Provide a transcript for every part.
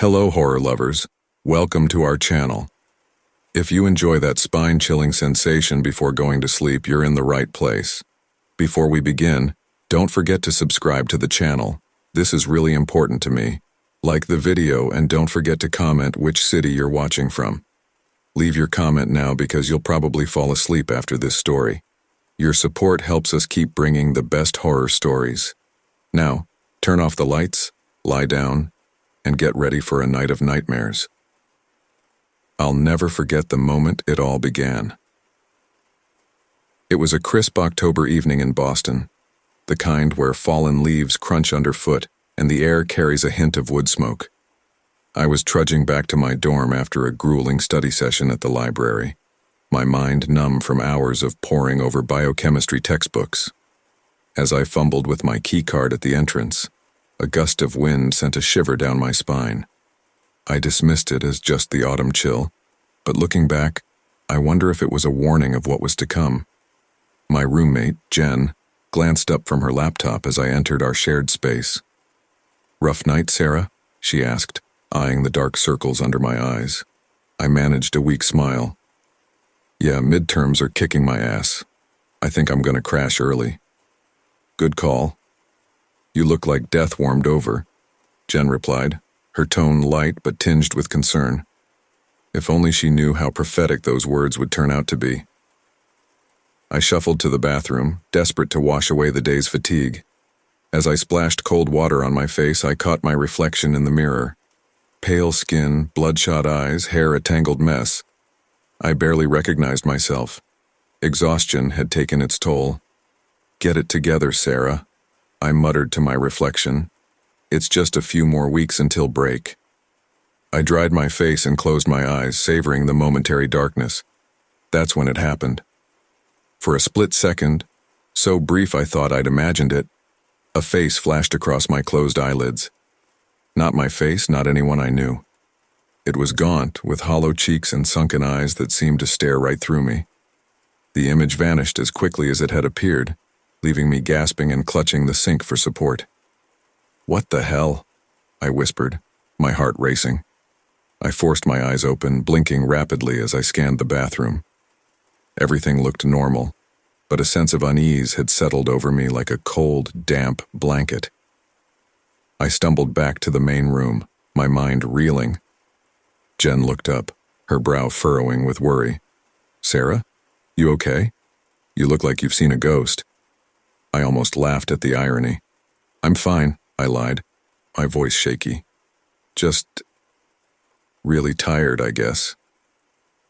Hello, horror lovers. Welcome to our channel. If you enjoy that spine-chilling sensation before going to sleep, you're in the right place. Before we begin, don't forget to subscribe to the channel. This is really important to me. Like the video and don't forget to comment which city you're watching from. Leave your comment now because you'll probably fall asleep after this story. Your support helps us keep bringing the best horror stories. Now, turn off the lights, lie down, and get ready for a night of nightmares. I'll never forget the moment it all began. It was a crisp October evening in Boston, the kind where fallen leaves crunch underfoot and the air carries a hint of wood smoke. I was trudging back to my dorm after a grueling study session at the library, my mind numb from hours of poring over biochemistry textbooks. As I fumbled with my keycard at the entrance, a gust of wind sent a shiver down my spine. I dismissed it as just the autumn chill, but looking back, I wonder if it was a warning of what was to come. My roommate, Jen, glanced up from her laptop as I entered our shared space. "Rough night, Sarah?" she asked, eyeing the dark circles under my eyes. I managed a weak smile. "Yeah, midterms are kicking my ass. I think I'm gonna crash early." "Good call. You look like death warmed over," Jen replied, her tone light but tinged with concern. If only she knew how prophetic those words would turn out to be. I shuffled to the bathroom, desperate to wash away the day's fatigue. As I splashed cold water on my face, I caught my reflection in the mirror. Pale skin, bloodshot eyes, hair a tangled mess. I barely recognized myself. Exhaustion had taken its toll. "Get it together, Sarah," I muttered to my reflection. "It's just a few more weeks until break." I dried my face and closed my eyes, savoring the momentary darkness. That's when it happened. For a split second, so brief I thought I'd imagined it, a face flashed across my closed eyelids. Not my face, not anyone I knew. It was gaunt, with hollow cheeks and sunken eyes that seemed to stare right through me. The image vanished as quickly as it had appeared, leaving me gasping and clutching the sink for support. "What the hell?" I whispered, my heart racing. I forced my eyes open, blinking rapidly as I scanned the bathroom. Everything looked normal, but a sense of unease had settled over me like a cold, damp blanket. I stumbled back to the main room, my mind reeling. Jen looked up, her brow furrowing with worry. "Sarah, you okay? You look like you've seen a ghost." I almost laughed at the irony. "I'm fine," I lied, my voice shaky. "Just really tired, I guess.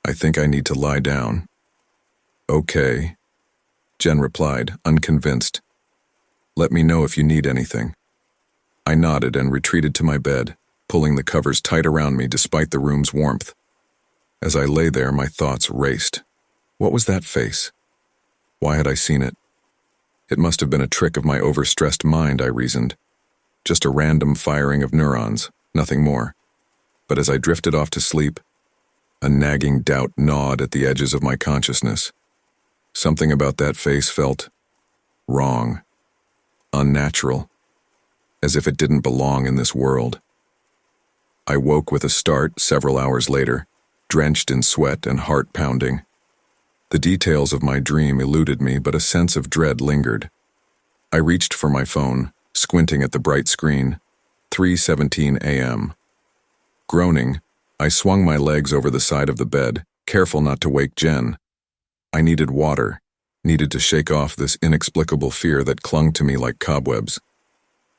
I think I need to lie down." "Okay," Jen replied, unconvinced. "Let me know if you need anything." I nodded and retreated to my bed, pulling the covers tight around me despite the room's warmth. As I lay there, my thoughts raced. What was that face? Why had I seen it? It must have been a trick of my overstressed mind, I reasoned. Just a random firing of neurons, nothing more. But as I drifted off to sleep, a nagging doubt gnawed at the edges of my consciousness. Something about that face felt wrong, unnatural, as if it didn't belong in this world. I woke with a start several hours later, drenched in sweat and heart pounding. The details of my dream eluded me, but a sense of dread lingered. I reached for my phone, squinting at the bright screen. 3:17 a.m. Groaning, I swung my legs over the side of the bed, careful not to wake Jen. I needed water, needed to shake off this inexplicable fear that clung to me like cobwebs.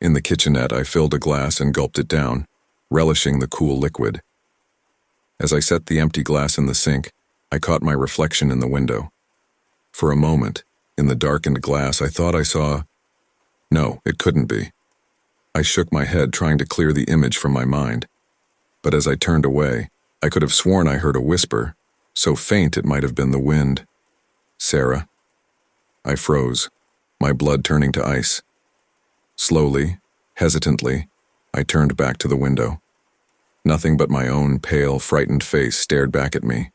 In the kitchenette, I filled a glass and gulped it down, relishing the cool liquid. As I set the empty glass in the sink, I caught my reflection in the window. For a moment, in the darkened glass, I thought I saw... No, it couldn't be. I shook my head, trying to clear the image from my mind. But as I turned away, I could have sworn I heard a whisper, so faint it might have been the wind. "Sarah." I froze, my blood turning to ice. Slowly, hesitantly, I turned back to the window. Nothing but my own pale, frightened face stared back at me.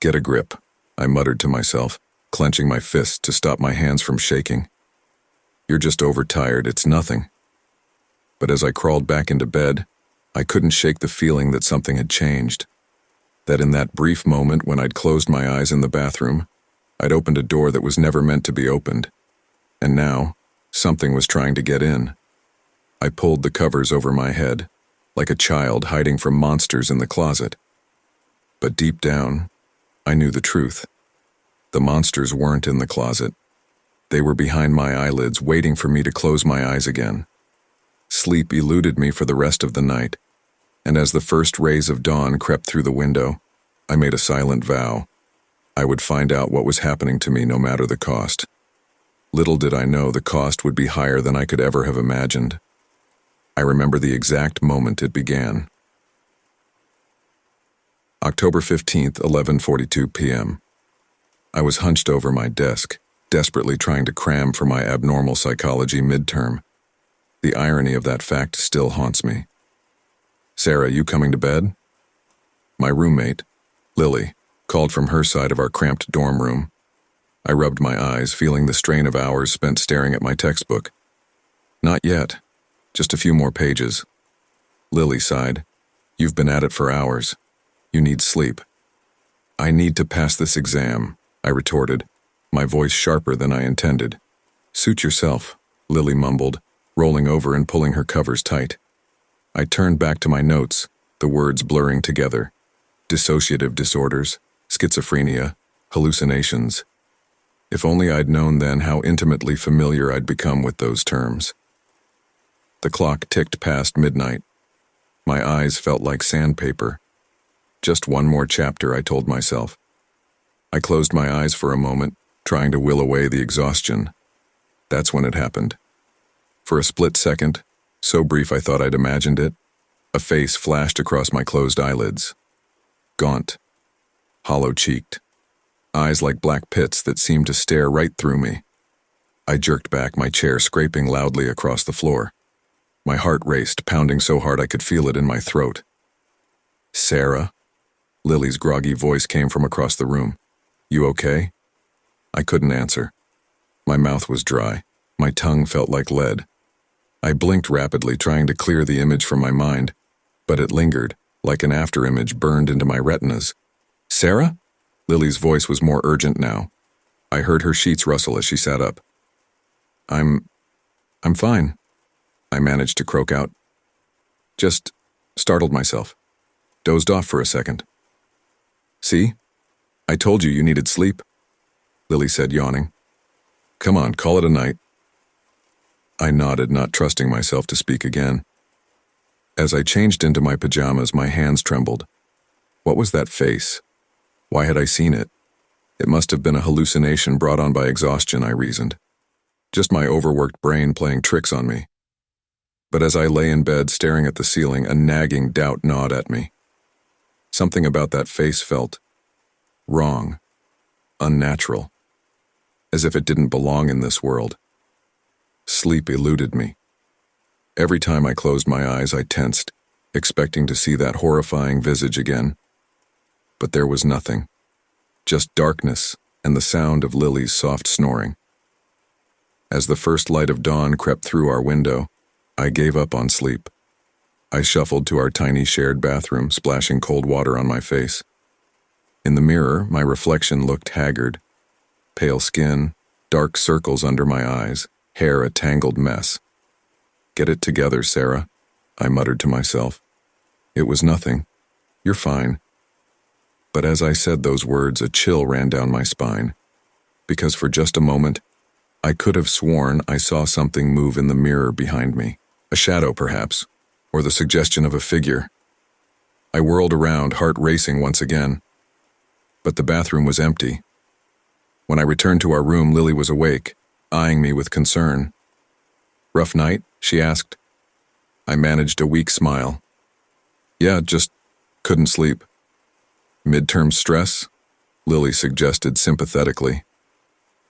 "Get a grip," I muttered to myself, clenching my fist to stop my hands from shaking. "You're just overtired, it's nothing." But as I crawled back into bed, I couldn't shake the feeling that something had changed. That in that brief moment when I'd closed my eyes in the bathroom, I'd opened a door that was never meant to be opened. And now, something was trying to get in. I pulled the covers over my head, like a child hiding from monsters in the closet. But deep down, I knew the truth. The monsters weren't in the closet. They were behind my eyelids, waiting for me to close my eyes again. Sleep eluded me for the rest of the night, and as the first rays of dawn crept through the window, I made a silent vow. I would find out what was happening to me no matter the cost. Little did I know the cost would be higher than I could ever have imagined. I remember the exact moment it began. October 15th, 11:42 p.m. I was hunched over my desk, desperately trying to cram for my abnormal psychology midterm. The irony of that fact still haunts me. "Sarah, you coming to bed?" My roommate, Lily, called from her side of our cramped dorm room. I rubbed my eyes, feeling the strain of hours spent staring at my textbook. "Not yet. Just a few more pages." Lily sighed. "You've been at it for hours. You need sleep." "I need to pass this exam," I retorted, my voice sharper than I intended. "Suit yourself," Lily mumbled, rolling over and pulling her covers tight. I turned back to my notes, the words blurring together. Dissociative disorders, schizophrenia, hallucinations. If only I'd known then how intimately familiar I'd become with those terms. The clock ticked past midnight. My eyes felt like sandpaper. Just one more chapter, I told myself. I closed my eyes for a moment, trying to will away the exhaustion. That's when it happened. For a split second, so brief I thought I'd imagined it, a face flashed across my closed eyelids. Gaunt, hollow-cheeked, eyes like black pits that seemed to stare right through me. I jerked back, my chair scraping loudly across the floor. My heart raced, pounding so hard I could feel it in my throat. "Sarah?" Lily's groggy voice came from across the room. "You okay?" I couldn't answer. My mouth was dry. My tongue felt like lead. I blinked rapidly, trying to clear the image from my mind, but it lingered, like an afterimage burned into my retinas. "Sarah?" Lily's voice was more urgent now. I heard her sheets rustle as she sat up. I'm fine," I managed to croak out. "Just startled myself. Dozed off for a second." "See? I told you needed sleep," Lily said, yawning. "Come on, call it a night." I nodded, not trusting myself to speak again. As I changed into my pajamas, my hands trembled. What was that face? Why had I seen it? It must have been a hallucination brought on by exhaustion, I reasoned. Just my overworked brain playing tricks on me. But as I lay in bed staring at the ceiling, a nagging doubt gnawed at me. Something about that face felt wrong, unnatural, as if it didn't belong in this world. Sleep eluded me. Every time I closed my eyes, I tensed, expecting to see that horrifying visage again. But there was nothing, just darkness and the sound of Lily's soft snoring. As the first light of dawn crept through our window, I gave up on sleep. I shuffled to our tiny shared bathroom, splashing cold water on my face. In the mirror, my reflection looked haggard. Pale skin, dark circles under my eyes, hair a tangled mess. "Get it together, Sarah," I muttered to myself. "It was nothing. You're fine." But as I said those words, a chill ran down my spine, because for just a moment, I could have sworn I saw something move in the mirror behind me. A shadow, perhaps, or the suggestion of a figure. I whirled around, heart racing once again. But the bathroom was empty. When I returned to our room, Lily was awake, eyeing me with concern. "Rough night?" she asked. I managed a weak smile. "Yeah, just couldn't sleep." "Midterm stress?" Lily suggested sympathetically.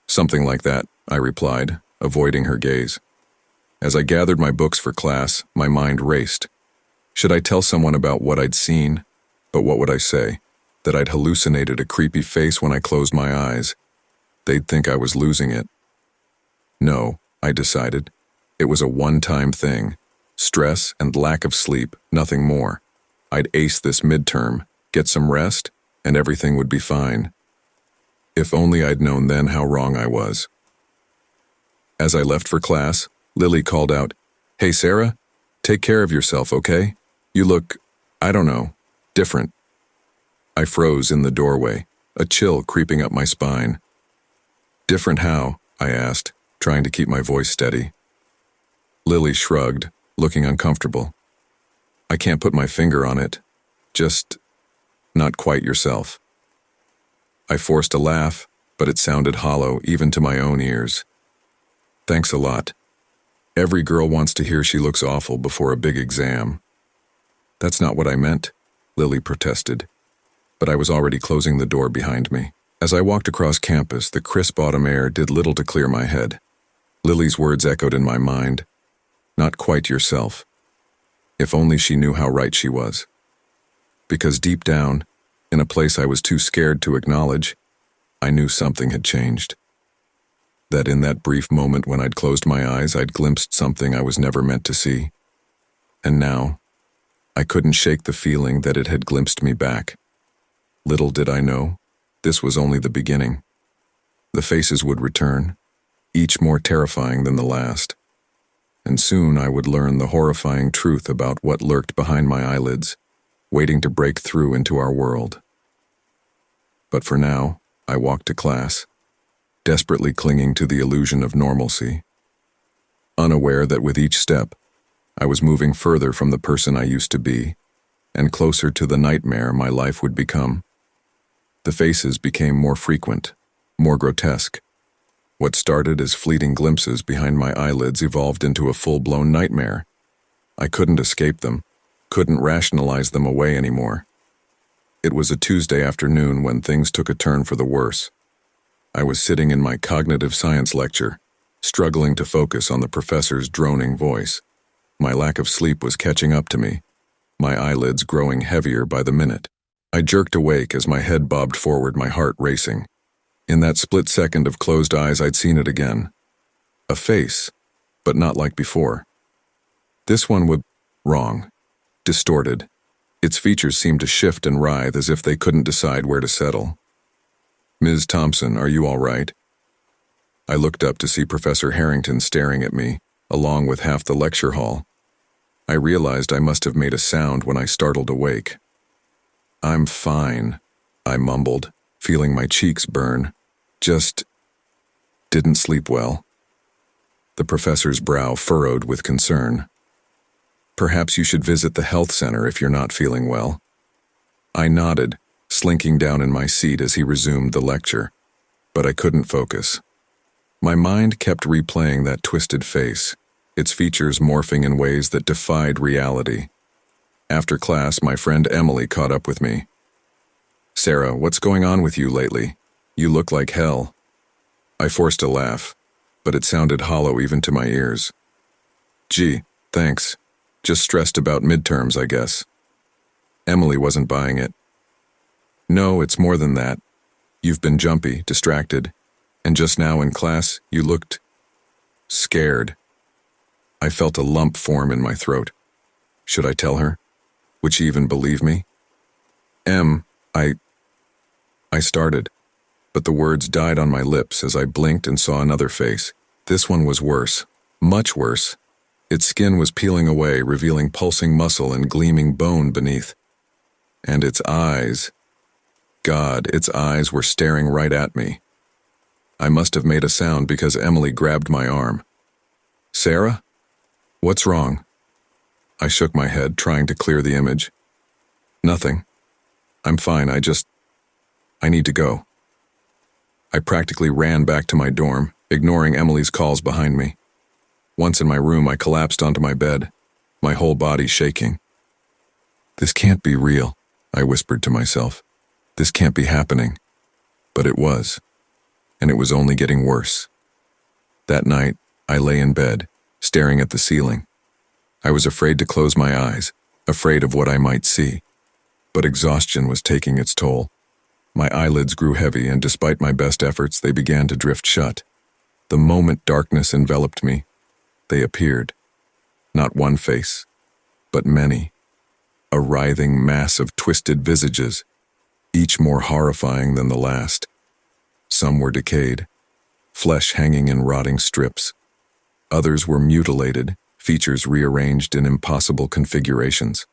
"Something like that," I replied, avoiding her gaze. As I gathered my books for class, my mind raced. Should I tell someone about what I'd seen? But what would I say? That I'd hallucinated a creepy face when I closed my eyes. They'd think I was losing it. No, I decided. It was a one-time thing. Stress and lack of sleep, nothing more. I'd ace this midterm, get some rest, and everything would be fine. If only I'd known then how wrong I was. As I left for class, Lily called out, "Hey Sarah, take care of yourself, okay? You look, I don't know, different." I froze in the doorway, a chill creeping up my spine. "Different how?" I asked, trying to keep my voice steady. Lily shrugged, looking uncomfortable. "I can't put my finger on it. Just not quite yourself." I forced a laugh, but it sounded hollow even to my own ears. "Thanks a lot. Every girl wants to hear she looks awful before a big exam." "That's not what I meant," Lily protested, but I was already closing the door behind me. As I walked across campus, the crisp autumn air did little to clear my head. Lily's words echoed in my mind. Not quite yourself. If only she knew how right she was. Because deep down, in a place I was too scared to acknowledge, I knew something had changed. That in that brief moment when I'd closed my eyes, I'd glimpsed something I was never meant to see. And now, I couldn't shake the feeling that it had glimpsed me back. Little did I know, this was only the beginning. The faces would return, each more terrifying than the last. And soon I would learn the horrifying truth about what lurked behind my eyelids, waiting to break through into our world. But for now, I walked to class, desperately clinging to the illusion of normalcy, unaware that with each step, I was moving further from the person I used to be, and closer to the nightmare my life would become. The faces became more frequent, more grotesque. What started as fleeting glimpses behind my eyelids evolved into a full-blown nightmare. I couldn't escape them, couldn't rationalize them away anymore. It was a Tuesday afternoon when things took a turn for the worse. I was sitting in my cognitive science lecture, struggling to focus on the professor's droning voice. My lack of sleep was catching up to me, my eyelids growing heavier by the minute. I jerked awake as my head bobbed forward, my heart racing. In that split second of closed eyes, I'd seen it again. A face, but not like before. This one was wrong, distorted. Its features seemed to shift and writhe as if they couldn't decide where to settle. "Ms. Thompson, are you all right?" I looked up to see Professor Harrington staring at me, along with half the lecture hall. I realized I must have made a sound when I startled awake. "I'm fine," I mumbled, feeling my cheeks burn. "Just didn't sleep well." The professor's brow furrowed with concern. "Perhaps you should visit the health center if you're not feeling well." I nodded, slinking down in my seat as he resumed the lecture, but I couldn't focus. My mind kept replaying that twisted face, its features morphing in ways that defied reality. After class, my friend Emily caught up with me. "Sarah, what's going on with you lately? You look like hell." I forced a laugh, but it sounded hollow even to my ears. "Gee, thanks. Just stressed about midterms, I guess." Emily wasn't buying it. "No, it's more than that. You've been jumpy, distracted, and just now in class, you looked scared." I felt a lump form in my throat. Should I tell her? Would she even believe me? I started, but the words died on my lips as I blinked and saw another face. This one was worse, much worse. Its skin was peeling away, revealing pulsing muscle and gleaming bone beneath. And its eyes, God, its eyes were staring right at me. I must have made a sound because Emily grabbed my arm. "Sarah? What's wrong?" I shook my head, trying to clear the image. "Nothing. I'm fine, I need to go." I practically ran back to my dorm, ignoring Emily's calls behind me. Once in my room, I collapsed onto my bed, my whole body shaking. "This can't be real," I whispered to myself. "This can't be happening." But it was, and it was only getting worse. That night, I lay in bed, staring at the ceiling. I was afraid to close my eyes, afraid of what I might see. But exhaustion was taking its toll. My eyelids grew heavy, and despite my best efforts, they began to drift shut. The moment darkness enveloped me, they appeared. Not one face, but many. A writhing mass of twisted visages, each more horrifying than the last. Some were decayed, flesh hanging in rotting strips. Others were mutilated, features rearranged in impossible configurations.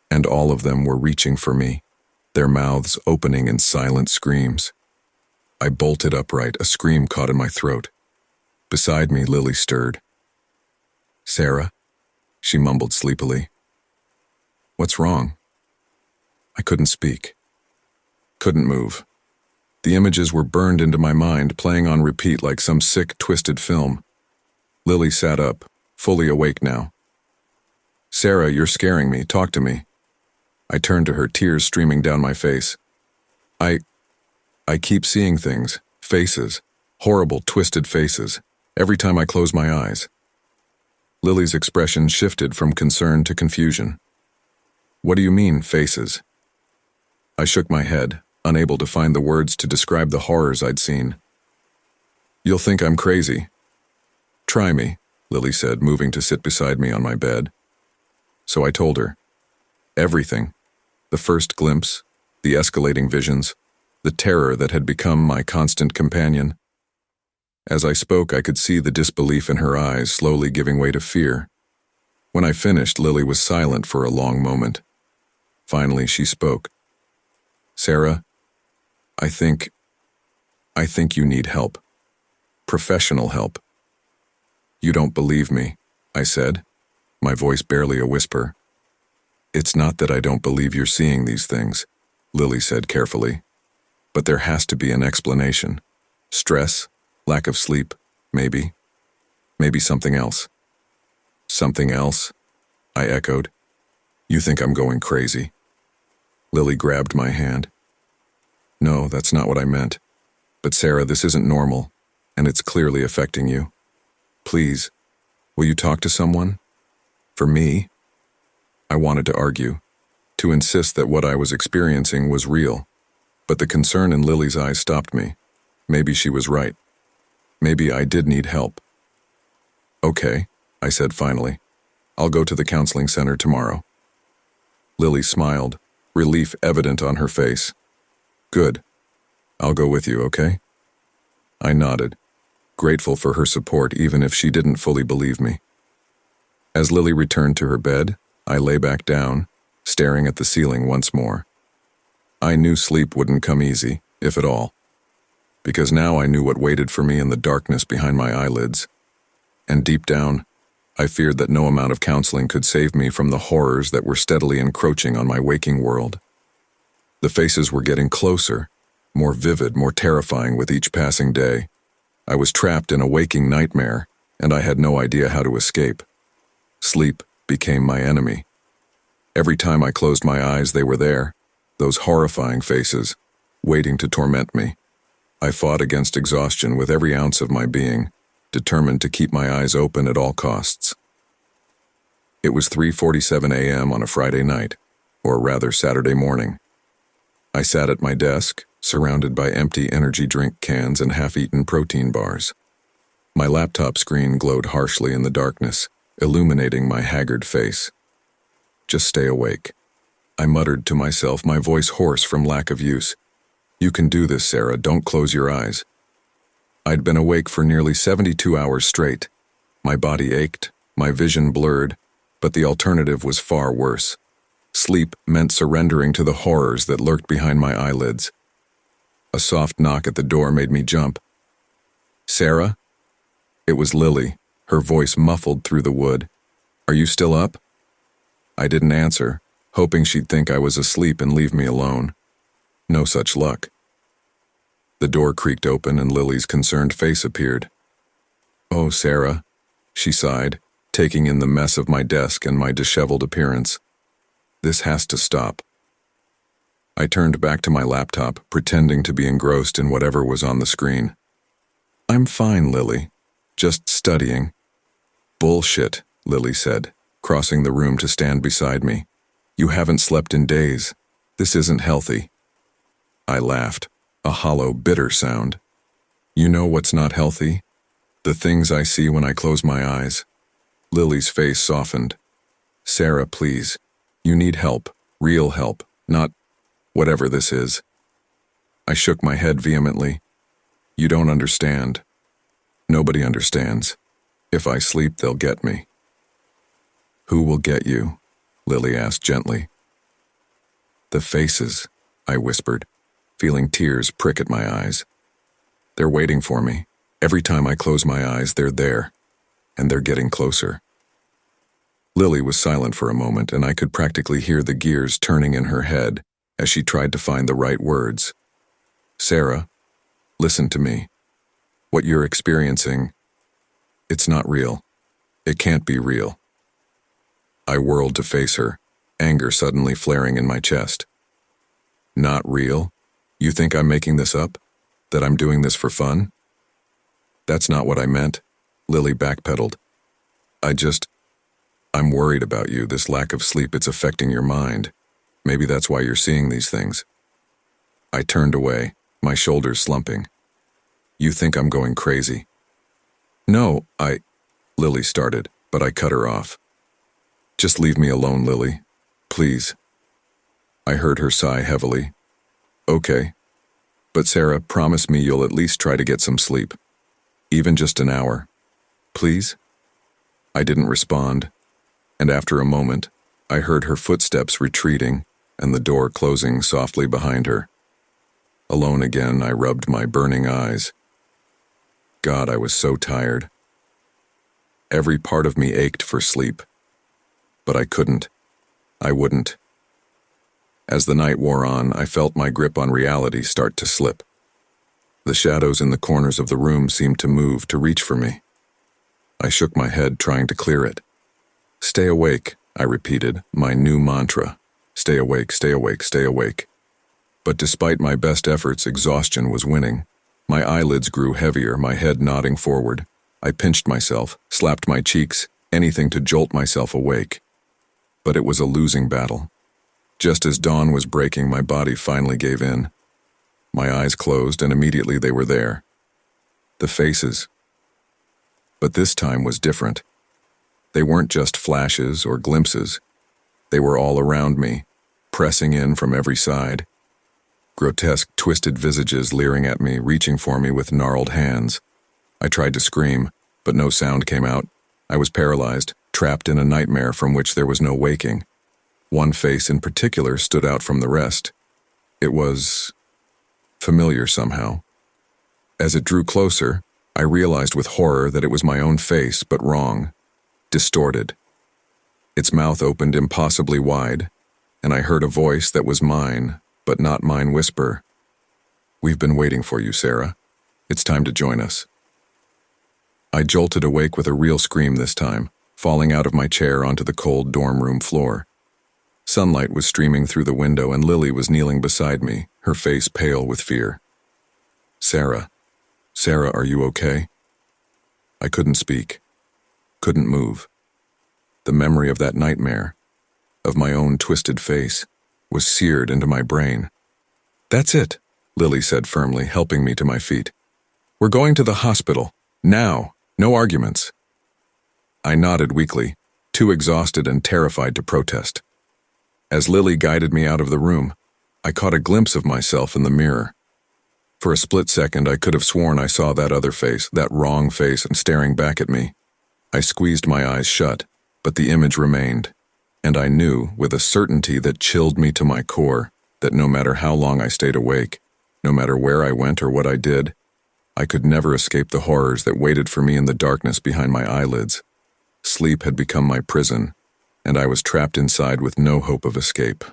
And all of them were reaching for me, their mouths opening in silent screams. I bolted upright, a scream caught in my throat. Beside me, Lily stirred. "Sarah?" she mumbled sleepily. "What's wrong?" I couldn't speak. Couldn't move. The images were burned into my mind, playing on repeat like some sick, twisted film. Lily sat up, fully awake now. "Sarah, you're scaring me. Talk to me." I turned to her, tears streaming down my face. I keep seeing things, faces, horrible, twisted faces, every time I close my eyes." Lily's expression shifted from concern to confusion. "What do you mean, faces?" I shook my head, unable to find the words to describe the horrors I'd seen. "You'll think I'm crazy." "Try me," Lily said, moving to sit beside me on my bed. So I told her. Everything. The first glimpse, the escalating visions, the terror that had become my constant companion. As I spoke, I could see the disbelief in her eyes slowly giving way to fear. When I finished, Lily was silent for a long moment. Finally, she spoke. "Sarah, I think you need help. Professional help." "You don't believe me," I said, my voice barely a whisper. "It's not that I don't believe you're seeing these things," Lily said carefully. "But there has to be an explanation. Stress, lack of sleep, maybe. Maybe something else." "Something else?" I echoed. "You think I'm going crazy?" Lily grabbed my hand. "No, that's not what I meant. But Sarah, this isn't normal, and it's clearly affecting you. Please, will you talk to someone? For me?" I wanted to argue, to insist that what I was experiencing was real. But the concern in Lily's eyes stopped me. Maybe she was right. Maybe I did need help. "Okay," I said finally. "I'll go to the counseling center tomorrow." Lily smiled, relief evident on her face. "Good. I'll go with you, okay?" I nodded, grateful for her support even if she didn't fully believe me. As Lily returned to her bed, I lay back down, staring at the ceiling once more. I knew sleep wouldn't come easy, if at all, because now I knew what waited for me in the darkness behind my eyelids. And deep down, I feared that no amount of counseling could save me from the horrors that were steadily encroaching on my waking world. The faces were getting closer, more vivid, more terrifying with each passing day. I was trapped in a waking nightmare, and I had no idea how to escape. Sleep became my enemy. Every time I closed my eyes, they were there, those horrifying faces, waiting to torment me. I fought against exhaustion with every ounce of my being, determined to keep my eyes open at all costs. It was 3:47 a.m. on a Friday night, or rather Saturday morning. I sat at my desk, surrounded by empty energy drink cans and half-eaten protein bars. My laptop screen glowed harshly in the darkness, illuminating my haggard face. "Just stay awake," I muttered to myself, my voice hoarse from lack of use. "You can do this, Sarah. Don't close your eyes." I'd been awake for nearly 72 hours straight. My body ached, my vision blurred, but the alternative was far worse. Sleep meant surrendering to the horrors that lurked behind my eyelids. A soft knock at the door made me jump. "Sarah?" It was Lily, her voice muffled through the wood. "Are you still up?" I didn't answer, hoping she'd think I was asleep and leave me alone. No such luck. The door creaked open and Lily's concerned face appeared. "Oh, Sarah," she sighed, taking in the mess of my desk and my disheveled appearance. "This has to stop." I turned back to my laptop, pretending to be engrossed in whatever was on the screen. "I'm fine, Lily. Just studying." "Bullshit," Lily said, crossing the room to stand beside me. "You haven't slept in days. This isn't healthy." I laughed, a hollow, bitter sound. "You know what's not healthy? The things I see when I close my eyes." Lily's face softened. Sarah, please. You need help. Real help. Not whatever this is. I shook my head vehemently. You don't understand. Nobody understands. If I sleep, they'll get me. Who will get you? Lily asked gently. The faces, I whispered, feeling tears prick at my eyes. They're waiting for me. Every time I close my eyes, they're there, and they're getting closer. Lily was silent for a moment, and I could practically hear the gears turning in her head as she tried to find the right words. Sarah, listen to me. What you're experiencing, it's not real. It can't be real. I whirled to face her, anger suddenly flaring in my chest. Not real? You think I'm making this up? That I'm doing this for fun? That's not what I meant, Lily backpedaled. I'm worried about you, this lack of sleep, it's affecting your mind. Maybe that's why you're seeing these things. I turned away, my shoulders slumping. You think I'm going crazy? No, Lily started, but I cut her off. Just leave me alone, Lily. Please. I heard her sigh heavily. Okay. But Sarah, promise me you'll at least try to get some sleep. Even just an hour. Please? I didn't respond, and after a moment, I heard her footsteps retreating and the door closing softly behind her. Alone again, I rubbed my burning eyes. God, I was so tired. Every part of me ached for sleep. But I couldn't. I wouldn't. As the night wore on, I felt my grip on reality start to slip. The shadows in the corners of the room seemed to move, to reach for me. I shook my head, trying to clear it. Stay awake, I repeated, my new mantra. Stay awake, stay awake, stay awake. But despite my best efforts, exhaustion was winning. My eyelids grew heavier, my head nodding forward. I pinched myself, slapped my cheeks, anything to jolt myself awake. But it was a losing battle. Just as dawn was breaking, my body finally gave in. My eyes closed, and immediately they were there. The faces. But this time was different. They weren't just flashes or glimpses. They were all around me, pressing in from every side. Grotesque, twisted visages leering at me, reaching for me with gnarled hands. I tried to scream, but no sound came out. I was paralyzed, trapped in a nightmare from which there was no waking. One face in particular stood out from the rest. It was familiar somehow. As it drew closer, I realized with horror that it was my own face, but wrong, distorted. Its mouth opened impossibly wide, and I heard a voice that was mine, but not mine, whisper, "We've been waiting for you, Sarah. It's time to join us." I jolted awake with a real scream this time, falling out of my chair onto the cold dorm room floor. Sunlight was streaming through the window, and Lily was kneeling beside me, her face pale with fear. Sarah, are you okay?" I couldn't speak, couldn't move. The memory of that nightmare, of my own twisted face, was seared into my brain. "That's it," Lily said firmly, helping me to my feet. "We're going to the hospital. Now. No arguments." I nodded weakly, too exhausted and terrified to protest. As Lily guided me out of the room, I caught a glimpse of myself in the mirror. For a split second, I could have sworn I saw that other face, that wrong face, and staring back at me. I squeezed my eyes shut, but the image remained, and I knew, with a certainty that chilled me to my core, that no matter how long I stayed awake, no matter where I went or what I did, I could never escape the horrors that waited for me in the darkness behind my eyelids. Sleep had become my prison, and I was trapped inside with no hope of escape.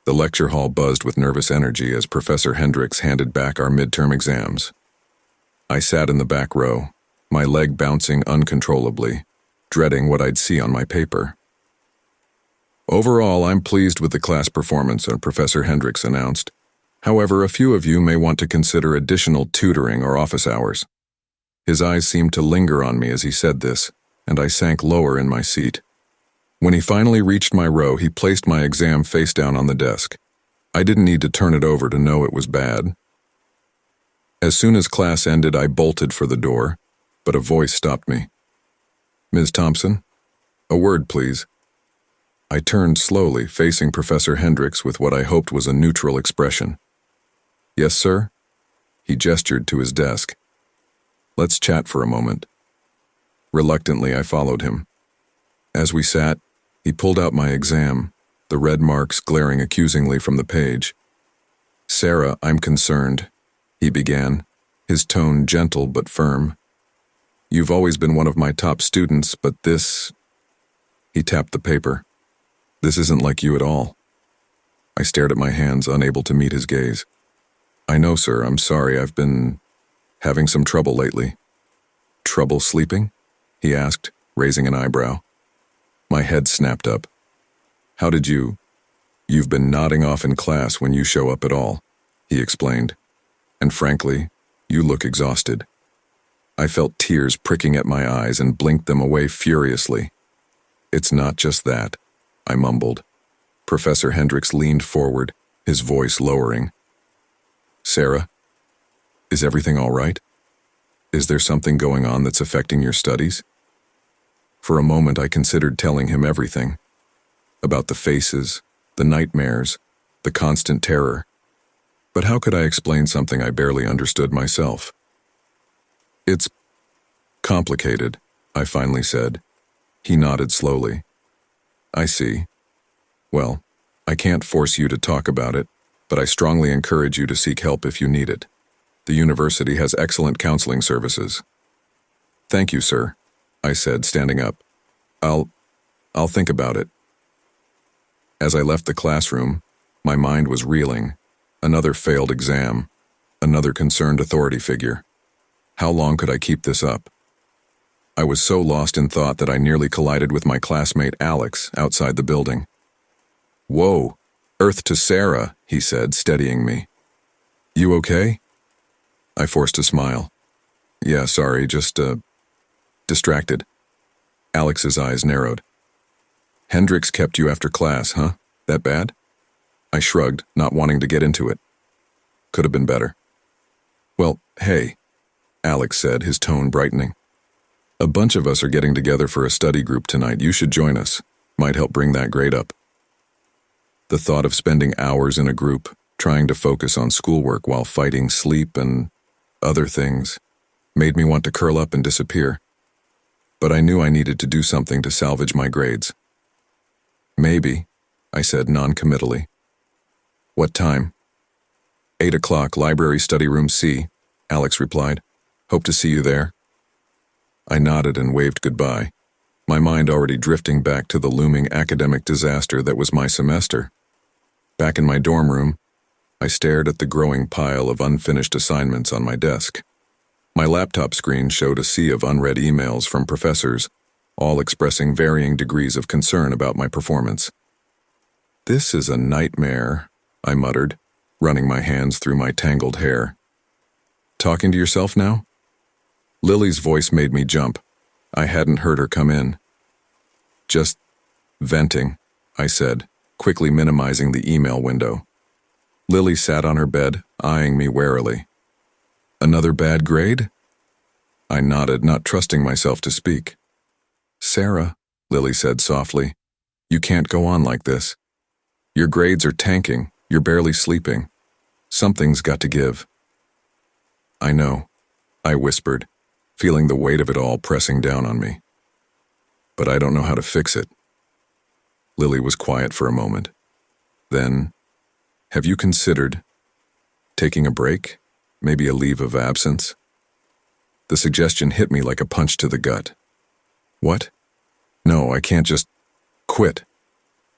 The lecture hall buzzed with nervous energy as Professor Hendricks handed back our midterm exams. I sat in the back row, my leg bouncing uncontrollably, dreading what I'd see on my paper. "Overall, I'm pleased with the class performance," Professor Hendricks announced. "However, a few of you may want to consider additional tutoring or office hours." His eyes seemed to linger on me as he said this, and I sank lower in my seat. When he finally reached my row, he placed my exam face down on the desk. I didn't need to turn it over to know it was bad. As soon as class ended, I bolted for the door, but a voice stopped me. "Ms. Thompson, A word, please. I turned slowly, facing Professor Hendricks with what I hoped was a neutral expression. Yes, sir? He gestured to his desk. Let's chat for a moment. Reluctantly, I followed him. As we sat, he pulled out my exam, the red marks glaring accusingly from the page. Sarah, I'm concerned, he began, his tone gentle but firm. You've always been one of my top students, but this... He tapped the paper. This isn't like you at all. I stared at my hands, unable to meet his gaze. I know, sir, I'm sorry, I've been having some trouble lately. Trouble sleeping? He asked, raising an eyebrow. My head snapped up. How did you... You've been nodding off in class when you show up at all, he explained. And frankly, you look exhausted. I felt tears pricking at my eyes and blinked them away furiously. It's not just that, I mumbled. Professor Hendricks leaned forward, his voice lowering. Sarah, is everything all right? Is there something going on that's affecting your studies? For a moment, I considered telling him everything. About the faces, the nightmares, the constant terror. But how could I explain something I barely understood myself? It's complicated, I finally said. He nodded slowly. I see. Well, I can't force you to talk about it, but I strongly encourage you to seek help if you need it. The university has excellent counseling services. Thank you, sir, I said, standing up. I'll think about it. As I left the classroom, my mind was reeling. Another failed exam. Another concerned authority figure. How long could I keep this up? I was so lost in thought that I nearly collided with my classmate Alex outside the building. Whoa, earth to Sarah, he said, steadying me. You okay? I forced a smile. Yeah, sorry, just, distracted. Alex's eyes narrowed. Hendricks kept you after class, huh? That bad? I shrugged, not wanting to get into it. Could have been better. Well, hey, Alex said, his tone brightening. A bunch of us are getting together for a study group tonight. You should join us. Might help bring that grade up. The thought of spending hours in a group, trying to focus on schoolwork while fighting sleep and other things, made me want to curl up and disappear. But I knew I needed to do something to salvage my grades. Maybe, I said non-committally. What time? 8 o'clock, library study room C, Alex replied. Hope to see you there. I nodded and waved goodbye, my mind already drifting back to the looming academic disaster that was my semester. Back in my dorm room, I stared at the growing pile of unfinished assignments on my desk. My laptop screen showed a sea of unread emails from professors, all expressing varying degrees of concern about my performance. This is a nightmare, I muttered, running my hands through my tangled hair. Talking to yourself now? Lily's voice made me jump. I hadn't heard her come in. Just venting, I said, quickly minimizing the email window. Lily sat on her bed, eyeing me warily. Another bad grade? I nodded, not trusting myself to speak. Sarah, Lily said softly, you can't go on like this. Your grades are tanking, you're barely sleeping. Something's got to give. I know, I whispered, feeling the weight of it all pressing down on me. But I don't know how to fix it. Lily was quiet for a moment. Then, have you considered taking a break? Maybe a leave of absence? The suggestion hit me like a punch to the gut. What? No, I can't just quit.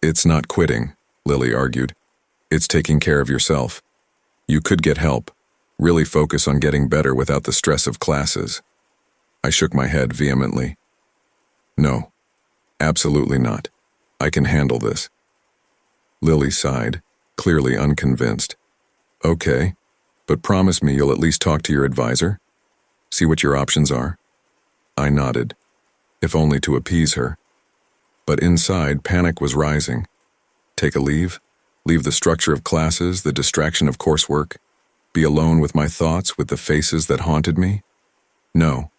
It's not quitting, Lily argued. It's taking care of yourself. You could get help. Really focus on getting better without the stress of classes. I shook my head vehemently. No, absolutely not. I can handle this. Lily sighed, clearly unconvinced. Okay, but promise me you'll at least talk to your advisor? See what your options are? I nodded, if only to appease her. But inside, panic was rising. Take a leave? Leave the structure of classes, the distraction of coursework? Be alone with my thoughts, with the faces that haunted me? No.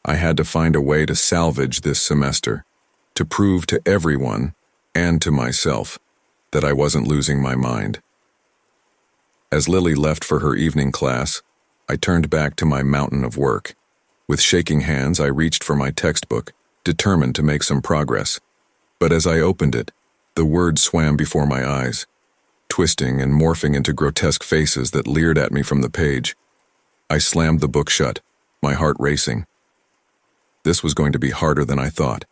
I had to find a way to salvage this semester. to prove to everyone, and to myself, that I wasn't losing my mind. As Lily left for her evening class, I turned back to my mountain of work. With shaking hands, I reached for my textbook, determined to make some progress. But as I opened it, the words swam before my eyes, twisting and morphing into grotesque faces that leered at me from the page. I slammed the book shut, my heart racing. This was going to be harder than I thought.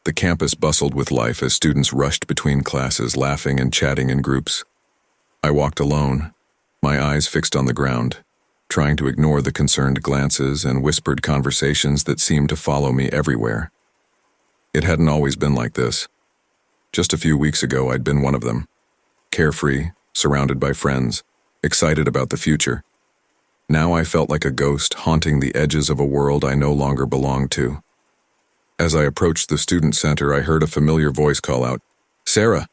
The campus bustled with life as students rushed between classes, laughing and chatting in groups. I walked alone, my eyes fixed on the ground, trying to ignore the concerned glances and whispered conversations that seemed to follow me everywhere. It hadn't always been like this. Just a few weeks ago, I'd been one of them. Carefree, surrounded by friends, excited about the future. Now I felt like a ghost haunting the edges of a world I no longer belonged to. As I approached the student center, I heard a familiar voice call out, "Sarah!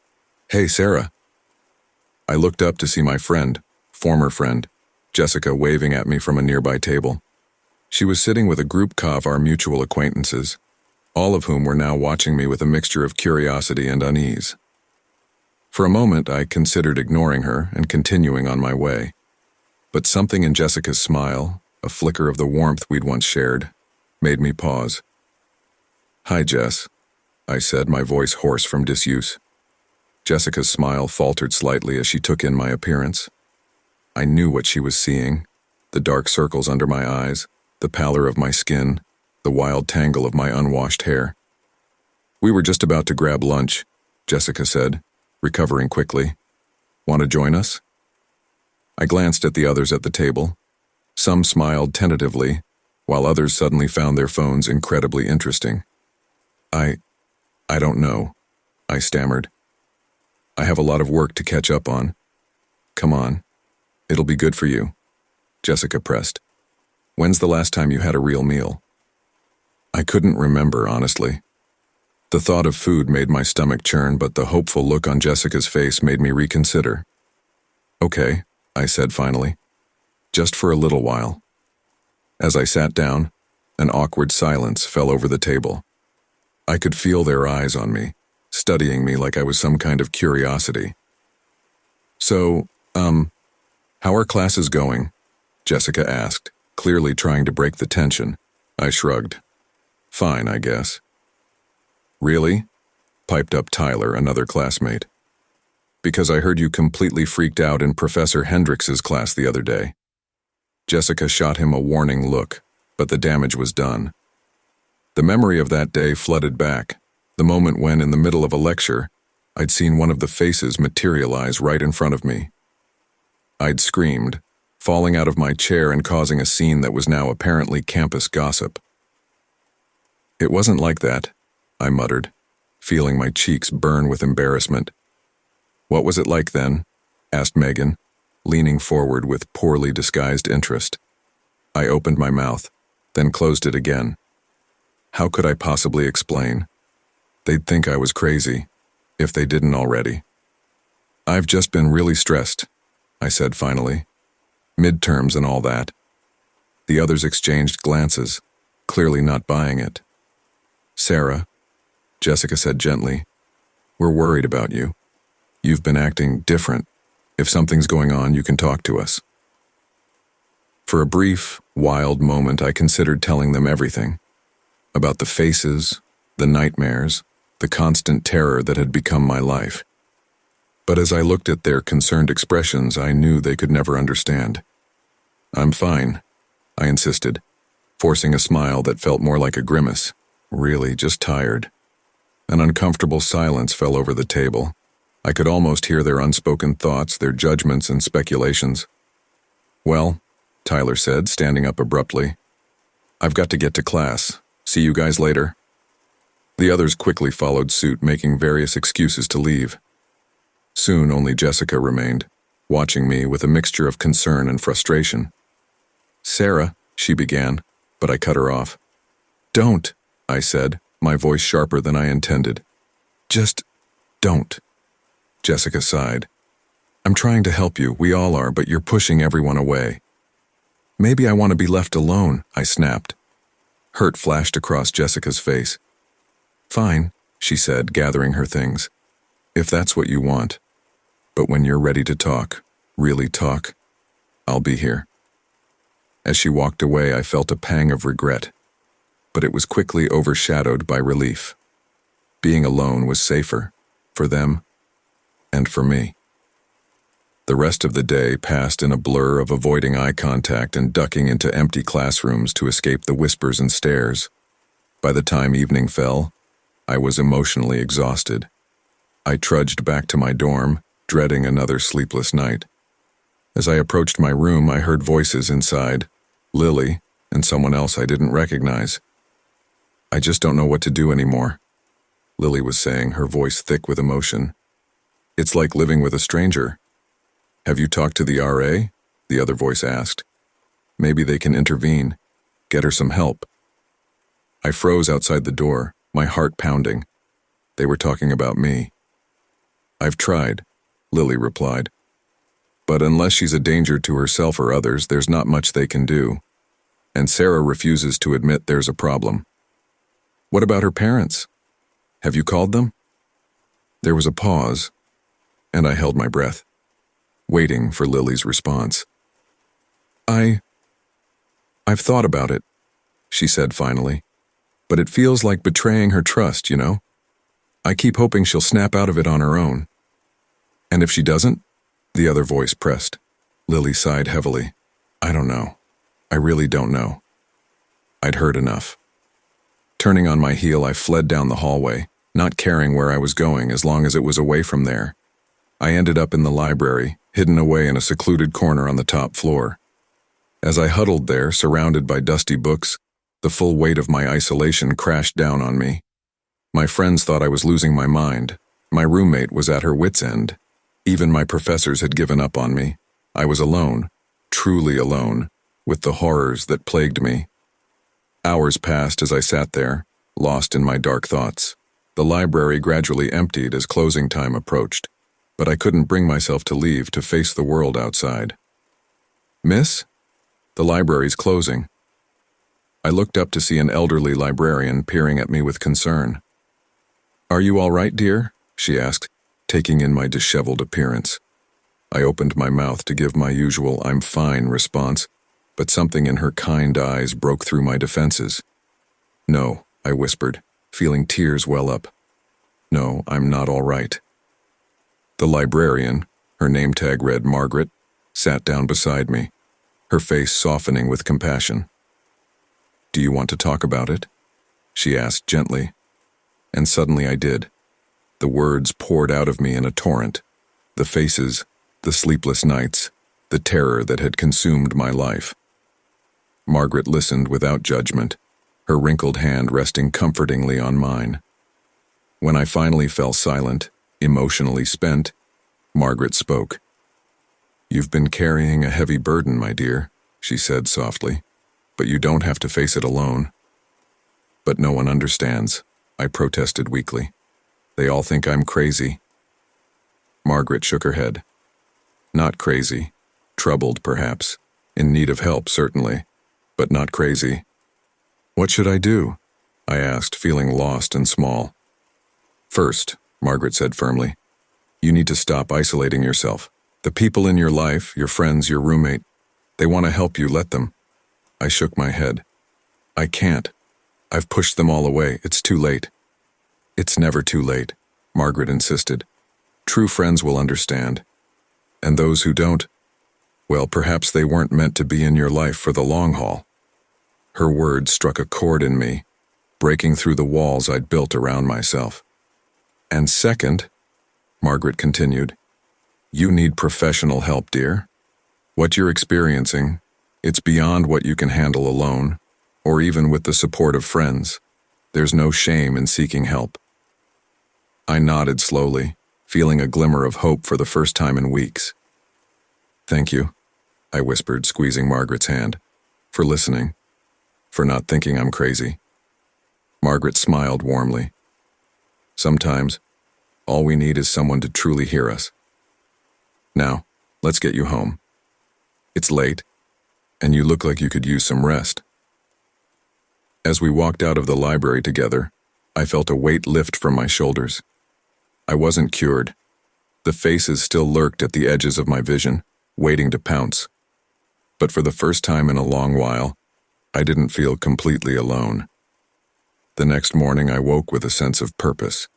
Hey, Sarah!" I looked up to see my friend, former friend, Jessica, waving at me from a nearby table. She was sitting with a group of our mutual acquaintances, all of whom were now watching me with a mixture of curiosity and unease. For a moment, I considered ignoring her and continuing on my way. But something in Jessica's smile, a flicker of the warmth we'd once shared, made me pause. "Hi, Jess," I said, my voice hoarse from disuse. Jessica's smile faltered slightly as she took in my appearance. I knew what she was seeing, the dark circles under my eyes, the pallor of my skin, the wild tangle of my unwashed hair. "We were just about to grab lunch," Jessica said, recovering quickly. "Want to join us?" I glanced at the others at the table. Some smiled tentatively, while others suddenly found their phones incredibly interesting. I don't know," I stammered. "I have a lot of work to catch up on." "Come on. It'll be good for you," Jessica pressed. "When's the last time you had a real meal?" I couldn't remember, honestly. The thought of food made my stomach churn, but the hopeful look on Jessica's face made me reconsider. "Okay," I said finally. "Just for a little while." As I sat down, an awkward silence fell over the table. I could feel their eyes on me, studying me like I was some kind of curiosity. "So, how are classes going?" Jessica asked, clearly trying to break the tension. I shrugged. "Fine, I guess." "Really?" piped up Tyler, another classmate. "Because I heard you completely freaked out in Professor Hendrix's class the other day." Jessica shot him a warning look, but the damage was done. The memory of that day flooded back, the moment when, in the middle of a lecture, I'd seen one of the faces materialize right in front of me. I'd screamed, falling out of my chair and causing a scene that was now apparently campus gossip. "It wasn't like that," I muttered, feeling my cheeks burn with embarrassment. "What was it like then?" asked Megan, leaning forward with poorly disguised interest. I opened my mouth, then closed it again. How could I possibly explain? They'd think I was crazy, if they didn't already. "I've just been really stressed," I said finally. "Midterms and all that." The others exchanged glances, clearly not buying it. "Sarah," Jessica said gently, "we're worried about you. You've been acting different. If something's going on, you can talk to us." For a brief, wild moment, I considered telling them everything. About the faces, the nightmares, the constant terror that had become my life. But as I looked at their concerned expressions, I knew they could never understand. "I'm fine," I insisted, forcing a smile that felt more like a grimace. Really, just tired. An uncomfortable silence fell over the table. I could almost hear their unspoken thoughts, their judgments and speculations. "Well," Tyler said, standing up abruptly, "I've got to get to class. See you guys later." The others quickly followed suit, making various excuses to leave. Soon only Jessica remained, watching me with a mixture of concern and frustration. "Sarah," she began, but I cut her off. "Don't," I said, my voice sharper than I intended. "Just don't." Jessica sighed. "I'm trying to help you, we all are, but you're pushing everyone away." "Maybe I want to be left alone," I snapped. Hurt flashed across Jessica's face. Fine, she said, gathering her things. If that's what you want. But when you're ready to talk, really talk, I'll be here. As she walked away, I felt a pang of regret, but it was quickly overshadowed by relief. Being alone was safer, for them and for me. The rest of the day passed in a blur of avoiding eye contact and ducking into empty classrooms to escape the whispers and stares. By the time evening fell, I was emotionally exhausted. I trudged back to my dorm, dreading another sleepless night. As I approached my room, I heard voices inside, Lily and someone else I didn't recognize. I just don't know what to do anymore, Lily was saying, her voice thick with emotion. It's like living with a stranger. Have you talked to the RA? The other voice asked. Maybe they can intervene, get her some help. I froze outside the door, my heart pounding. They were talking about me. I've tried, Lily replied. But unless she's a danger to herself or others, there's not much they can do. And Sarah refuses to admit there's a problem. What about her parents? Have you called them? There was a pause, and I held my breath, waiting for Lily's response. I've thought about it, she said finally, but it feels like betraying her trust, you know? I keep hoping she'll snap out of it on her own. And if she doesn't? The other voice pressed. Lily sighed heavily. I don't know. I really don't know. I'd heard enough. Turning on my heel, I fled down the hallway, not caring where I was going as long as it was away from there. I ended up in the library, hidden away in a secluded corner on the top floor. As I huddled there, surrounded by dusty books, the full weight of my isolation crashed down on me. My friends thought I was losing my mind. My roommate was at her wit's end. Even my professors had given up on me. I was alone, truly alone, with the horrors that plagued me. Hours passed as I sat there, lost in my dark thoughts. The library gradually emptied as closing time approached, but I couldn't bring myself to leave to face the world outside. Miss? The library's closing. I looked up to see an elderly librarian peering at me with concern. Are you all right, dear? She asked, taking in my disheveled appearance. I opened my mouth to give my usual I'm fine response, but something in her kind eyes broke through my defenses. No, I whispered, feeling tears well up. No, I'm not all right. The librarian, her name tag read Margaret, sat down beside me, her face softening with compassion. Do you want to talk about it? She asked gently. And suddenly I did. The words poured out of me in a torrent. The faces, the sleepless nights, the terror that had consumed my life. Margaret listened without judgment, her wrinkled hand resting comfortingly on mine. When I finally fell silent, emotionally spent, Margaret spoke. You've been carrying a heavy burden, my dear, she said softly, but you don't have to face it alone. But no one understands, I protested weakly. They all think I'm crazy. Margaret shook her head. Not crazy. Troubled, perhaps. In need of help, certainly. But not crazy. What should I do? I asked, feeling lost and small. First, Margaret said firmly, you need to stop isolating yourself. The people in your life, your friends, your roommate, they want to help you, let them. I shook my head. I can't. I've pushed them all away. It's too late. It's never too late, Margaret insisted. True friends will understand. And those who don't, well, perhaps they weren't meant to be in your life for the long haul. Her words struck a chord in me, breaking through the walls I'd built around myself. And second, Margaret continued, you need professional help, dear. What you're experiencing, it's beyond what you can handle alone, or even with the support of friends. There's no shame in seeking help. I nodded slowly, feeling a glimmer of hope for the first time in weeks. Thank you, I whispered, squeezing Margaret's hand, for listening, for not thinking I'm crazy. Margaret smiled warmly. Sometimes, all we need is someone to truly hear us. Now, let's get you home. It's late, and you look like you could use some rest. As we walked out of the library together, I felt a weight lift from my shoulders. I wasn't cured. The faces still lurked at the edges of my vision, waiting to pounce. But for the first time in a long while, I didn't feel completely alone. The next morning I woke with a sense of purpose.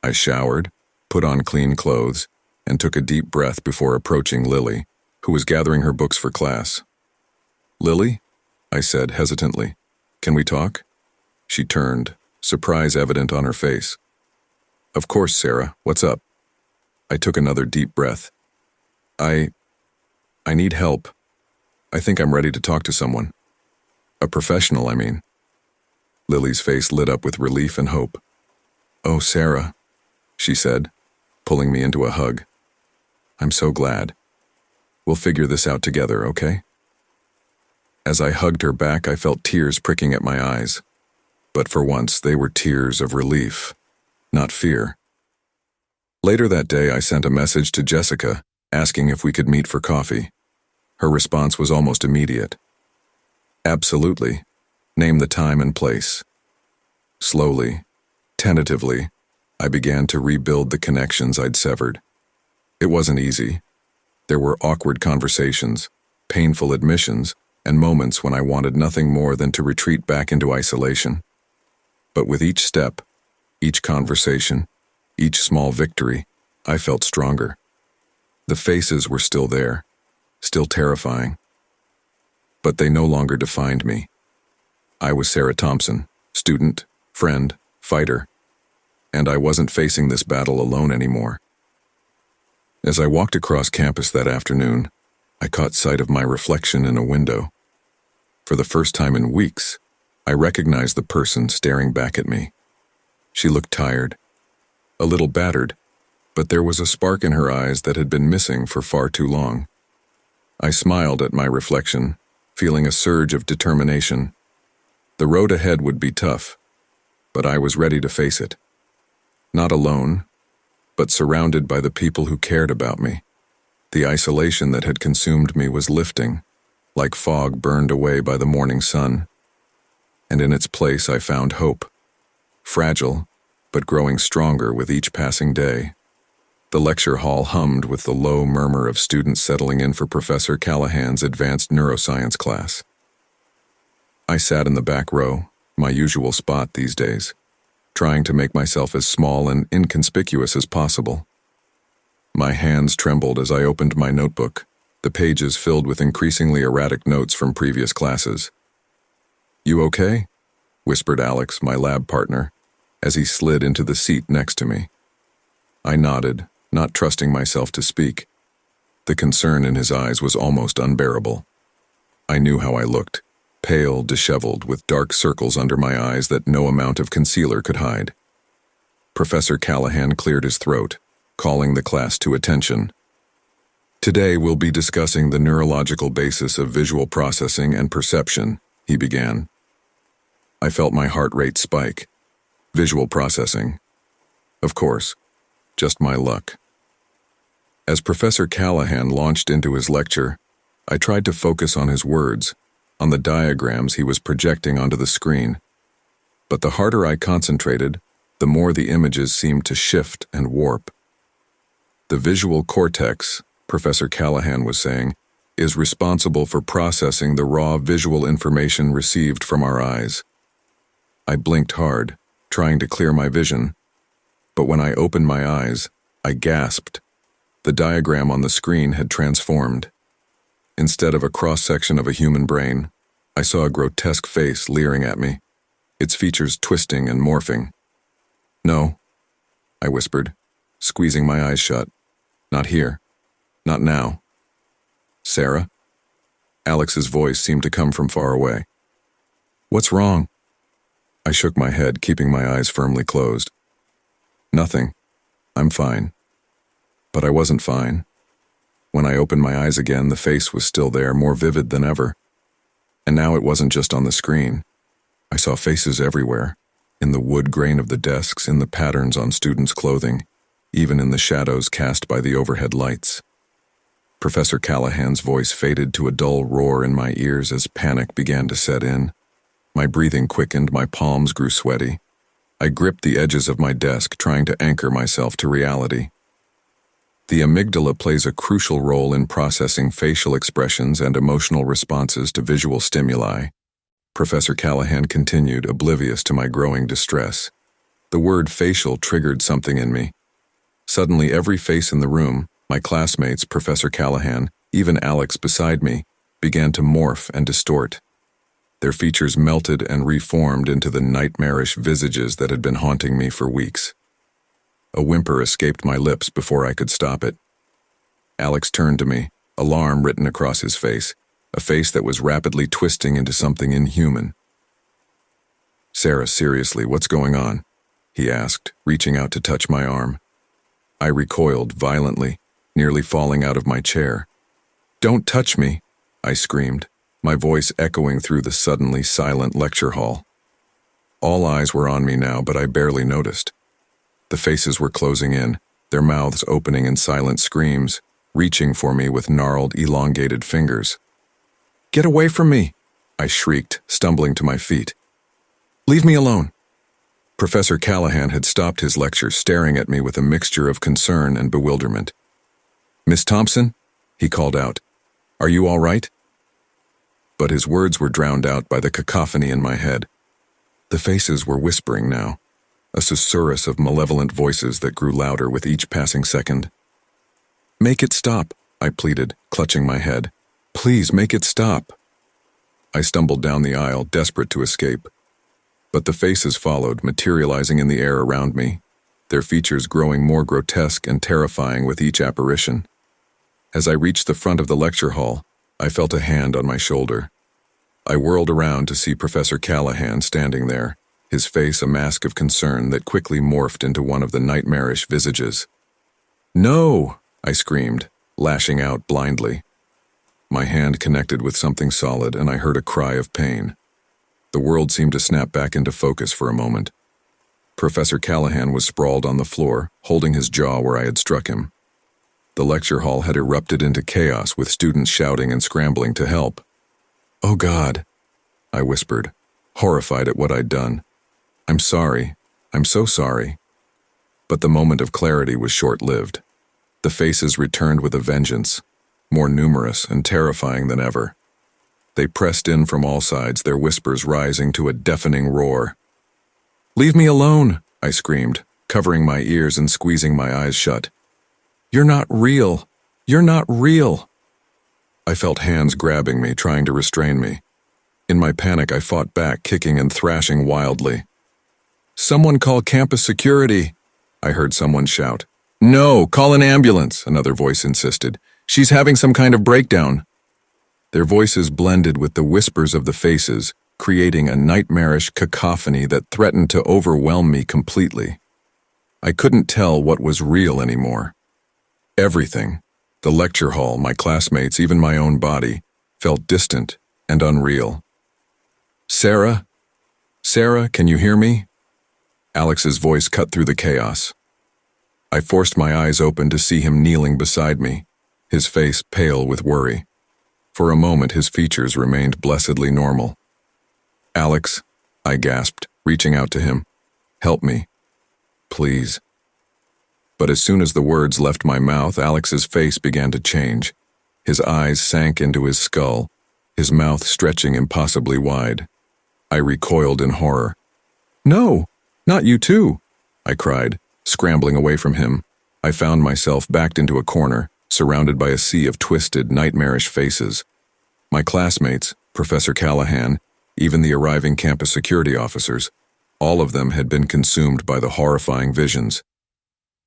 I showered, put on clean clothes, and took a deep breath before approaching Lily, who was gathering her books for class. "Lily?" I said hesitantly. "Can we talk?" She turned, surprise evident on her face. "Of course, Sarah. What's up?" I took another deep breath. I need help. I think I'm ready to talk to someone. A professional, I mean." Lily's face lit up with relief and hope. "Oh, Sarah," she said, pulling me into a hug. "I'm so glad. We'll figure this out together, okay?" As I hugged her back, I felt tears pricking at my eyes. But for once, they were tears of relief, not fear. Later that day, I sent a message to Jessica, asking if we could meet for coffee. Her response was almost immediate. "Absolutely. Name the time and place." Slowly, tentatively, I began to rebuild the connections I'd severed. It wasn't easy. There were awkward conversations, painful admissions, and moments when I wanted nothing more than to retreat back into isolation. But with each step, each conversation, each small victory, I felt stronger. The faces were still there, still terrifying. But they no longer defined me. I was Sarah Thompson, student, friend, fighter, and I wasn't facing this battle alone anymore. As I walked across campus that afternoon, I caught sight of my reflection in a window. For the first time in weeks, I recognized the person staring back at me. She looked tired, a little battered, but there was a spark in her eyes that had been missing for far too long. I smiled at my reflection, feeling a surge of determination. The road ahead would be tough, but I was ready to face it. Not alone, but surrounded by the people who cared about me. The isolation that had consumed me was lifting, like fog burned away by the morning sun. And in its place I found hope, fragile, but growing stronger with each passing day. The lecture hall hummed with the low murmur of students settling in for Professor Callahan's advanced neuroscience class. I sat in the back row, my usual spot these days, trying to make myself as small and inconspicuous as possible. My hands trembled as I opened my notebook, the pages filled with increasingly erratic notes from previous classes. "You okay?" whispered Alex, my lab partner, as he slid into the seat next to me. I nodded, not trusting myself to speak. The concern in his eyes was almost unbearable. I knew how I looked, pale, disheveled, with dark circles under my eyes that no amount of concealer could hide. Professor Callahan cleared his throat, calling the class to attention. "Today we'll be discussing the neurological basis of visual processing and perception," he began. I felt my heart rate spike. Visual processing. Of course, just my luck. As Professor Callahan launched into his lecture, I tried to focus on his words, on the diagrams he was projecting onto the screen. But the harder I concentrated, the more the images seemed to shift and warp. The visual cortex, Professor Callahan was saying, is responsible for processing the raw visual information received from our eyes. I blinked hard, trying to clear my vision. But when I opened my eyes, I gasped. The diagram on the screen had transformed. Instead of a cross-section of a human brain, I saw a grotesque face leering at me, its features twisting and morphing. "No," I whispered, squeezing my eyes shut. "Not here. Not now." "Sarah?" Alex's voice seemed to come from far away. "What's wrong?" I shook my head, keeping my eyes firmly closed. "Nothing. I'm fine." But I wasn't fine. When I opened my eyes again, the face was still there, more vivid than ever. And now it wasn't just on the screen. I saw faces everywhere, in the wood grain of the desks, in the patterns on students' clothing, even in the shadows cast by the overhead lights. Professor Callahan's voice faded to a dull roar in my ears as panic began to set in. My breathing quickened, my palms grew sweaty. I gripped the edges of my desk, trying to anchor myself to reality. The amygdala plays a crucial role in processing facial expressions and emotional responses to visual stimuli. Professor Callahan continued, oblivious to my growing distress. The word facial triggered something in me. Suddenly, every face in the room, my classmates, Professor Callahan, even Alex beside me, began to morph and distort. Their features melted and reformed into the nightmarish visages that had been haunting me for weeks. A whimper escaped my lips before I could stop it. Alex turned to me, alarm written across his face, a face that was rapidly twisting into something inhuman. "Sarah, seriously, what's going on?" he asked, reaching out to touch my arm. I recoiled violently, nearly falling out of my chair. "Don't touch me," I screamed, my voice echoing through the suddenly silent lecture hall. All eyes were on me now, but I barely noticed. The faces were closing in, their mouths opening in silent screams, reaching for me with gnarled, elongated fingers. "Get away from me!" I shrieked, stumbling to my feet. "Leave me alone!" Professor Callahan had stopped his lecture, staring at me with a mixture of concern and bewilderment. "Miss Thompson?" he called out. "Are you all right?" But his words were drowned out by the cacophony in my head. The faces were whispering now, a susurrus of malevolent voices that grew louder with each passing second. "Make it stop," I pleaded, clutching my head. "Please make it stop." I stumbled down the aisle, desperate to escape. But the faces followed, materializing in the air around me, their features growing more grotesque and terrifying with each apparition. As I reached the front of the lecture hall, I felt a hand on my shoulder. I whirled around to see Professor Callahan standing there, his face a mask of concern that quickly morphed into one of the nightmarish visages. "No!" I screamed, lashing out blindly. My hand connected with something solid, and I heard a cry of pain. The world seemed to snap back into focus for a moment. Professor Callahan was sprawled on the floor, holding his jaw where I had struck him. The lecture hall had erupted into chaos, with students shouting and scrambling to help. "Oh God," I whispered, horrified at what I'd done. "I'm sorry. I'm so sorry." But the moment of clarity was short-lived. The faces returned with a vengeance, more numerous and terrifying than ever. They pressed in from all sides, their whispers rising to a deafening roar. "Leave me alone," I screamed, covering my ears and squeezing my eyes shut. "You're not real. You're not real." I felt hands grabbing me, trying to restrain me. In my panic, I fought back, kicking and thrashing wildly. "Someone call campus security," I heard someone shout. "No, call an ambulance," another voice insisted. "She's having some kind of breakdown." Their voices blended with the whispers of the faces, creating a nightmarish cacophony that threatened to overwhelm me completely. I couldn't tell what was real anymore. Everything, the lecture hall, my classmates, even my own body, felt distant and unreal. "Sarah? Sarah, can you hear me?" Alex's voice cut through the chaos. I forced my eyes open to see him kneeling beside me, his face pale with worry. For a moment, his features remained blessedly normal. "Alex," I gasped, reaching out to him. "Help me. Please." But as soon as the words left my mouth, Alex's face began to change. His eyes sank into his skull, his mouth stretching impossibly wide. I recoiled in horror. "No, not you too," I cried, scrambling away from him. I found myself backed into a corner, surrounded by a sea of twisted, nightmarish faces. My classmates, Professor Callahan, even the arriving campus security officers, all of them had been consumed by the horrifying visions.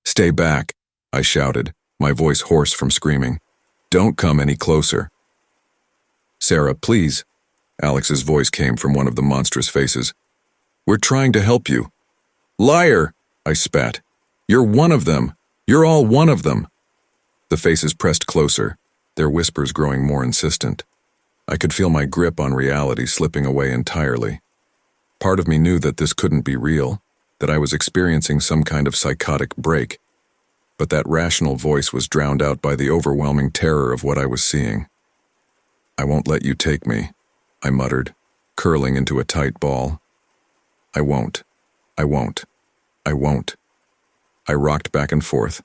"Stay back," I shouted, my voice hoarse from screaming. "Don't come any closer." "Sarah, please," Alex's voice came from one of the monstrous faces. "We're trying to help you." "Liar!" I spat. "You're one of them. You're all one of them." The faces pressed closer, their whispers growing more insistent. I could feel my grip on reality slipping away entirely. Part of me knew that this couldn't be real, that I was experiencing some kind of psychotic break. But that rational voice was drowned out by the overwhelming terror of what I was seeing. "I won't let you take me," I muttered, curling into a tight ball. "I won't. I won't. I won't. I rocked back and forth,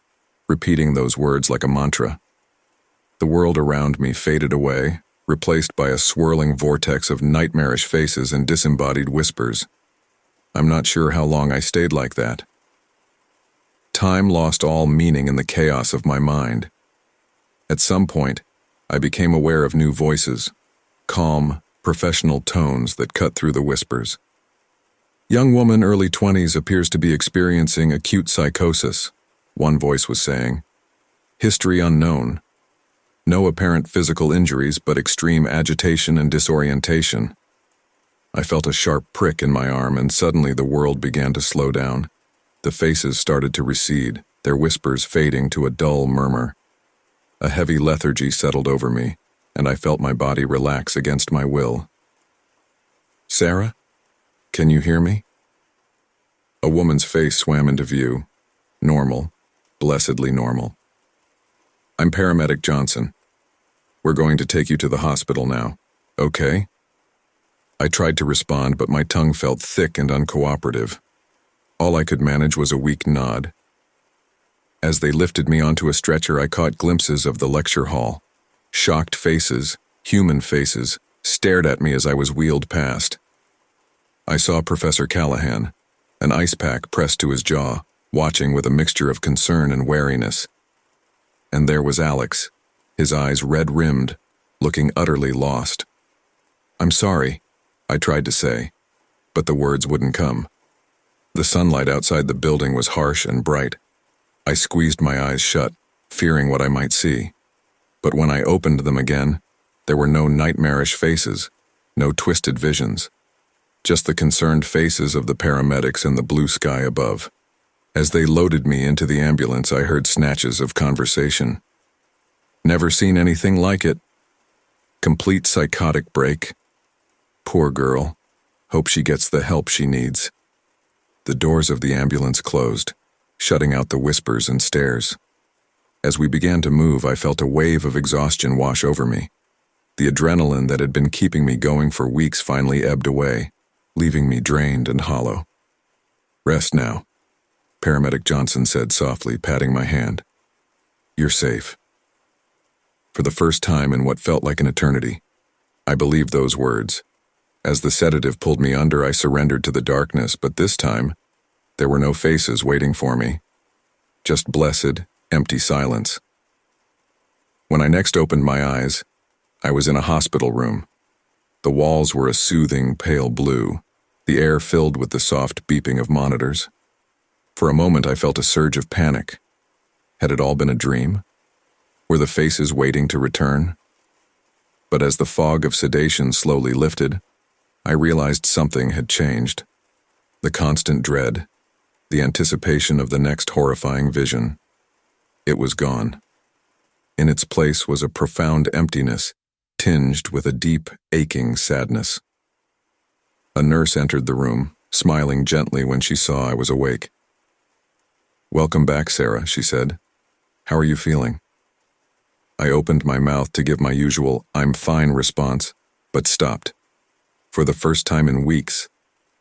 repeating those words like a mantra. The world around me faded away, replaced by a swirling vortex of nightmarish faces and disembodied whispers. I'm not sure how long I stayed like that. Time lost all meaning in the chaos of my mind. At some point, I became aware of new voices, calm, professional tones that cut through the whispers. Young woman, early 20s, appears to be experiencing acute psychosis, one voice was saying. History unknown. No apparent physical injuries, but extreme agitation and disorientation. I felt a sharp prick in my arm, and suddenly the world began to slow down. The faces started to recede, their whispers fading to a dull murmur. A heavy lethargy settled over me, and I felt my body relax against my will. Sarah? Can you hear me? A woman's face swam into view. Normal. Blessedly normal. I'm Paramedic Johnson. We're going to take you to the hospital now. Okay? I tried to respond, but my tongue felt thick and uncooperative. All I could manage was a weak nod. As they lifted me onto a stretcher, I caught glimpses of the lecture hall. Shocked faces, human faces, stared at me as I was wheeled past. I saw Professor Callahan, an ice pack pressed to his jaw, watching with a mixture of concern and wariness. And there was Alex, his eyes red-rimmed, looking utterly lost. I'm sorry, I tried to say, but the words wouldn't come. The sunlight outside the building was harsh and bright. I squeezed my eyes shut, fearing what I might see. But when I opened them again, there were no nightmarish faces, no twisted visions. Just the concerned faces of the paramedics and the blue sky above. As they loaded me into the ambulance, I heard snatches of conversation. Never seen anything like it. Complete psychotic break. Poor girl. Hope she gets the help she needs. The doors of the ambulance closed, shutting out the whispers and stares. As we began to move, I felt a wave of exhaustion wash over me. The adrenaline that had been keeping me going for weeks finally ebbed away, leaving me drained and hollow. Rest now, Paramedic Johnson said softly, patting my hand. You're safe. For the first time in what felt like an eternity, I believed those words. As the sedative pulled me under, I surrendered to the darkness, but this time, there were no faces waiting for me. Just blessed, empty silence. When I next opened my eyes, I was in a hospital room. The walls were a soothing, pale blue, the air filled with the soft beeping of monitors. For a moment, I felt a surge of panic. Had it all been a dream? Were the faces waiting to return? But as the fog of sedation slowly lifted, I realized something had changed. The constant dread, the anticipation of the next horrifying vision. It was gone. In its place was a profound emptiness, tinged with a deep, aching sadness. A nurse entered the room, smiling gently when she saw I was awake. Welcome back, Sarah, she said. How are you feeling? I opened my mouth to give my usual "I'm fine" response, but stopped. For the first time in weeks,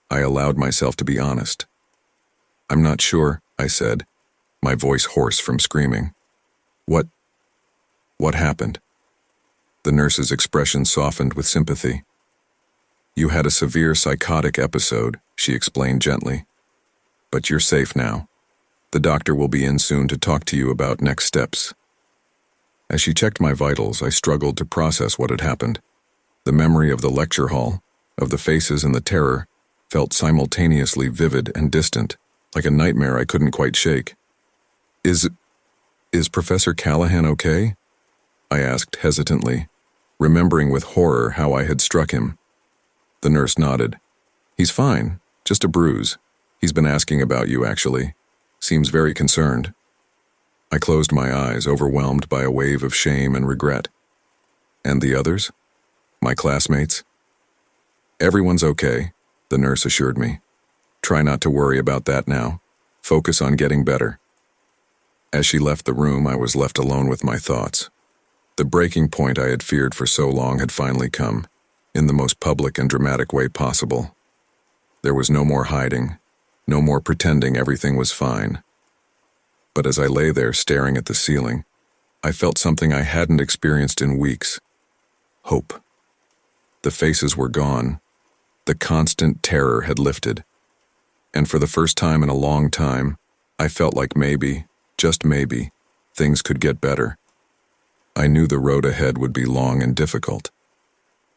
I allowed myself to be honest. I'm not sure, I said, my voice hoarse from screaming. What happened? The nurse's expression softened with sympathy. You had a severe psychotic episode, she explained gently. But you're safe now. The doctor will be in soon to talk to you about next steps. As she checked my vitals, I struggled to process what had happened. The memory of the lecture hall, of the faces and the terror, felt simultaneously vivid and distant, like a nightmare I couldn't quite shake. Is Professor Callahan okay? I asked hesitantly, remembering with horror how I had struck him. The nurse nodded. He's fine, just a bruise. He's been asking about you, actually. Seems very concerned. I closed my eyes, overwhelmed by a wave of shame and regret. And the others? My classmates? Everyone's okay, the nurse assured me. Try not to worry about that now. Focus on getting better. As she left the room, I was left alone with my thoughts. The breaking point I had feared for so long had finally come, in the most public and dramatic way possible. There was no more hiding, No more pretending everything was fine. But as I lay there staring at the ceiling, I felt something I hadn't experienced in weeks. Hope. The faces were gone. The constant terror had lifted. And for the first time in a long time, I felt like maybe, just maybe, things could get better. I knew the road ahead would be long and difficult.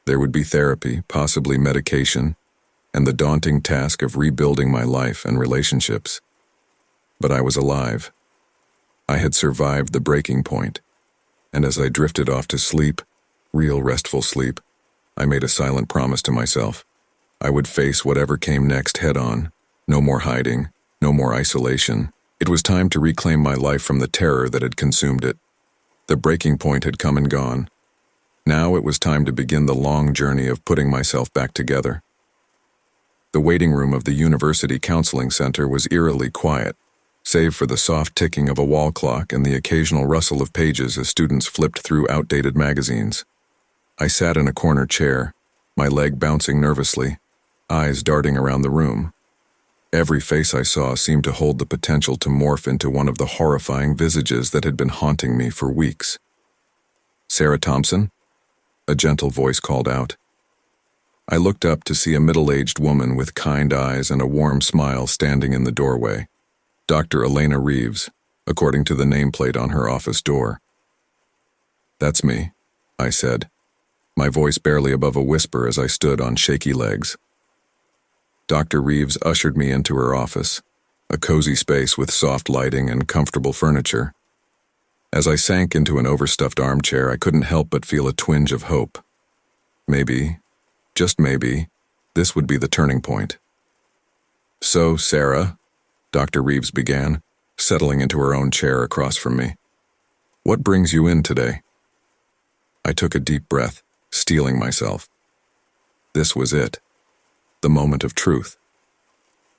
There would be therapy, possibly medication, and the daunting task of rebuilding my life and relationships. But I was alive. I had survived the breaking point, and as I drifted off to sleep, real restful sleep, I made a silent promise to myself. I would face whatever came next head-on. No more hiding, no more isolation. It was time to reclaim my life from the terror that had consumed it. The breaking point had come and gone. Now it was time to begin the long journey of putting myself back together. The waiting room of the University Counseling Center was eerily quiet, save for the soft ticking of a wall clock and the occasional rustle of pages as students flipped through outdated magazines. I sat in a corner chair, my leg bouncing nervously, eyes darting around the room. Every face I saw seemed to hold the potential to morph into one of the horrifying visages that had been haunting me for weeks. "Sarah Thompson?" A gentle voice called out. I looked up to see a middle-aged woman with kind eyes and a warm smile standing in the doorway. Dr. Elena Reeves, according to the nameplate on her office door. "That's me," I said, my voice barely above a whisper as I stood on shaky legs. Dr. Reeves ushered me into her office, a cozy space with soft lighting and comfortable furniture. As I sank into an overstuffed armchair, I couldn't help but feel a twinge of hope. Maybe, just maybe, this would be the turning point. "So, Sarah," Dr. Reeves began, settling into her own chair across from me. "What brings you in today?" I took a deep breath, steeling myself. This was it. The moment of truth.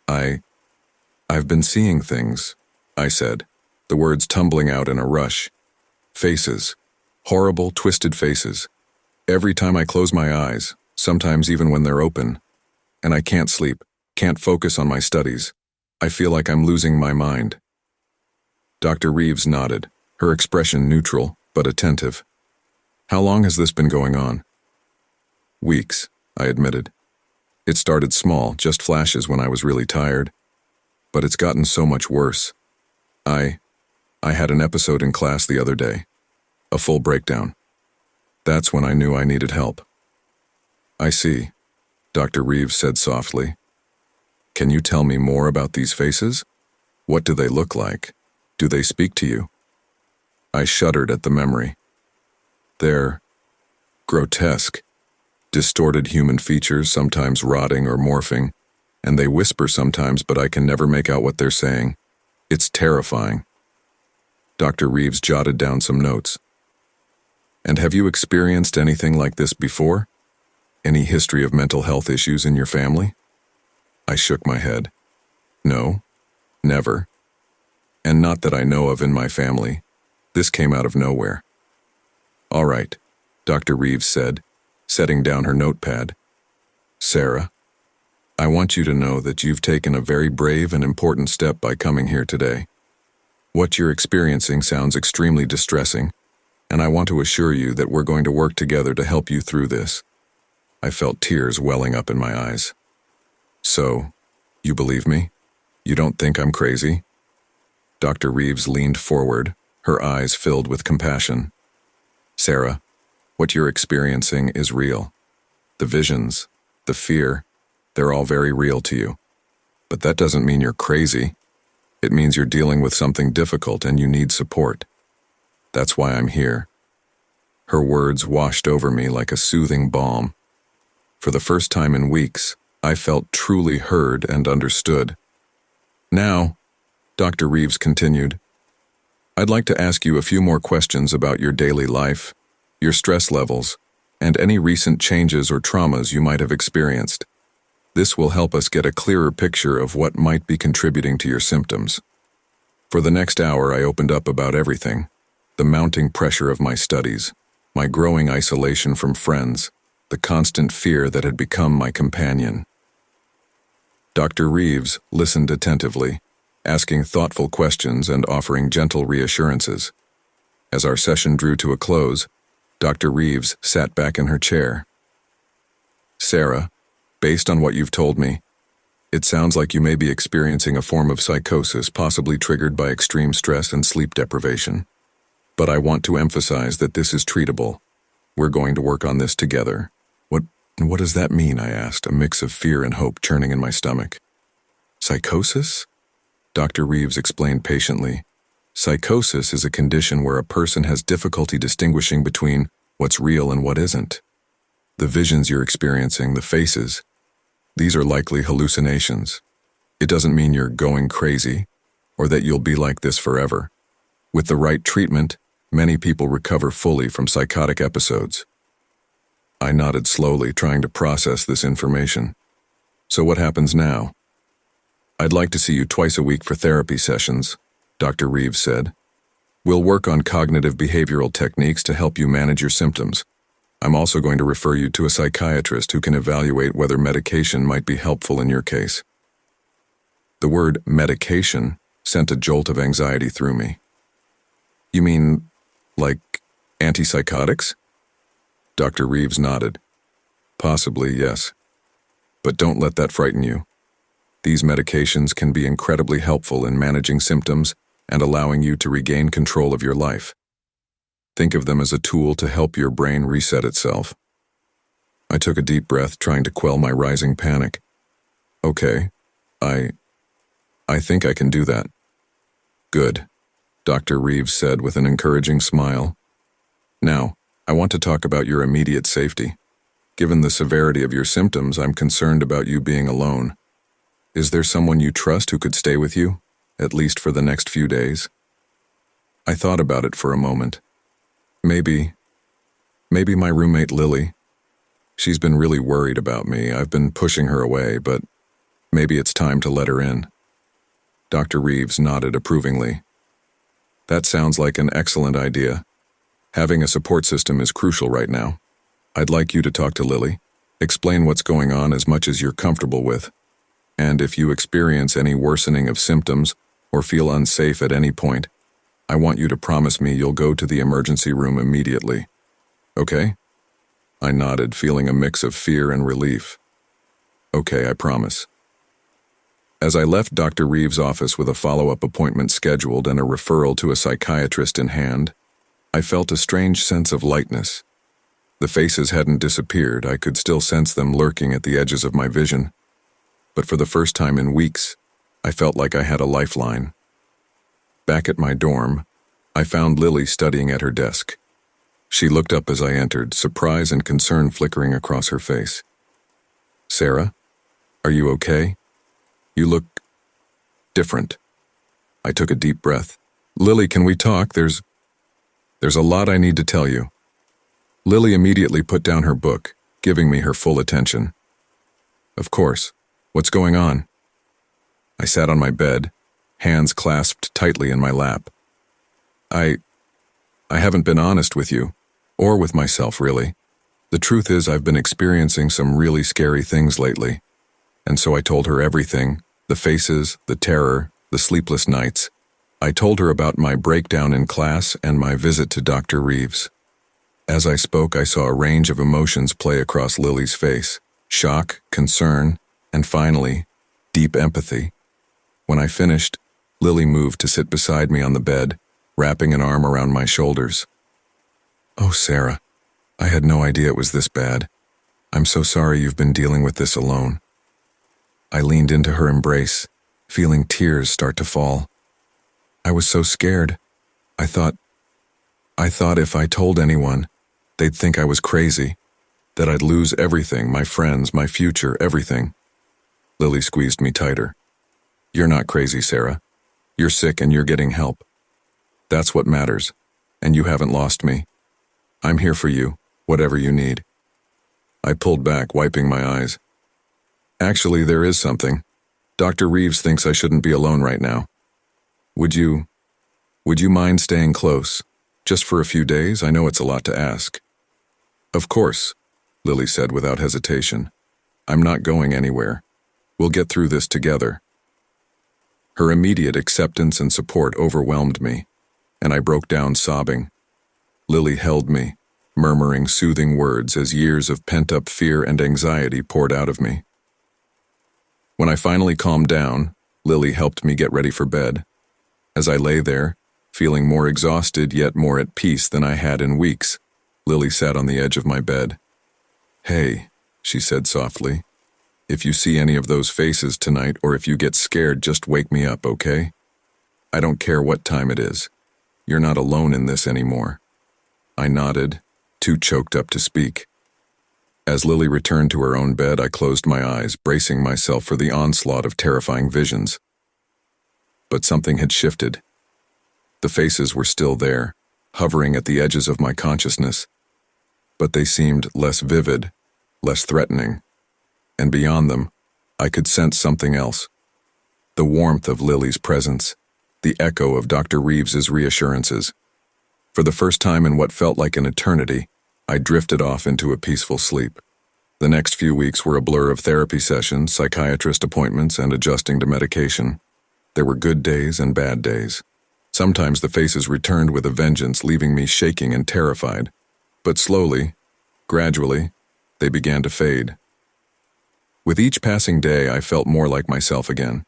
I've been seeing things," I said, the words tumbling out in a rush. "Faces. Horrible, twisted faces. Every time I close my eyes, sometimes even when they're open, and I can't sleep, can't focus on my studies. I feel like I'm losing my mind." Dr. Reeves nodded, her expression neutral but attentive. "How long has this been going on?" "Weeks," I admitted. "It started small, just flashes when I was really tired. But it's gotten so much worse. I had an episode in class the other day. A full breakdown. That's when I knew I needed help." "I see," Dr. Reeves said softly. "Can you tell me more about these faces? What do they look like? Do they speak to you?" I shuddered at the memory. They're grotesque. Distorted human features, sometimes rotting or morphing, and they whisper sometimes, but I can never make out what they're saying. It's terrifying. Dr. Reeves jotted down some notes. "And have you experienced anything like this before? Any history of mental health issues in your family?" I shook my head. "No, never. And not that I know of in my family. This came out of nowhere." "All right," Dr. Reeves said, setting down her notepad. "Sarah, I want you to know that you've taken a very brave and important step by coming here today. What you're experiencing sounds extremely distressing, and I want to assure you that we're going to work together to help you through this." I felt tears welling up in my eyes. "So, you believe me? You don't think I'm crazy?" Dr. Reeves leaned forward, her eyes filled with compassion. "Sarah, what you're experiencing is real. The visions, the fear, they're all very real to you. But that doesn't mean you're crazy. It means you're dealing with something difficult and you need support. That's why I'm here." Her words washed over me like a soothing balm. For the first time in weeks, I felt truly heard and understood. "Now," Dr. Reeves continued, "I'd like to ask you a few more questions about your daily life, your stress levels, and any recent changes or traumas you might have experienced. This will help us get a clearer picture of what might be contributing to your symptoms." For the next hour, I opened up about everything: the mounting pressure of my studies, my growing isolation from friends, the constant fear that had become my companion. Dr. Reeves listened attentively, asking thoughtful questions and offering gentle reassurances. As our session drew to a close, Dr. Reeves sat back in her chair. Sarah, based on what you've told me, it sounds like you may be experiencing a form of psychosis possibly triggered by extreme stress and sleep deprivation. But I want to emphasize that this is treatable. We're going to work on this together. What does that mean? I asked, a mix of fear and hope churning in my stomach. Psychosis? Dr. Reeves explained patiently. Psychosis is a condition where a person has difficulty distinguishing between what's real and what isn't. The visions you're experiencing, the faces, these are likely hallucinations. It doesn't mean you're going crazy or that you'll be like this forever. With the right treatment, many people recover fully from psychotic episodes. I nodded slowly, trying to process this information. So what happens now? I'd like to see you twice a week for therapy sessions, Dr. Reeves said. We'll work on cognitive behavioral techniques to help you manage your symptoms. I'm also going to refer you to a psychiatrist who can evaluate whether medication might be helpful in your case. The word medication sent a jolt of anxiety through me. You mean, like, antipsychotics? Dr. Reeves nodded. Possibly, yes. But don't let that frighten you. These medications can be incredibly helpful in managing symptoms and allowing you to regain control of your life. Think of them as a tool to help your brain reset itself. I took a deep breath, trying to quell my rising panic. Okay, I think I can do that. Good, Dr. Reeves said with an encouraging smile. Now, I want to talk about your immediate safety. Given the severity of your symptoms, I'm concerned about you being alone. Is there someone you trust who could stay with you, at least for the next few days? I thought about it for a moment. Maybe my roommate Lily. She's been really worried about me. I've been pushing her away, but maybe it's time to let her in. Dr. Reeves nodded approvingly. That sounds like an excellent idea. Having a support system is crucial right now. I'd like you to talk to Lily, explain what's going on as much as you're comfortable with, and if you experience any worsening of symptoms or feel unsafe at any point, I want you to promise me you'll go to the emergency room immediately. Okay? I nodded, feeling a mix of fear and relief. Okay, I promise. As I left Dr. Reeves' office with a follow-up appointment scheduled and a referral to a psychiatrist in hand, I felt a strange sense of lightness. The faces hadn't disappeared. I could still sense them lurking at the edges of my vision. But for the first time in weeks, I felt like I had a lifeline. Back at my dorm, I found Lily studying at her desk. She looked up as I entered, surprise and concern flickering across her face. Sarah, are you okay? You look different. I took a deep breath. Lily, can we talk? There's a lot I need to tell you. Lily immediately put down her book, giving me her full attention. Of course. What's going on? I sat on my bed, hands clasped tightly in my lap. I haven't been honest with you, or with myself, really. The truth is I've been experiencing some really scary things lately. And so I told her everything, the faces, the terror, the sleepless nights. I told her about my breakdown in class and my visit to Dr. Reeves. As I spoke, I saw a range of emotions play across Lily's face: shock, concern, and finally, deep empathy. When I finished, Lily moved to sit beside me on the bed, wrapping an arm around my shoulders. Oh, Sarah, I had no idea it was this bad. I'm so sorry you've been dealing with this alone. I leaned into her embrace, feeling tears start to fall. I was so scared. I thought if I told anyone, they'd think I was crazy, that I'd lose everything, my friends, my future, everything. Lily squeezed me tighter. You're not crazy, Sarah. You're sick and you're getting help. That's what matters, and you haven't lost me. I'm here for you, whatever you need. I pulled back, wiping my eyes. Actually, there is something. Dr. Reeves thinks I shouldn't be alone right now. Would you mind staying close? Just for a few days? I know it's a lot to ask. Of course, Lily said without hesitation. I'm not going anywhere. We'll get through this together." Her immediate acceptance and support overwhelmed me, and I broke down sobbing. Lily held me, murmuring soothing words as years of pent-up fear and anxiety poured out of me. When I finally calmed down, Lily helped me get ready for bed. As I lay there, feeling more exhausted yet more at peace than I had in weeks, Lily sat on the edge of my bed. "Hey," she said softly, "if you see any of those faces tonight or if you get scared, just wake me up, okay? I don't care what time it is. You're not alone in this anymore." I nodded, too choked up to speak. As Lily returned to her own bed, I closed my eyes, bracing myself for the onslaught of terrifying visions. But something had shifted. The faces were still there, hovering at the edges of my consciousness, but they seemed less vivid, less threatening, and beyond them, I could sense something else. The warmth of Lily's presence, the echo of Dr. Reeves's reassurances. For the first time in what felt like an eternity, I drifted off into a peaceful sleep. The next few weeks were a blur of therapy sessions, psychiatrist appointments, and adjusting to medication. There were good days and bad days. Sometimes the faces returned with a vengeance, leaving me shaking and terrified. But slowly, gradually, they began to fade. With each passing day, I felt more like myself again.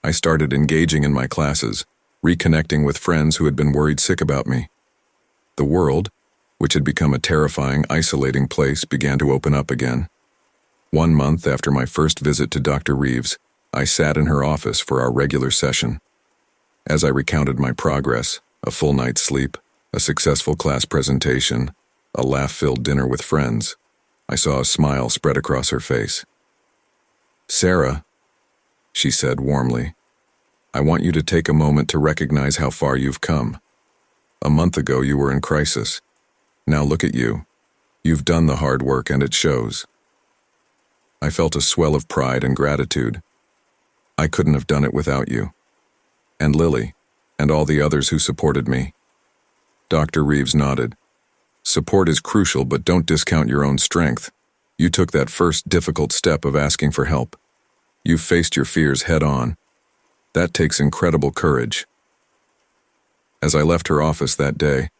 I started engaging in my classes, reconnecting with friends who had been worried sick about me. The world, which had become a terrifying, isolating place, began to open up again. 1 month after my first visit to Dr. Reeves, I sat in her office for our regular session. As I recounted my progress, a full night's sleep, a successful class presentation, a laugh-filled dinner with friends, I saw a smile spread across her face. "Sarah," she said warmly, "I want you to take a moment to recognize how far you've come. A month ago you were in crisis. Now look at you. You've done the hard work and it shows." I felt a swell of pride and gratitude. I couldn't have done it without you. And Lily, and all the others who supported me. Dr. Reeves nodded. "Support is crucial, but don't discount your own strength. You took that first difficult step of asking for help. You've faced your fears head on. That takes incredible courage." As I left her office that day,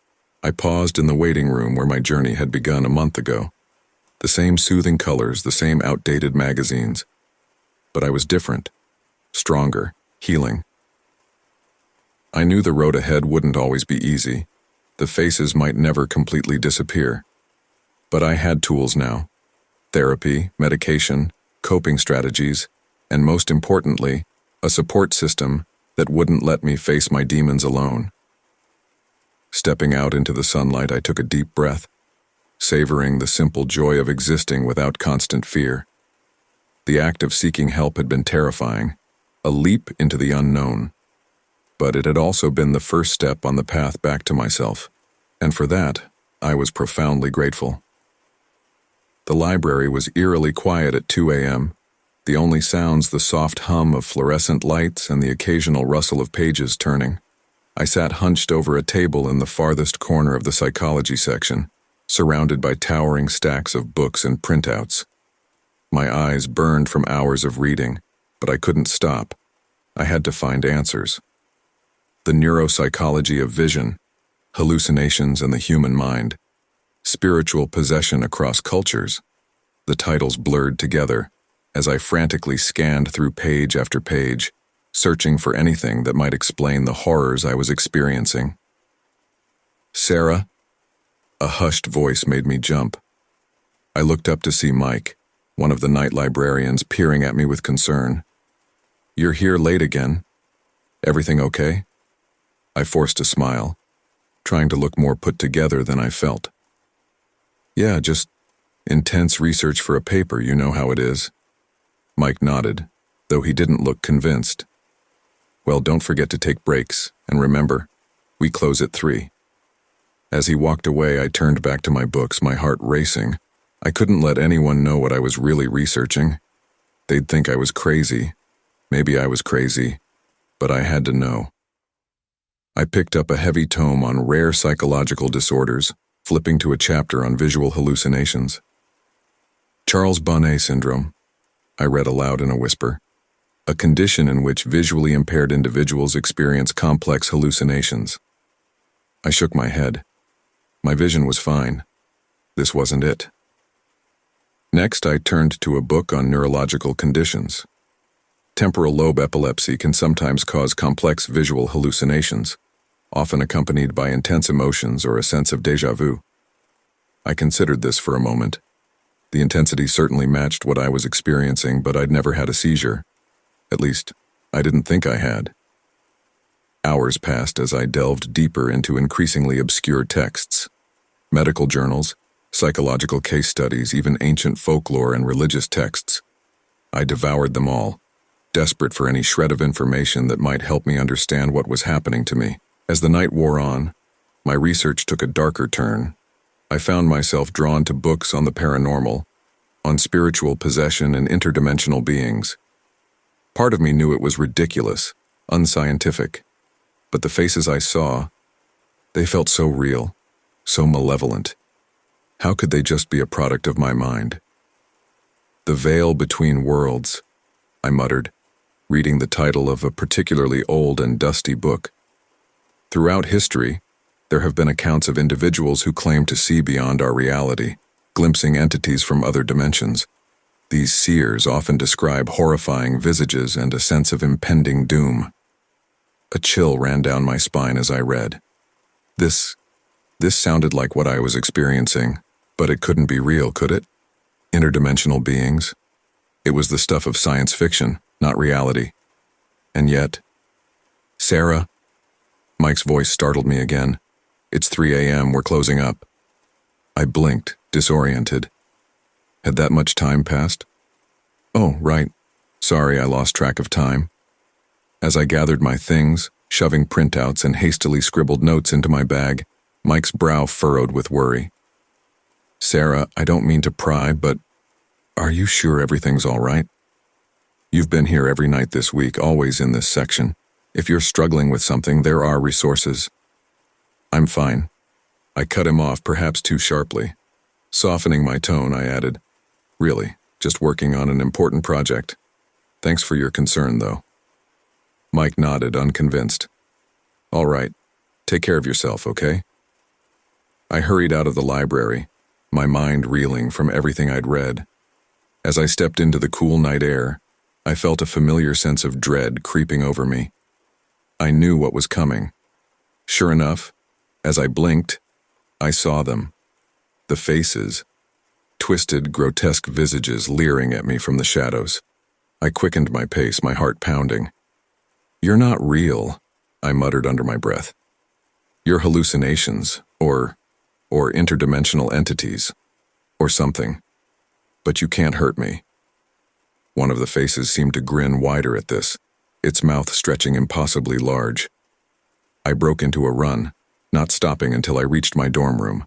I paused in the waiting room where my journey had begun a month ago. The same soothing colors, the same outdated magazines. But I was different, stronger, healing. I knew the road ahead wouldn't always be easy. The faces might never completely disappear. But I had tools now. Therapy, medication, coping strategies, and most importantly, a support system that wouldn't let me face my demons alone. Stepping out into the sunlight, I took a deep breath, savoring the simple joy of existing without constant fear. The act of seeking help had been terrifying, a leap into the unknown. But it had also been the first step on the path back to myself, and for that, I was profoundly grateful. The library was eerily quiet at 2 a.m., the only sounds the soft hum of fluorescent lights and the occasional rustle of pages turning. I sat hunched over a table in the farthest corner of the psychology section, surrounded by towering stacks of books and printouts. My eyes burned from hours of reading, but I couldn't stop. I had to find answers. The neuropsychology of vision, hallucinations and the human mind, spiritual possession across cultures. The titles blurred together as I frantically scanned through page after page, searching for anything that might explain the horrors I was experiencing. "Sarah?" A hushed voice made me jump. I looked up to see Mike, one of the night librarians, peering at me with concern. "You're here late again. Everything okay?" I forced a smile, trying to look more put together than I felt. "Yeah, just intense research for a paper, you know how it is." Mike nodded, though he didn't look convinced. "Well, don't forget to take breaks, and remember, we close at 3. As he walked away, I turned back to my books, my heart racing. I couldn't let anyone know what I was really researching. They'd think I was crazy. Maybe I was crazy, but I had to know. I picked up a heavy tome on rare psychological disorders, flipping to a chapter on visual hallucinations. Charles Bonnet syndrome. I read aloud in a whisper. A condition in which visually impaired individuals experience complex hallucinations. I shook my head. My vision was fine. This wasn't it. Next, I turned to a book on neurological conditions. Temporal lobe epilepsy can sometimes cause complex visual hallucinations, often accompanied by intense emotions or a sense of déjà vu. I considered this for a moment. The intensity certainly matched what I was experiencing, but I'd never had a seizure. At least, I didn't think I had. Hours passed as I delved deeper into increasingly obscure texts. Medical journals, psychological case studies, even ancient folklore and religious texts. I devoured them all, desperate for any shred of information that might help me understand what was happening to me. As the night wore on, my research took a darker turn. I found myself drawn to books on the paranormal, on spiritual possession and interdimensional beings. Part of me knew it was ridiculous, unscientific, but the faces I saw, they felt so real, so malevolent. How could they just be a product of my mind? The Veil Between Worlds, I muttered, reading the title of a particularly old and dusty book. Throughout history, there have been accounts of individuals who claim to see beyond our reality, glimpsing entities from other dimensions. These seers often describe horrifying visages and a sense of impending doom. A chill ran down my spine as I read. This sounded like what I was experiencing, but it couldn't be real, could it? Interdimensional beings? It was the stuff of science fiction, not reality. And yet, Sarah? Mike's voice startled me again. It's 3 a.m., we're closing up. I blinked, disoriented. Had that much time passed? Oh, right. Sorry, I lost track of time. As I gathered my things, shoving printouts and hastily scribbled notes into my bag, Mike's brow furrowed with worry. Sarah, I don't mean to pry, but are you sure everything's all right? You've been here every night this week, always in this section. If you're struggling with something, there are resources. I'm fine. I cut him off, perhaps too sharply. Softening my tone, I added, Really, just working on an important project. Thanks for your concern, though. Mike nodded, unconvinced. All right, take care of yourself, okay? I hurried out of the library, my mind reeling from everything I'd read. As I stepped into the cool night air, I felt a familiar sense of dread creeping over me. I knew what was coming. Sure enough, as I blinked, I saw them. The faces. Twisted, grotesque visages leering at me from the shadows. I quickened my pace, my heart pounding. You're not real, I muttered under my breath. You're hallucinations, or interdimensional entities, or something. But you can't hurt me. One of the faces seemed to grin wider at this, its mouth stretching impossibly large. I broke into a run, not stopping until I reached my dorm room.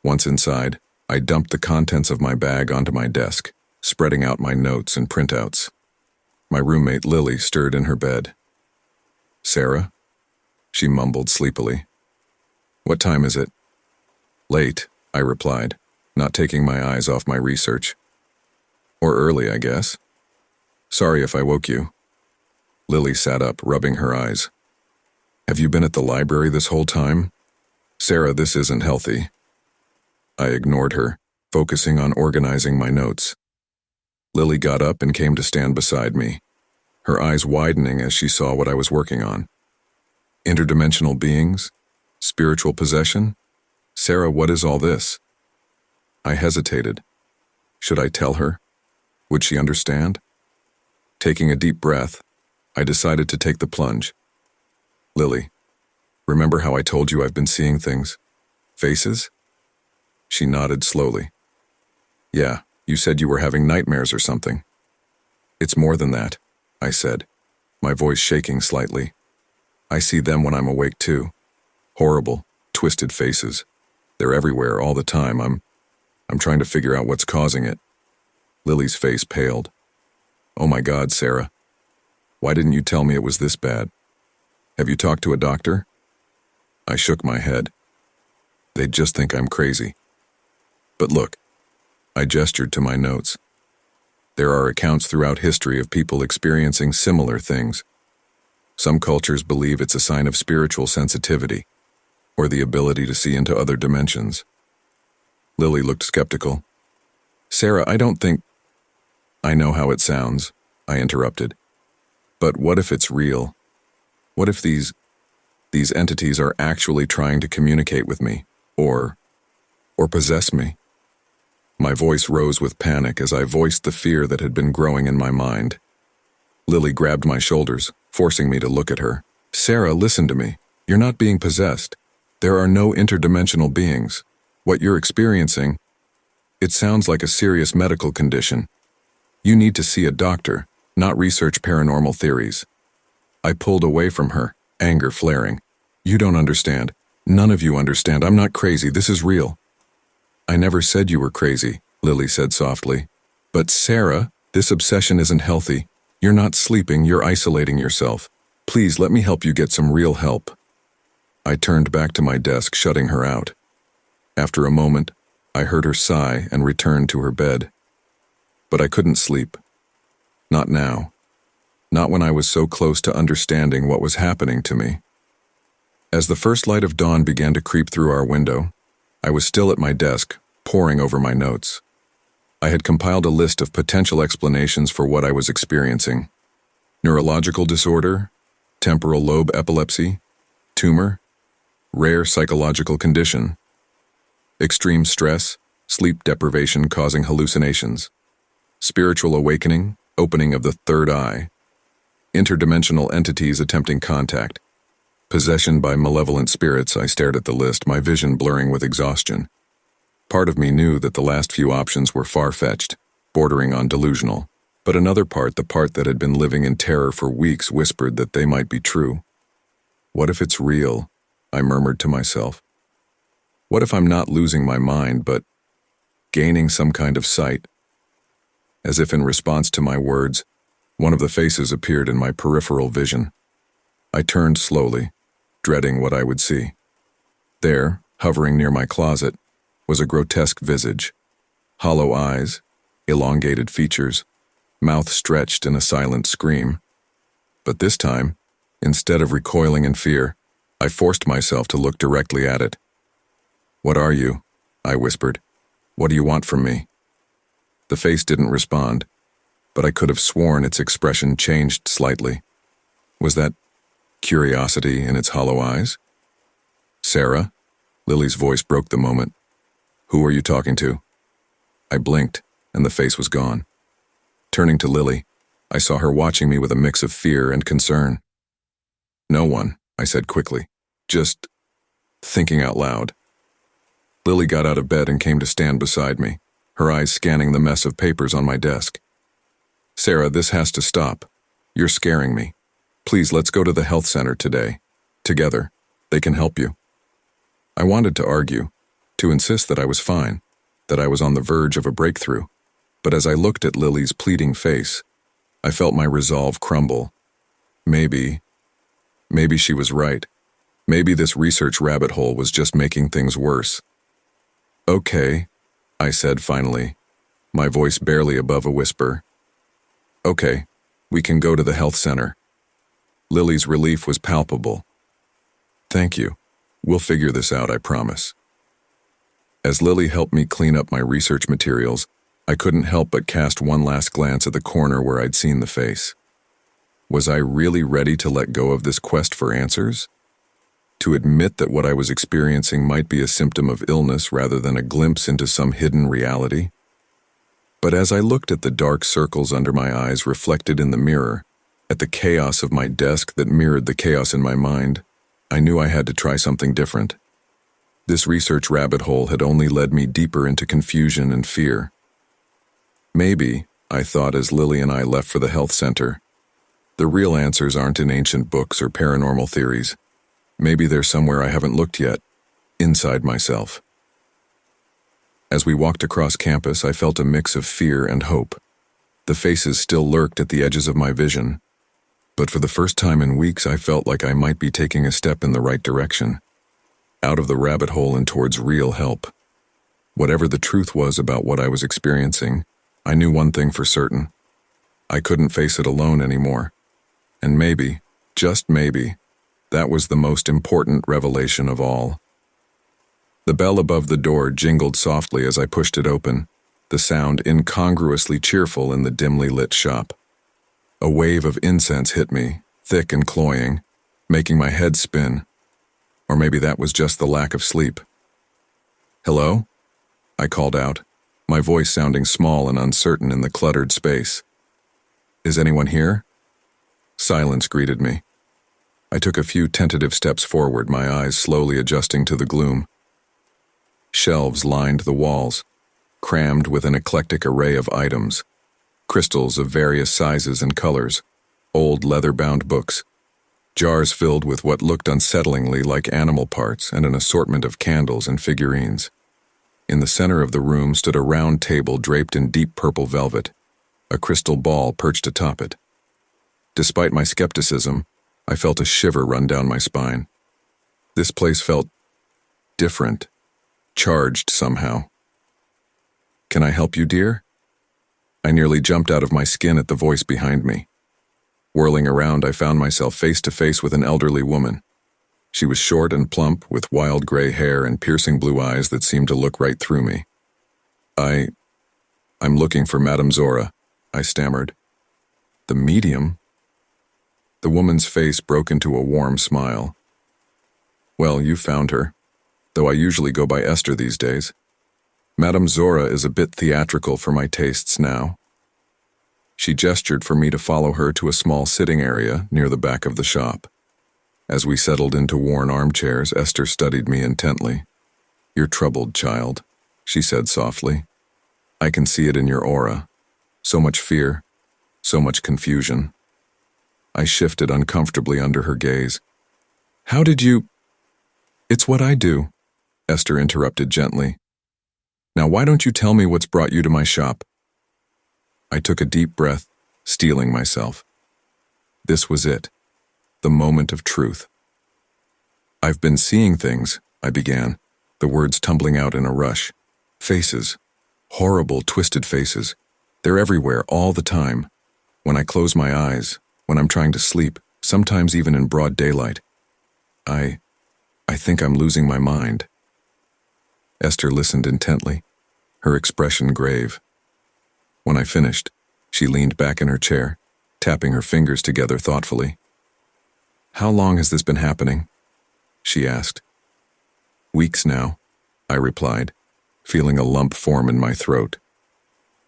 Once inside, I dumped the contents of my bag onto my desk, spreading out my notes and printouts. My roommate Lily stirred in her bed. Sarah? She mumbled sleepily. What time is it? Late, I replied, not taking my eyes off my research. Or early, I guess. Sorry if I woke you. Lily sat up, rubbing her eyes. Have you been at the library this whole time? Sarah, this isn't healthy. I ignored her, focusing on organizing my notes. Lily got up and came to stand beside me, her eyes widening as she saw what I was working on. Interdimensional beings? Spiritual possession? Sarah, what is all this? I hesitated. Should I tell her? Would she understand? Taking a deep breath, I decided to take the plunge. Lily, remember how I told you I've been seeing things? Faces? She nodded slowly. Yeah, you said you were having nightmares or something. It's more than that, I said, my voice shaking slightly. I see them when I'm awake too. Horrible, twisted faces. They're everywhere all the time. I'm trying to figure out what's causing it. Lily's face paled. Oh my God, Sarah. Why didn't you tell me it was this bad? Have you talked to a doctor? I shook my head. They'd just think I'm crazy. But look, I gestured to my notes. There are accounts throughout history of people experiencing similar things. Some cultures believe it's a sign of spiritual sensitivity, or the ability to see into other dimensions. Lily looked skeptical. Sarah, I don't think... I know how it sounds, I interrupted. But what if it's real? What if these entities are actually trying to communicate with me, or possess me? My voice rose with panic as I voiced the fear that had been growing in my mind. Lily grabbed my shoulders, forcing me to look at her. Sarah, listen to me. You're not being possessed. There are no interdimensional beings. What you're experiencing, it sounds like a serious medical condition. You need to see a doctor, not research paranormal theories. I pulled away from her, anger flaring. You don't understand. None of you understand. I'm not crazy. This is real. I never said you were crazy, Lily said softly. But Sarah, this obsession isn't healthy. You're not sleeping. You're isolating yourself. Please let me help you get some real help. I turned back to my desk, shutting her out. After a moment, I heard her sigh and returned to her bed. But I couldn't sleep. Not now. Not when I was so close to understanding what was happening to me. As the first light of dawn began to creep through our window, I was still at my desk, poring over my notes. I had compiled a list of potential explanations for what I was experiencing. Neurological disorder, temporal lobe epilepsy, tumor, rare psychological condition, extreme stress, sleep deprivation causing hallucinations, spiritual awakening, opening of the third eye, interdimensional entities attempting contact, possession by malevolent spirits. I stared at the list, my vision blurring with exhaustion. Part of me knew that the last few options were far-fetched, bordering on delusional, but another part, the part that had been living in terror for weeks, whispered that they might be true. What if it's real? I murmured to myself. What if I'm not losing my mind, but gaining some kind of sight? As if in response to my words, one of the faces appeared in my peripheral vision. I turned slowly, dreading what I would see. There, hovering near my closet, was a grotesque visage, hollow eyes, elongated features, mouth stretched in a silent scream. But this time, instead of recoiling in fear, I forced myself to look directly at it. What are you? I whispered. What do you want from me? The face didn't respond, but I could have sworn its expression changed slightly. Was that curiosity in its hollow eyes? Sarah? Lily's voice broke the moment. Who are you talking to? I blinked, and the face was gone. Turning to Lily, I saw her watching me with a mix of fear and concern. No one, I said quickly. Just thinking out loud. Lily got out of bed and came to stand beside me, her eyes scanning the mess of papers on my desk. Sarah, this has to stop. You're scaring me. Please, let's go to the health center today. Together. They can help you. I wanted to argue, to insist that I was fine, that I was on the verge of a breakthrough. But as I looked at Lily's pleading face, I felt my resolve crumble. Maybe she was right. Maybe this research rabbit hole was just making things worse. Okay, I said finally, my voice barely above a whisper. Okay, we can go to the health center. Lily's relief was palpable. Thank you. We'll figure this out, I promise. As Lily helped me clean up my research materials, I couldn't help but cast one last glance at the corner where I'd seen the face. Was I really ready to let go of this quest for answers? To admit that what I was experiencing might be a symptom of illness rather than a glimpse into some hidden reality? But as I looked at the dark circles under my eyes reflected in the mirror, at the chaos of my desk that mirrored the chaos in my mind, I knew I had to try something different. This research rabbit hole had only led me deeper into confusion and fear. Maybe, I thought as Lily and I left for the health center, the real answers aren't in ancient books or paranormal theories. Maybe they're somewhere I haven't looked yet, inside myself. As we walked across campus, I felt a mix of fear and hope. The faces still lurked at the edges of my vision, but for the first time in weeks I felt like I might be taking a step in the right direction, out of the rabbit hole and towards real help. Whatever the truth was about what I was experiencing, I knew one thing for certain. I couldn't face it alone anymore. And maybe, just maybe, that was the most important revelation of all. The bell above the door jingled softly as I pushed it open, the sound incongruously cheerful in the dimly lit shop. A wave of incense hit me, thick and cloying, making my head spin. Or maybe that was just the lack of sleep. "Hello?" I called out, my voice sounding small and uncertain in the cluttered space. "Is anyone here?" Silence greeted me. I took a few tentative steps forward, my eyes slowly adjusting to the gloom. Shelves lined the walls, crammed with an eclectic array of items. Crystals of various sizes and colors, old leather-bound books, jars filled with what looked unsettlingly like animal parts, and an assortment of candles and figurines. In the center of the room stood a round table draped in deep purple velvet, a crystal ball perched atop it. Despite my skepticism, I felt a shiver run down my spine. This place felt different, charged somehow. "Can I help you, dear?" I nearly jumped out of my skin at the voice behind me. Whirling around, I found myself face to face with an elderly woman. She was short and plump, with wild gray hair and piercing blue eyes that seemed to look right through me. I'm looking for Madame Zora," I stammered. "The medium?" The woman's face broke into a warm smile. "Well, you found her, though I usually go by Esther these days. Madame Zora is a bit theatrical for my tastes now." She gestured for me to follow her to a small sitting area near the back of the shop. As we settled into worn armchairs, Esther studied me intently. "You're troubled, child," she said softly. "I can see it in your aura. So much fear, so much confusion." I shifted uncomfortably under her gaze. "How did you—" "It's what I do," Esther interrupted gently. "Now why don't you tell me what's brought you to my shop?" I took a deep breath, steeling myself. This was it, the moment of truth. "I've been seeing things," I began, the words tumbling out in a rush. "Faces. Horrible, twisted faces. They're everywhere, all the time. When I close my eyes, when I'm trying to sleep, sometimes even in broad daylight. I think I'm losing my mind." Esther listened intently, her expression grave. When I finished, she leaned back in her chair, tapping her fingers together thoughtfully. "How long has this been happening?" she asked. "Weeks now," I replied, feeling a lump form in my throat.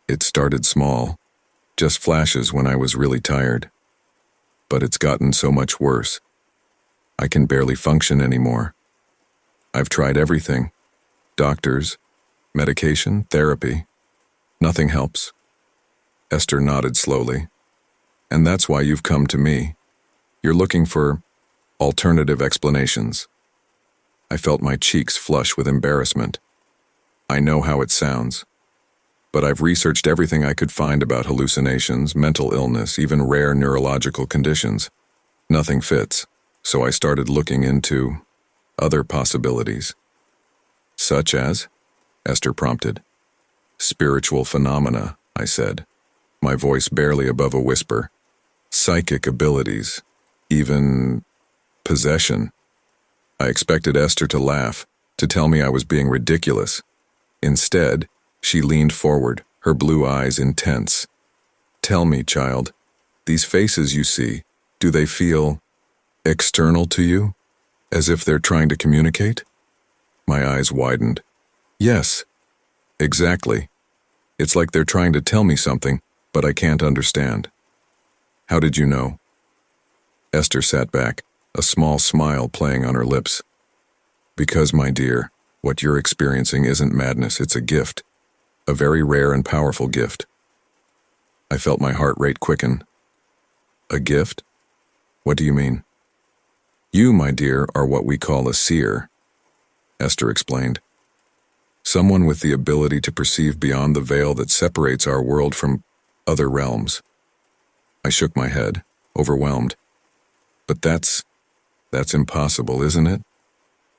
"It started small, just flashes when I was really tired. But it's gotten so much worse. I can barely function anymore. I've tried everything. Doctors, medication, therapy. Nothing helps." Esther nodded slowly. "And that's why you've come to me. You're looking for alternative explanations." I felt my cheeks flush with embarrassment. I know how it sounds, but I've researched everything I could find about hallucinations, mental illness, even rare neurological conditions. Nothing fits, so I started looking into other possibilities. "Such as?" Esther prompted. "Spiritual phenomena," I said, my voice barely above a whisper. "Psychic abilities, even possession." I expected Esther to laugh, to tell me I was being ridiculous. Instead, she leaned forward, her blue eyes intense. "Tell me, child, these faces you see, do they feel external to you? As if they're trying to communicate?" My eyes widened. "Yes, exactly. It's like they're trying to tell me something, but I can't understand." "How did you know?" Esther sat back, a small smile playing on her lips. "Because, my dear, what you're experiencing isn't madness, it's a gift. A very rare and powerful gift." I felt my heart rate quicken. "A gift? What do you mean?" "You, my dear, are what we call a seer," Esther explained. "Someone with the ability to perceive beyond the veil that separates our world from other realms." I shook my head, overwhelmed. "But that's impossible, isn't it?"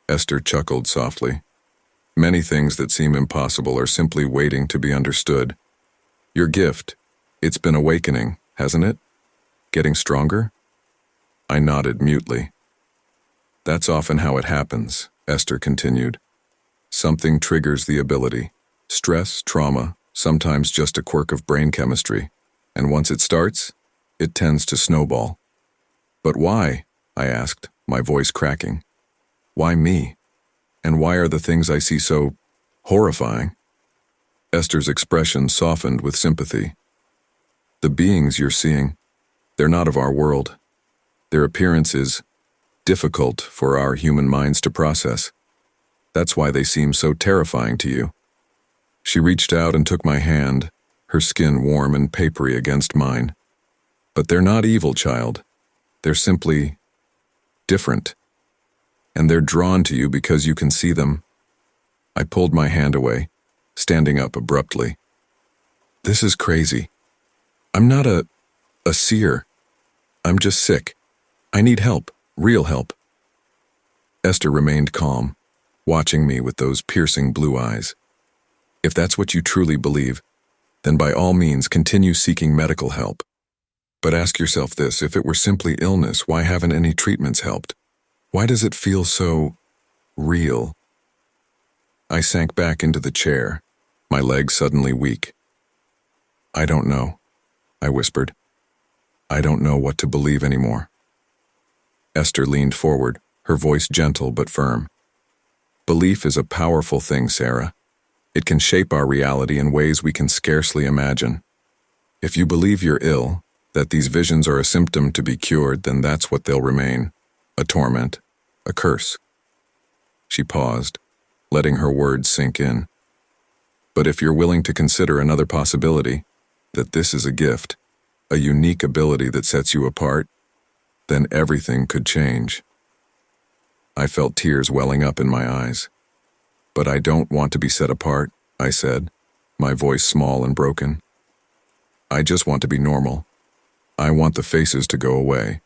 Esther chuckled softly. "Many things that seem impossible are simply waiting to be understood. Your gift. It's been awakening, hasn't it? Getting stronger? I nodded mutely. That's often how it happens, Esther continued. Something triggers the ability. Stress, trauma, sometimes just a quirk of brain chemistry. And once it starts, it tends to snowball. But why? I asked, my voice cracking. Why me? And why are the things I see so horrifying? Esther's expression softened with sympathy. The beings you're seeing, they're not of our world. Their appearance is difficult for our human minds to process. That's why they seem so terrifying to you. She reached out and took my hand, her skin warm and papery against mine. But they're not evil, child. They're simply different. And they're drawn to you because you can see them. I pulled my hand away, standing up abruptly. This is crazy. I'm not a seer. I'm just sick. I need help, real help. Esther remained calm, watching me with those piercing blue eyes. If that's what you truly believe, then by all means continue seeking medical help. But ask yourself this, if it were simply illness, why haven't any treatments helped? Why does it feel so real? I sank back into the chair, my legs suddenly weak. I don't know, I whispered. I don't know what to believe anymore. Esther leaned forward, her voice gentle but firm. Belief is a powerful thing, Sarah. It can shape our reality in ways we can scarcely imagine. If you believe you're ill, that these visions are a symptom to be cured, then that's what they'll remain. A torment, a curse. She paused, letting her words sink in. But if you're willing to consider another possibility, that this is a gift, a unique ability that sets you apart, then everything could change. I felt tears welling up in my eyes. But I don't want to be set apart, I said, my voice small and broken. I just want to be normal. I want the faces to go away.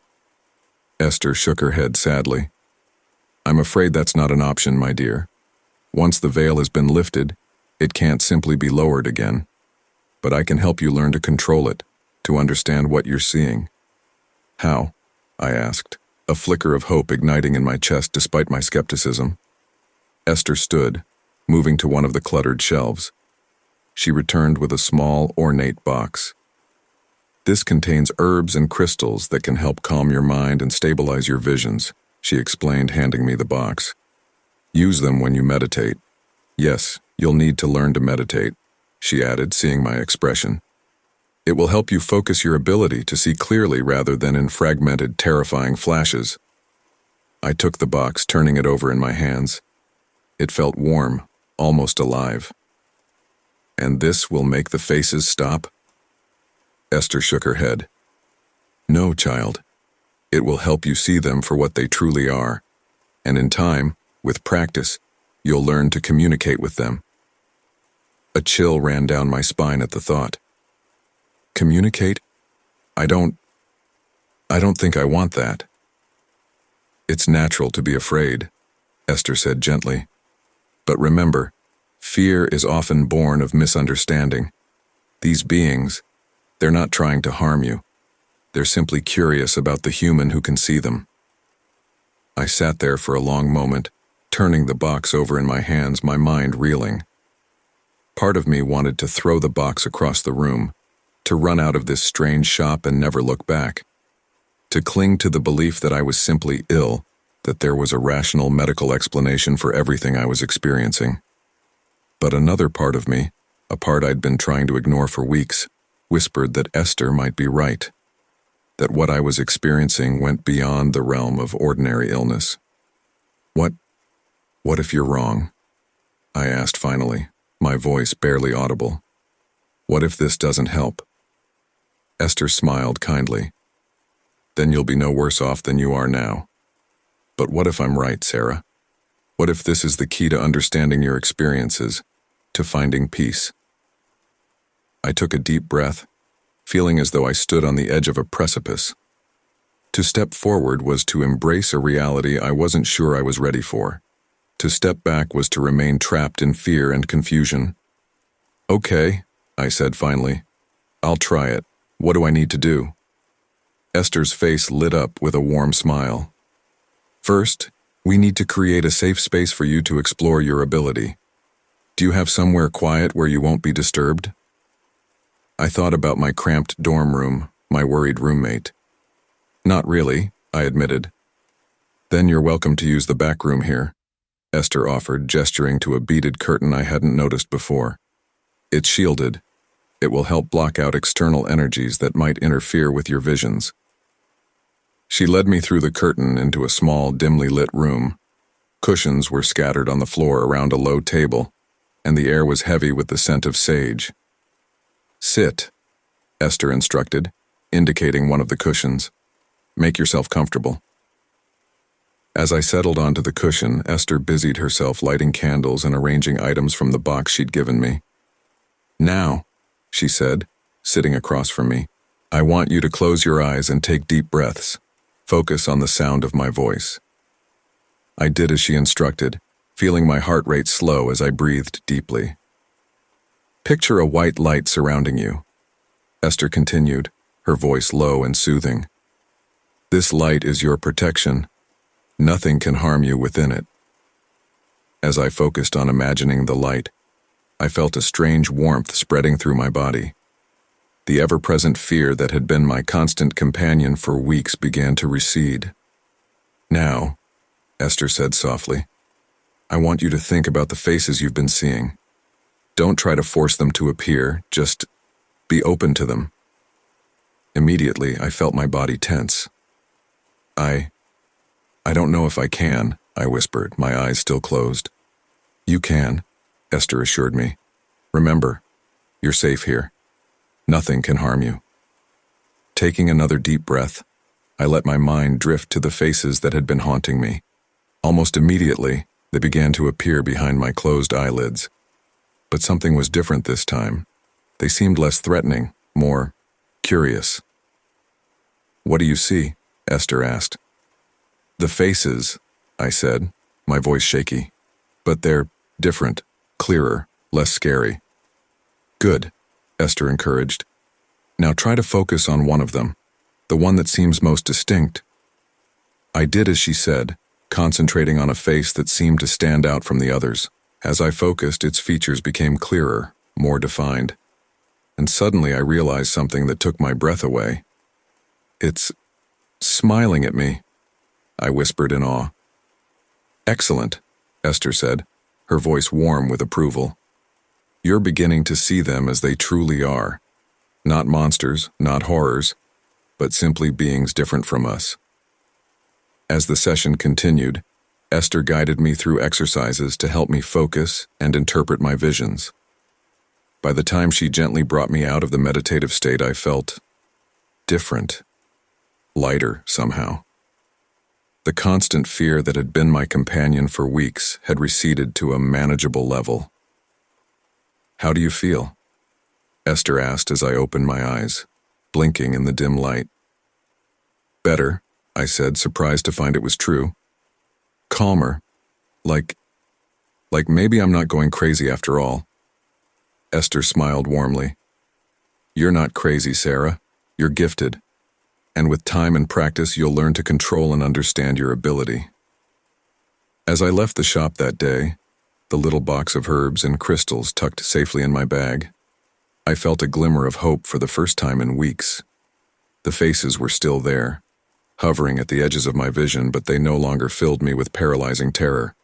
Esther shook her head sadly. I'm afraid that's not an option, my dear. Once the veil has been lifted, it can't simply be lowered again. But I can help you learn to control it, to understand what you're seeing. How? I asked, a flicker of hope igniting in my chest despite my skepticism. Esther stood, moving to one of the cluttered shelves. She returned with a small, ornate box. This contains herbs and crystals that can help calm your mind and stabilize your visions, she explained, handing me the box. Use them when you meditate. Yes, you'll need to learn to meditate, she added, seeing my expression. It will help you focus your ability to see clearly rather than in fragmented, terrifying flashes. I took the box, turning it over in my hands. It felt warm, almost alive. And this will make the faces stop? Esther shook her head. No, child. It will help you see them for what they truly are. And in time, with practice, you'll learn to communicate with them. A chill ran down my spine at the thought. Communicate? I don't think I want that. It's natural to be afraid, Esther said gently. But remember, fear is often born of misunderstanding. These beings, they're not trying to harm you. They're simply curious about the human who can see them. I sat there for a long moment, turning the box over in my hands, my mind reeling. Part of me wanted to throw the box across the room, to run out of this strange shop and never look back, to cling to the belief that I was simply ill, that there was a rational medical explanation for everything I was experiencing. But another part of me, a part I'd been trying to ignore for weeks, whispered that Esther might be right, that what I was experiencing went beyond the realm of ordinary illness. What if you're wrong? I asked finally, my voice barely audible. What if this doesn't help? Esther smiled kindly. Then you'll be no worse off than you are now. But what if I'm right, Sarah? What if this is the key to understanding your experiences, to finding peace? I took a deep breath, feeling as though I stood on the edge of a precipice. To step forward was to embrace a reality I wasn't sure I was ready for. To step back was to remain trapped in fear and confusion. Okay, I said finally, I'll try it. What do I need to do? Esther's face lit up with a warm smile. First, we need to create a safe space for you to explore your ability. Do you have somewhere quiet where you won't be disturbed? I thought about my cramped dorm room, my worried roommate. Not really, I admitted. Then you're welcome to use the back room here, Esther offered, gesturing to a beaded curtain I hadn't noticed before. It's shielded. It will help block out external energies that might interfere with your visions. She led me through the curtain into a small, dimly lit room. Cushions were scattered on the floor around a low table, and the air was heavy with the scent of sage. Sit, Esther instructed, indicating one of the cushions. Make yourself comfortable. As I settled onto the cushion, Esther busied herself lighting candles and arranging items from the box she'd given me. Now, she said, sitting across from me, I want you to close your eyes and take deep breaths. Focus on the sound of my voice. I did as she instructed, feeling my heart rate slow as I breathed deeply. Picture a white light surrounding you, Esther continued, her voice low and soothing. This light is your protection. Nothing can harm you within it. As I focused on imagining the light, I felt a strange warmth spreading through my body. The ever-present fear that had been my constant companion for weeks began to recede. Now, Esther said softly, I want you to think about the faces you've been seeing. Don't try to force them to appear, just be open to them. Immediately, I felt my body tense. I don't know if I can, I whispered, my eyes still closed. You can, Esther assured me. Remember, you're safe here. Nothing can harm you. Taking another deep breath, I let my mind drift to the faces that had been haunting me. Almost immediately, they began to appear behind my closed eyelids. But something was different this time. They seemed less threatening, more curious. What do you see? Esther asked. The faces, I said, my voice shaky. But they're different, clearer, less scary. Good, Esther encouraged. Now try to focus on one of them, the one that seems most distinct. I did as she said, concentrating on a face that seemed to stand out from the others. As I focused, its features became clearer, more defined. And suddenly I realized something that took my breath away. It's smiling at me, I whispered in awe. Excellent, Esther said, her voice warm with approval. You're beginning to see them as they truly are. Not monsters, not horrors, but simply beings different from us. As the session continued, Esther guided me through exercises to help me focus and interpret my visions. By the time she gently brought me out of the meditative state, I felt different, lighter somehow. The constant fear that had been my companion for weeks had receded to a manageable level. How do you feel? Esther asked as I opened my eyes, blinking in the dim light. Better, I said, surprised to find it was true. Calmer, like maybe I'm not going crazy after all. Esther smiled warmly. You're not crazy, Sarah. You're gifted. And with time and practice, you'll learn to control and understand your ability. As I left the shop that day, the little box of herbs and crystals tucked safely in my bag, I felt a glimmer of hope for the first time in weeks. The faces were still there, hovering at the edges of my vision, but they no longer filled me with paralyzing terror.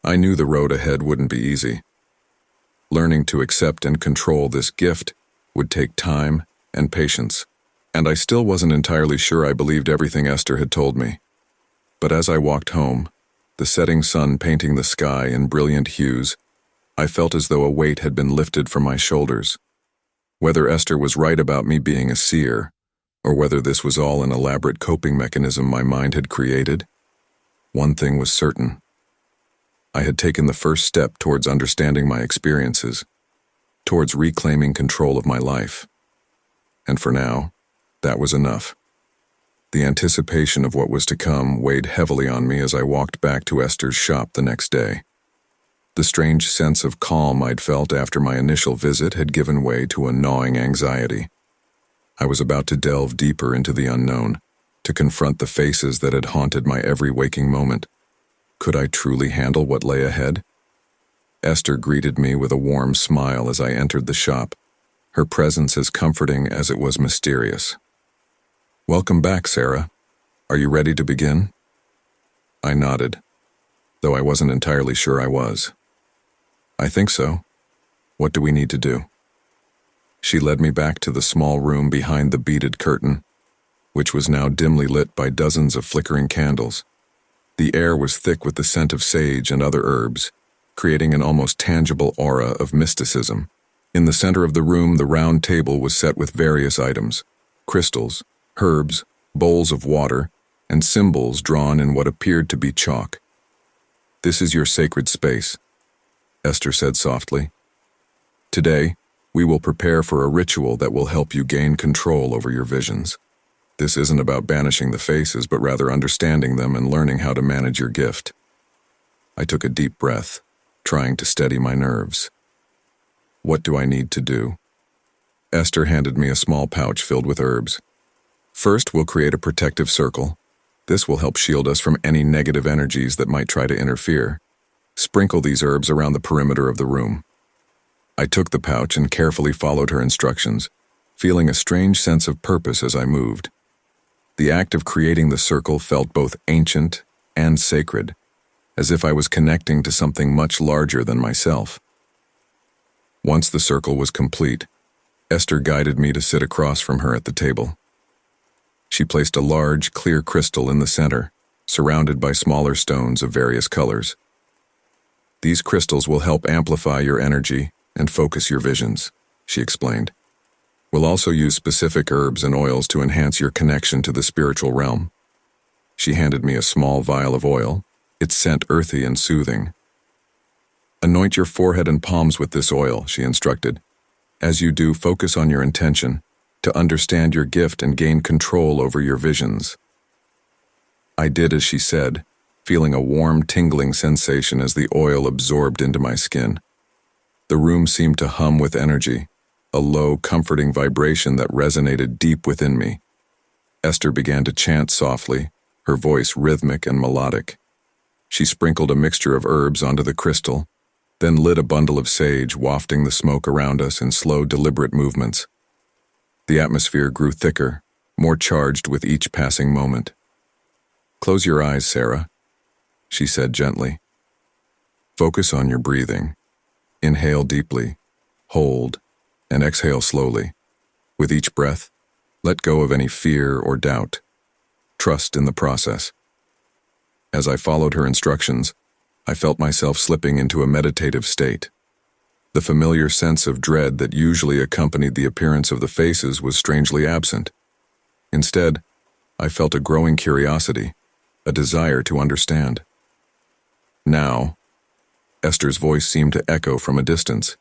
I knew the road ahead wouldn't be easy. Learning to accept and control this gift would take time and patience, and I still wasn't entirely sure I believed everything Esther had told me. But as I walked home, the setting sun painting the sky in brilliant hues, I felt as though a weight had been lifted from my shoulders. Whether Esther was right about me being a seer, or whether this was all an elaborate coping mechanism my mind had created, one thing was certain. I had taken the first step towards understanding my experiences, towards reclaiming control of my life. And for now, that was enough. The anticipation of what was to come weighed heavily on me as I walked back to Esther's shop the next day. The strange sense of calm I'd felt after my initial visit had given way to a gnawing anxiety. I was about to delve deeper into the unknown, to confront the faces that had haunted my every waking moment. Could I truly handle what lay ahead? Esther greeted me with a warm smile as I entered the shop, her presence as comforting as it was mysterious. "Welcome back, Sarah. Are you ready to begin?" I nodded, though I wasn't entirely sure I was. "I think so. What do we need to do?" She led me back to the small room behind the beaded curtain, which was now dimly lit by dozens of flickering candles. The air was thick with the scent of sage and other herbs, creating an almost tangible aura of mysticism. In the center of the room, the round table was set with various items: crystals, herbs, bowls of water, and symbols drawn in what appeared to be chalk. "This is your sacred space," Esther said softly. "Today, we will prepare for a ritual that will help you gain control over your visions. This isn't about banishing the faces, but rather understanding them and learning how to manage your gift." I took a deep breath, trying to steady my nerves. "What do I need to do?" Esther handed me a small pouch filled with herbs. "First, we'll create a protective circle. This will help shield us from any negative energies that might try to interfere. Sprinkle these herbs around the perimeter of the room." I took the pouch and carefully followed her instructions, feeling a strange sense of purpose as I moved. The act of creating the circle felt both ancient and sacred, as if I was connecting to something much larger than myself. Once the circle was complete, Esther guided me to sit across from her at the table. She placed a large, clear crystal in the center, surrounded by smaller stones of various colors. "These crystals will help amplify your energy and focus your visions," she explained. "We'll also use specific herbs and oils to enhance your connection to the spiritual realm." She handed me a small vial of oil, its scent earthy and soothing. "Anoint your forehead and palms with this oil," she instructed. "As you do, focus on your intention, to understand your gift and gain control over your visions." I did as she said, feeling a warm, tingling sensation as the oil absorbed into my skin. The room seemed to hum with energy, a low, comforting vibration that resonated deep within me. Esther began to chant softly, her voice rhythmic and melodic. She sprinkled a mixture of herbs onto the crystal, then lit a bundle of sage, wafting the smoke around us in slow, deliberate movements. The atmosphere grew thicker, more charged with each passing moment. "Close your eyes, Sarah," she said gently. "Focus on your breathing. Inhale deeply, hold, and exhale slowly. With each breath, let go of any fear or doubt. Trust in the process." As I followed her instructions, I felt myself slipping into a meditative state. The familiar sense of dread that usually accompanied the appearance of the faces was strangely absent. Instead, I felt a growing curiosity, a desire to understand. "Now," Esther's voice seemed to echo from a distance,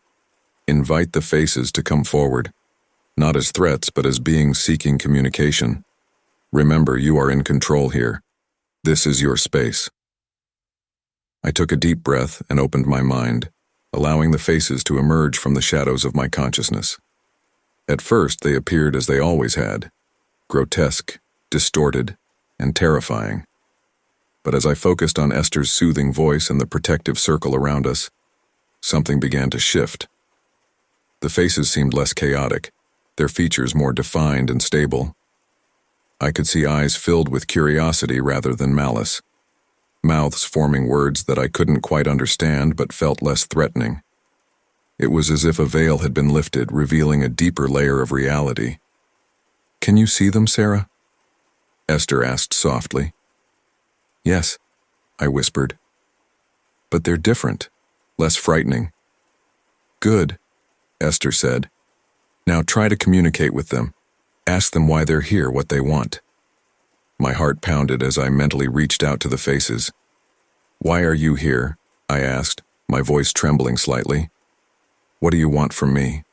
"invite the faces to come forward, not as threats but as beings seeking communication. Remember, you are in control here. This is your space." I took a deep breath and opened my mind, allowing the faces to emerge from the shadows of my consciousness. At first, they appeared as they always had, grotesque, distorted, and terrifying. But as I focused on Esther's soothing voice and the protective circle around us, something began to shift. The faces seemed less chaotic, their features more defined and stable. I could see eyes filled with curiosity rather than malice, mouths forming words that I couldn't quite understand but felt less threatening. It was as if a veil had been lifted, revealing a deeper layer of reality. "Can you see them, Sarah?" Esther asked softly. "Yes," I whispered. "But they're different, less frightening." "Good," Esther said. "Now try to communicate with them. Ask them why they're here, what they want." My heart pounded as I mentally reached out to the faces. "Why are you here?" I asked, my voice trembling slightly. "What do you want from me?"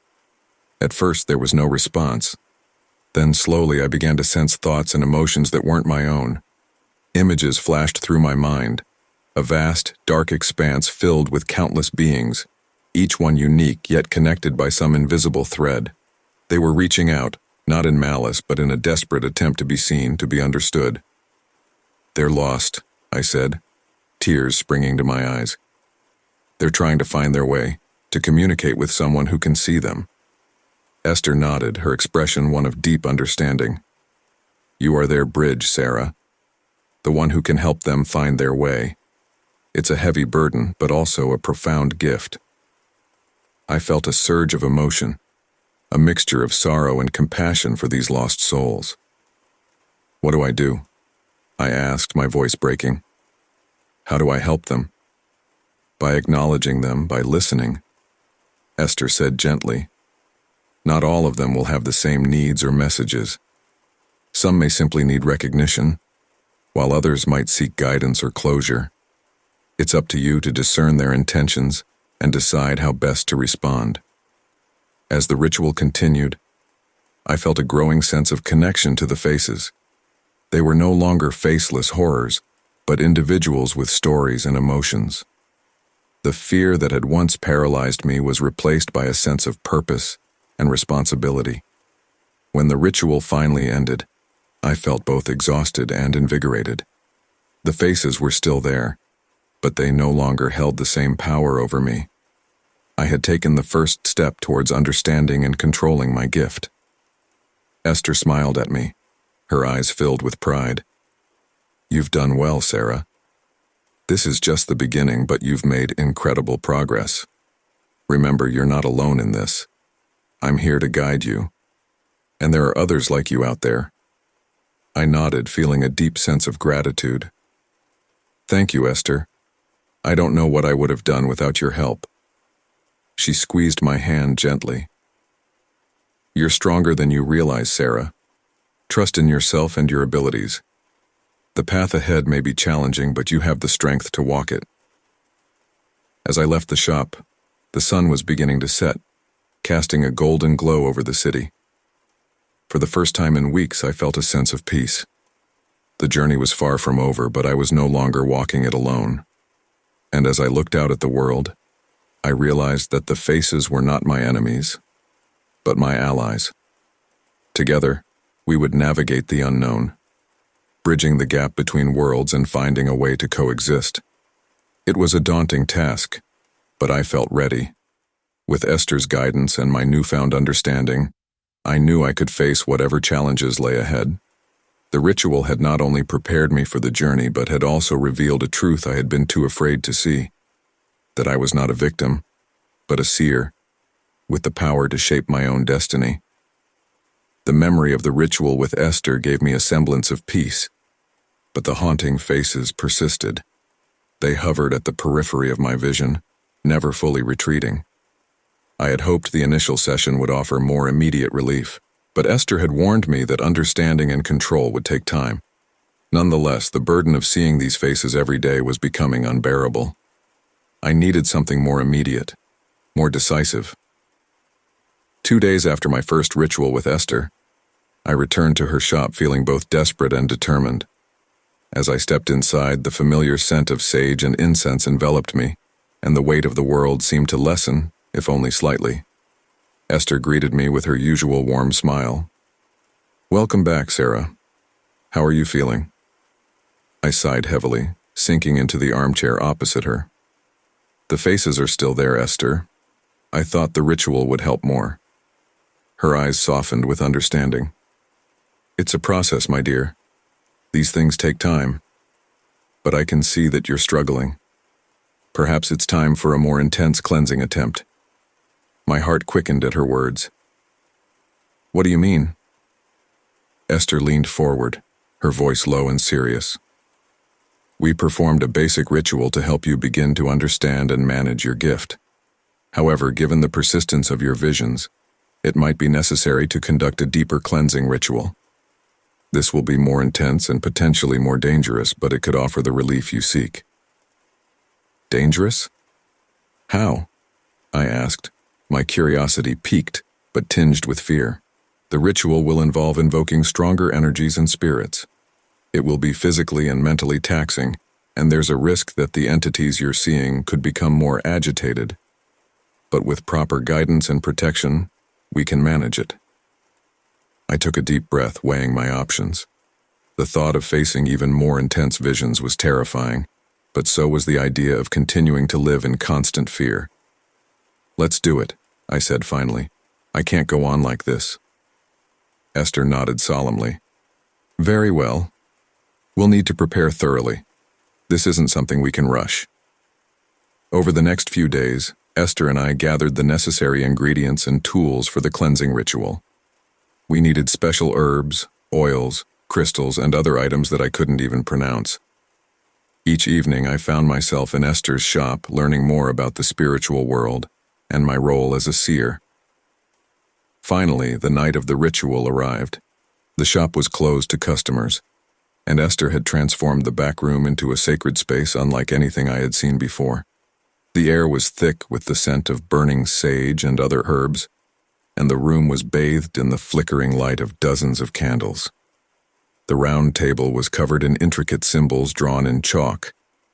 At first there was no response. Then slowly I began to sense thoughts and emotions that weren't my own. Images flashed through my mind, a vast, dark expanse filled with countless beings, each one unique yet connected by some invisible thread. They were reaching out, not in malice, but in a desperate attempt to be seen, to be understood. "They're lost," I said, tears springing to my eyes. "They're trying to find their way, to communicate with someone who can see them." Esther nodded, her expression one of deep understanding. "You are their bridge, Sarah. The one who can help them find their way. It's a heavy burden, but also a profound gift." I felt a surge of emotion, a mixture of sorrow and compassion for these lost souls. "What do I do?" I asked, my voice breaking. "How do I help them?" "By acknowledging them, by listening," Esther said gently. "Not all of them will have the same needs or messages. Some may simply need recognition, while others might seek guidance or closure. It's up to you to discern their intentions and decide how best to respond." As the ritual continued, I felt a growing sense of connection to the faces. They were no longer faceless horrors, but individuals with stories and emotions. The fear that had once paralyzed me was replaced by a sense of purpose and responsibility. When the ritual finally ended, I felt both exhausted and invigorated. The faces were still there, but they no longer held the same power over me. I had taken the first step towards understanding and controlling my gift. Esther smiled at me, her eyes filled with pride. "You've done well, Sarah. This is just the beginning, but you've made incredible progress. Remember, you're not alone in this. I'm here to guide you. And there are others like you out there." I nodded, feeling a deep sense of gratitude. "Thank you, Esther. I don't know what I would have done without your help." She squeezed my hand gently. "You're stronger than you realize, Sarah. Trust in yourself and your abilities. The path ahead may be challenging, but you have the strength to walk it." As I left the shop, the sun was beginning to set, casting a golden glow over the city. For the first time in weeks, I felt a sense of peace. The journey was far from over, but I was no longer walking it alone. And as I looked out at the world, I realized that the faces were not my enemies, but my allies. Together, we would navigate the unknown, bridging the gap between worlds and finding a way to coexist. It was a daunting task, but I felt ready. With Esther's guidance and my newfound understanding, I knew I could face whatever challenges lay ahead. The ritual had not only prepared me for the journey, but had also revealed a truth I had been too afraid to see: that I was not a victim, but a seer, with the power to shape my own destiny. The memory of the ritual with Esther gave me a semblance of peace, but the haunting faces persisted. They hovered at the periphery of my vision, never fully retreating. I had hoped the initial session would offer more immediate relief, but Esther had warned me that understanding and control would take time. Nonetheless, the burden of seeing these faces every day was becoming unbearable. I needed something more immediate, more decisive. 2 days after my first ritual with Esther, I returned to her shop feeling both desperate and determined. As I stepped inside, the familiar scent of sage and incense enveloped me, and the weight of the world seemed to lessen, if only slightly. Esther greeted me with her usual warm smile. "Welcome back, Sarah. How are you feeling?" I sighed heavily, sinking into the armchair opposite her. "The faces are still there, Esther. I thought the ritual would help more." Her eyes softened with understanding. "It's a process, my dear. These things take time. But I can see that you're struggling. Perhaps it's time for a more intense cleansing attempt." My heart quickened at her words. "What do you mean?" Esther leaned forward, her voice low and serious. "We performed a basic ritual to help you begin to understand and manage your gift. However, given the persistence of your visions, it might be necessary to conduct a deeper cleansing ritual. This will be more intense and potentially more dangerous, but it could offer the relief you seek." "Dangerous? How?" I asked, my curiosity piqued but tinged with fear. "The ritual will involve invoking stronger energies and spirits. It will be physically and mentally taxing, and there's a risk that the entities you're seeing could become more agitated. But with proper guidance and protection, we can manage it." I took a deep breath, weighing my options. The thought of facing even more intense visions was terrifying, but so was the idea of continuing to live in constant fear. "Let's do it," I said finally. "I can't go on like this." Esther nodded solemnly. "Very well. We'll need to prepare thoroughly. This isn't something we can rush." Over the next few days, Esther and I gathered the necessary ingredients and tools for the cleansing ritual. We needed special herbs, oils, crystals, and other items that I couldn't even pronounce. Each evening, I found myself in Esther's shop learning more about the spiritual world and my role as a seer. Finally, the night of the ritual arrived. The shop was closed to customers, and Esther had transformed the back room into a sacred space unlike anything I had seen before. The air was thick with the scent of burning sage and other herbs, and the room was bathed in the flickering light of dozens of candles. The round table was covered in intricate symbols drawn in chalk,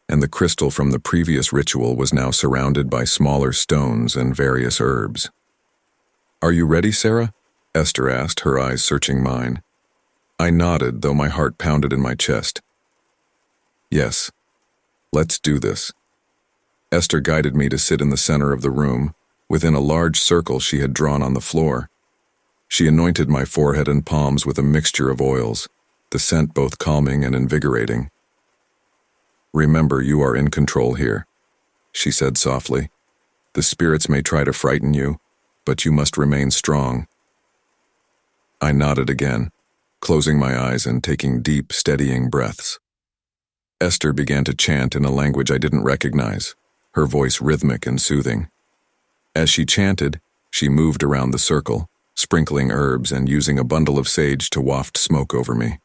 and the crystal from the previous ritual was now surrounded by smaller stones and various herbs. "Are you ready, Sarah?" Esther asked, her eyes searching mine. I nodded, though my heart pounded in my chest. "Yes, let's do this." Esther guided me to sit in the center of the room, within a large circle she had drawn on the floor. She anointed my forehead and palms with a mixture of oils, the scent both calming and invigorating. "Remember, you are in control here," she said softly. "The spirits may try to frighten you, but you must remain strong." I nodded again, closing my eyes and taking deep, steadying breaths. Esther began to chant in a language I didn't recognize, her voice rhythmic and soothing. As she chanted, she moved around the circle, sprinkling herbs and using a bundle of sage to waft smoke over me.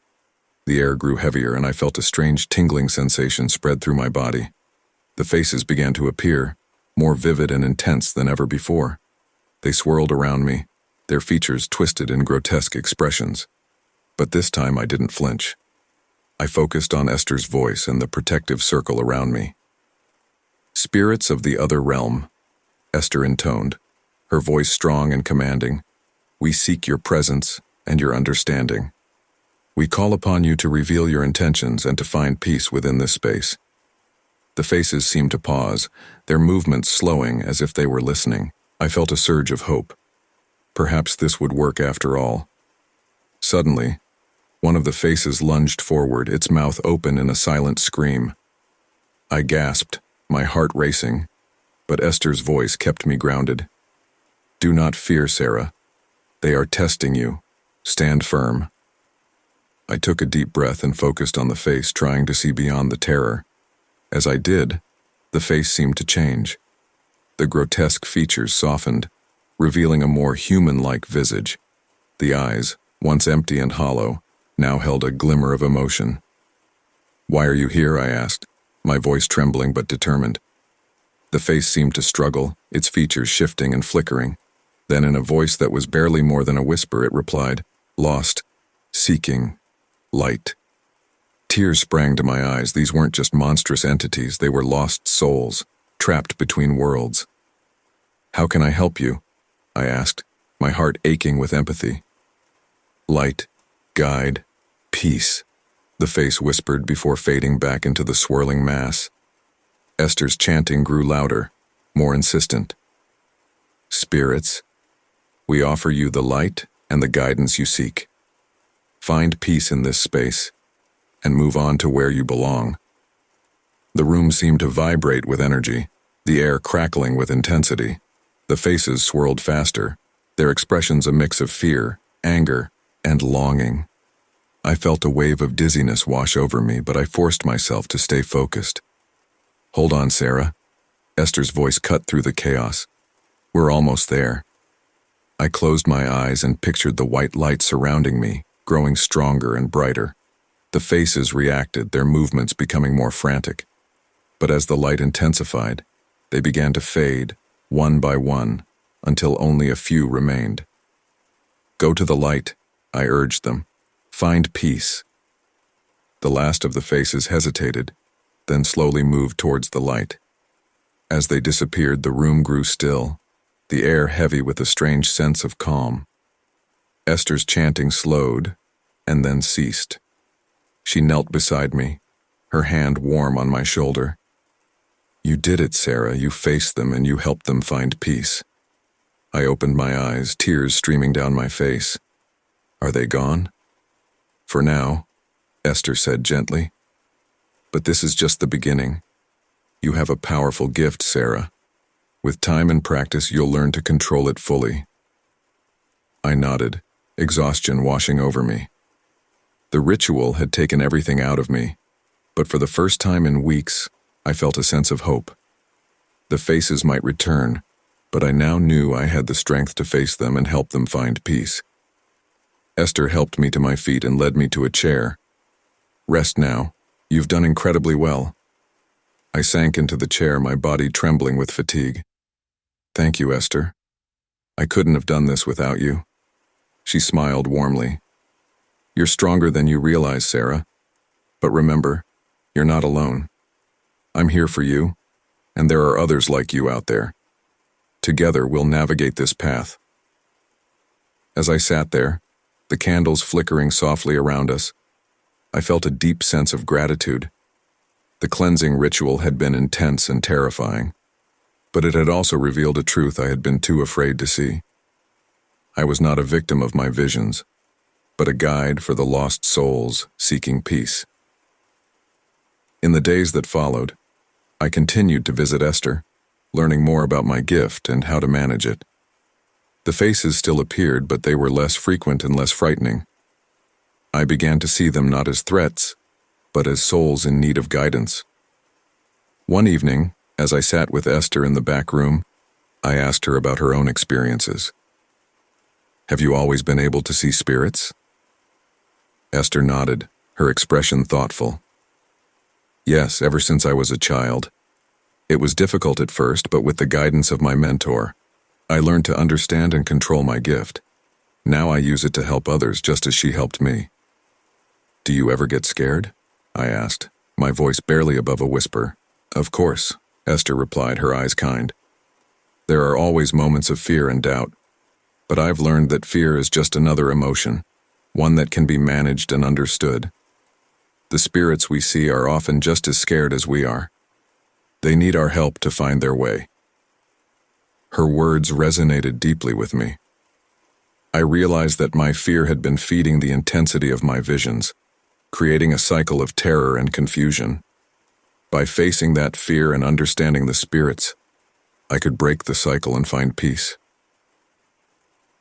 The air grew heavier and I felt a strange tingling sensation spread through my body. The faces began to appear, more vivid and intense than ever before. They swirled around me, their features twisted in grotesque expressions. But this time I didn't flinch. I focused on Esther's voice and the protective circle around me. "Spirits of the other realm," Esther intoned, her voice strong and commanding, "we seek your presence and your understanding. We call upon you to reveal your intentions and to find peace within this space." The faces seemed to pause, their movements slowing as if they were listening. I felt a surge of hope. Perhaps this would work after all. Suddenly, one of the faces lunged forward, its mouth open in a silent scream. I gasped, my heart racing, but Esther's voice kept me grounded. "Do not fear, Sarah. They are testing you. Stand firm." I took a deep breath and focused on the face, trying to see beyond the terror. As I did, the face seemed to change. The grotesque features softened, revealing a more human-like visage. The eyes, once empty and hollow, now held a glimmer of emotion. "Why are you here?" I asked, my voice trembling but determined. The face seemed to struggle, its features shifting and flickering. Then in a voice that was barely more than a whisper, it replied, "Lost, seeking, light." Tears sprang to my eyes. These weren't just monstrous entities, they were lost souls, trapped between worlds. "How can I help you?" I asked, my heart aching with empathy. "Light, guide, peace," the face whispered before fading back into the swirling mass. Esther's chanting grew louder, more insistent. "Spirits, we offer you the light and the guidance you seek. Find peace in this space, and move on to where you belong." The room seemed to vibrate with energy, the air crackling with intensity. The faces swirled faster, their expressions a mix of fear, anger, and longing. I felt a wave of dizziness wash over me, but I forced myself to stay focused. "Hold on, Sarah." Esther's voice cut through the chaos. "We're almost there." I closed my eyes and pictured the white light surrounding me, growing stronger and brighter. The faces reacted, their movements becoming more frantic. But as the light intensified, they began to fade, one by one, until only a few remained. "Go to the light," I urged them. "Find peace." The last of the faces hesitated, then slowly moved towards the light. As they disappeared, the room grew still, the air heavy with a strange sense of calm. Esther's chanting slowed and then ceased. She knelt beside me, her hand warm on my shoulder. "You did it, Sarah. You faced them and you helped them find peace." I opened my eyes, tears streaming down my face. "Are they gone?" "For now," Esther said gently. "But this is just the beginning. You have a powerful gift, Sarah. With time and practice, you'll learn to control it fully." I nodded, exhaustion washing over me. The ritual had taken everything out of me, but for the first time in weeks, I felt a sense of hope. The faces might return, but I now knew I had the strength to face them and help them find peace. Esther helped me to my feet and led me to a chair. "Rest now. You've done incredibly well." I sank into the chair, my body trembling with fatigue. "Thank you, Esther. I couldn't have done this without you." She smiled warmly. "You're stronger than you realize, Sarah. But remember, you're not alone. I'm here for you, and there are others like you out there. Together, we'll navigate this path." As I sat there, the candles flickering softly around us, I felt a deep sense of gratitude. The cleansing ritual had been intense and terrifying, but it had also revealed a truth I had been too afraid to see. I was not a victim of my visions, but a guide for the lost souls seeking peace. In the days that followed, I continued to visit Esther, learning more about my gift and how to manage it. The faces still appeared, but they were less frequent and less frightening. I began to see them not as threats, but as souls in need of guidance. One evening, as I sat with Esther in the back room, I asked her about her own experiences. "Have you always been able to see spirits?" Esther nodded, her expression thoughtful. "Yes, ever since I was a child. It was difficult at first, but with the guidance of my mentor, I learned to understand and control my gift. Now I use it to help others just as she helped me." "Do you ever get scared?" I asked, my voice barely above a whisper. "Of course," Esther replied, her eyes kind. "There are always moments of fear and doubt, but I've learned that fear is just another emotion, one that can be managed and understood. The spirits we see are often just as scared as we are. They need our help to find their way." Her words resonated deeply with me. I realized that my fear had been feeding the intensity of my visions, creating a cycle of terror and confusion. By facing that fear and understanding the spirits, I could break the cycle and find peace.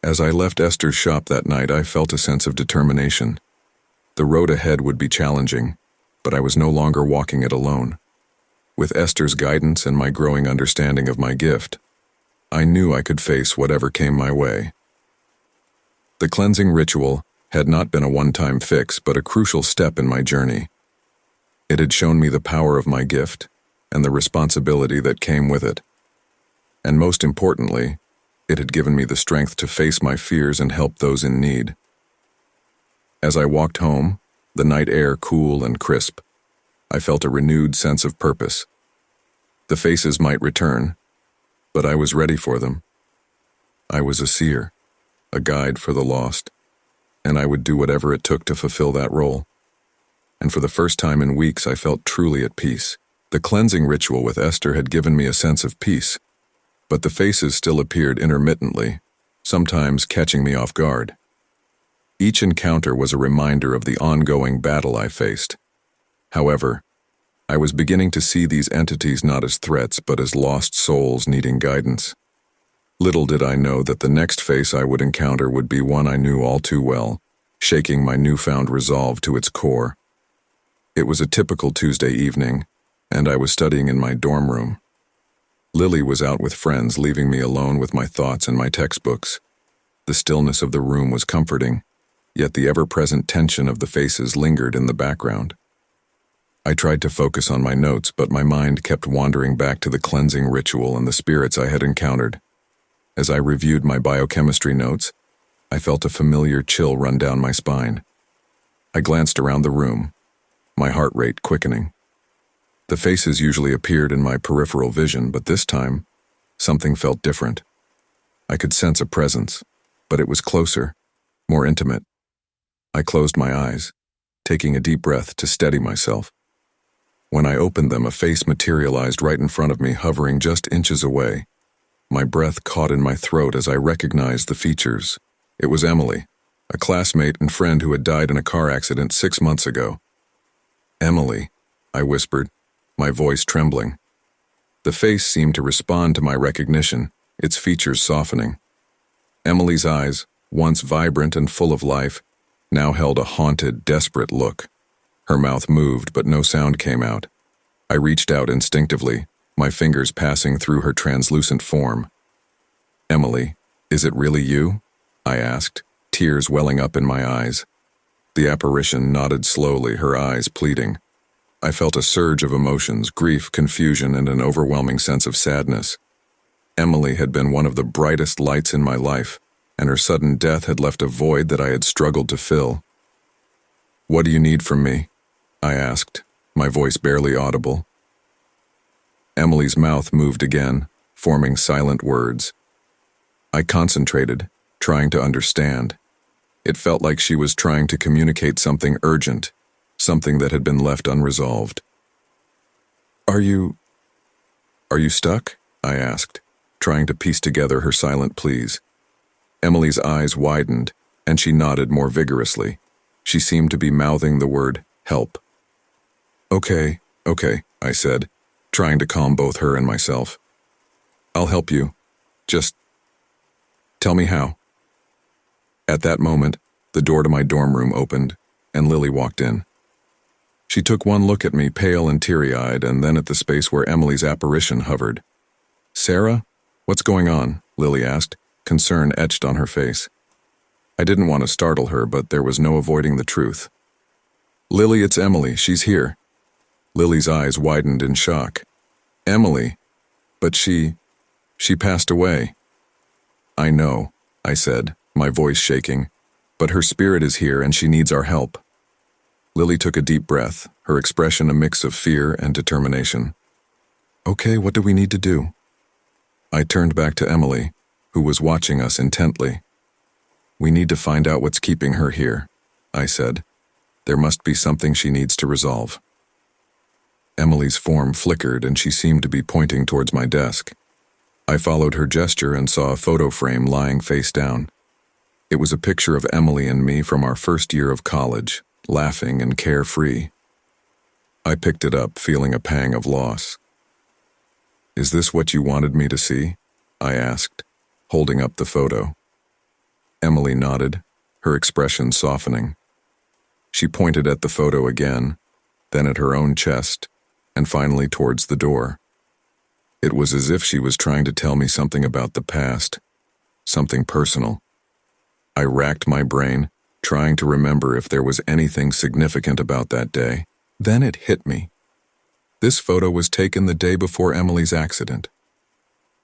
As I left Esther's shop that night, I felt a sense of determination. The road ahead would be challenging, but I was no longer walking it alone. With Esther's guidance and my growing understanding of my gift, I knew I could face whatever came my way. The cleansing ritual had not been a one-time fix, but a crucial step in my journey. It had shown me the power of my gift and the responsibility that came with it. And most importantly, it had given me the strength to face my fears and help those in need. As I walked home, the night air cool and crisp, I felt a renewed sense of purpose. The faces might return, but I was ready for them. I was a seer, a guide for the lost, and I would do whatever it took to fulfill that role. And for the first time in weeks, I felt truly at peace. The cleansing ritual with Esther had given me a sense of peace, but the faces still appeared intermittently, sometimes catching me off guard. Each encounter was a reminder of the ongoing battle I faced. However, I was beginning to see these entities not as threats but as lost souls needing guidance. Little did I know that the next face I would encounter would be one I knew all too well, shaking my newfound resolve to its core. It was a typical Tuesday evening, and I was studying in my dorm room. Lily was out with friends, leaving me alone with my thoughts and my textbooks. The stillness of the room was comforting, yet the ever-present tension of the faces lingered in the background. I tried to focus on my notes, but my mind kept wandering back to the cleansing ritual and the spirits I had encountered. As I reviewed my biochemistry notes, I felt a familiar chill run down my spine. I glanced around the room, my heart rate quickening. The faces usually appeared in my peripheral vision, but this time, something felt different. I could sense a presence, but it was closer, more intimate. I closed my eyes, taking a deep breath to steady myself. When I opened them, a face materialized right in front of me, hovering just inches away. My breath caught in my throat as I recognized the features. It was Emily, a classmate and friend who had died in a car accident 6 months ago. "Emily," I whispered, my voice trembling. The face seemed to respond to my recognition, its features softening. Emily's eyes, once vibrant and full of life, now held a haunted, desperate look. Her mouth moved, but no sound came out. I reached out instinctively, my fingers passing through her translucent form. "Emily, is it really you?" I asked, tears welling up in my eyes. The apparition nodded slowly, her eyes pleading. I felt a surge of emotions, grief, confusion, and an overwhelming sense of sadness. Emily had been one of the brightest lights in my life, and her sudden death had left a void that I had struggled to fill. "What do you need from me?" I asked, my voice barely audible. Emily's mouth moved again, forming silent words. I concentrated, trying to understand. It felt like she was trying to communicate something urgent, something that had been left unresolved. Are you stuck?" I asked, trying to piece together her silent pleas. Emily's eyes widened, and she nodded more vigorously. She seemed to be mouthing the word, "help." Okay, I said, trying to calm both her and myself. "I'll help you. Just tell me how." At that moment, the door to my dorm room opened, and Lily walked in. She took one look at me, pale and teary-eyed, and then at the space where Emily's apparition hovered. "Sarah, what's going on?" Lily asked, concern etched on her face. I didn't want to startle her, but there was no avoiding the truth. "Lily, it's Emily. She's here." Lily's eyes widened in shock. "Emily? But she passed away." "I know," I said, my voice shaking, "but her spirit is here and she needs our help." Lily took a deep breath, her expression a mix of fear and determination. "Okay, what do we need to do?" I turned back to Emily, who was watching us intently. "We need to find out what's keeping her here," I said. "There must be something she needs to resolve." Emily's form flickered and she seemed to be pointing towards my desk. I followed her gesture and saw a photo frame lying face down. It was a picture of Emily and me from our first year of college, laughing and carefree. I picked it up, feeling a pang of loss. "Is this what you wanted me to see?" I asked, holding up the photo. Emily nodded, her expression softening. She pointed at the photo again, then at her own chest, and finally towards the door. It was as if she was trying to tell me something about the past, something personal. I racked my brain, trying to remember if there was anything significant about that day. Then it hit me. This photo was taken the day before Emily's accident.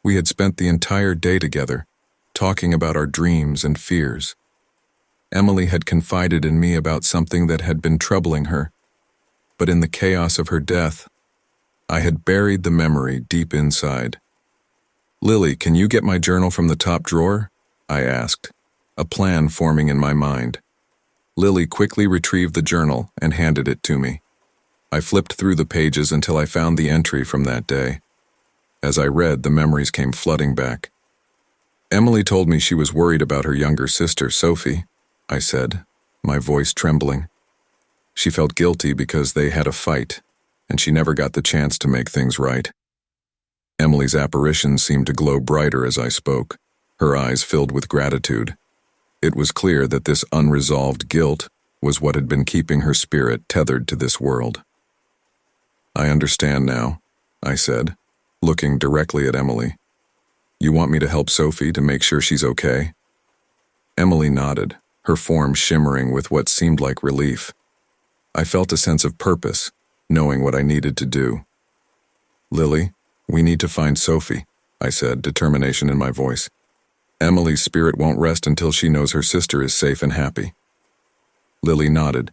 We had spent the entire day together, talking about our dreams and fears. Emily had confided in me about something that had been troubling her, but in the chaos of her death, I had buried the memory deep inside. "Lily, can you get my journal from the top drawer?" I asked, a plan forming in my mind. Lily quickly retrieved the journal and handed it to me. I flipped through the pages until I found the entry from that day. As I read, the memories came flooding back. "Emily told me she was worried about her younger sister, Sophie," I said, my voice trembling. "She felt guilty because they had a fight, and she never got the chance to make things right." Emily's apparition seemed to glow brighter as I spoke, her eyes filled with gratitude. It was clear that this unresolved guilt was what had been keeping her spirit tethered to this world. "I understand now," I said, looking directly at Emily. "You want me to help Sophie to make sure she's okay?" Emily nodded, her form shimmering with what seemed like relief. I felt a sense of purpose, knowing what I needed to do. "Lily, we need to find Sophie," I said, determination in my voice. "Emily's spirit won't rest until she knows her sister is safe and happy." Lily nodded,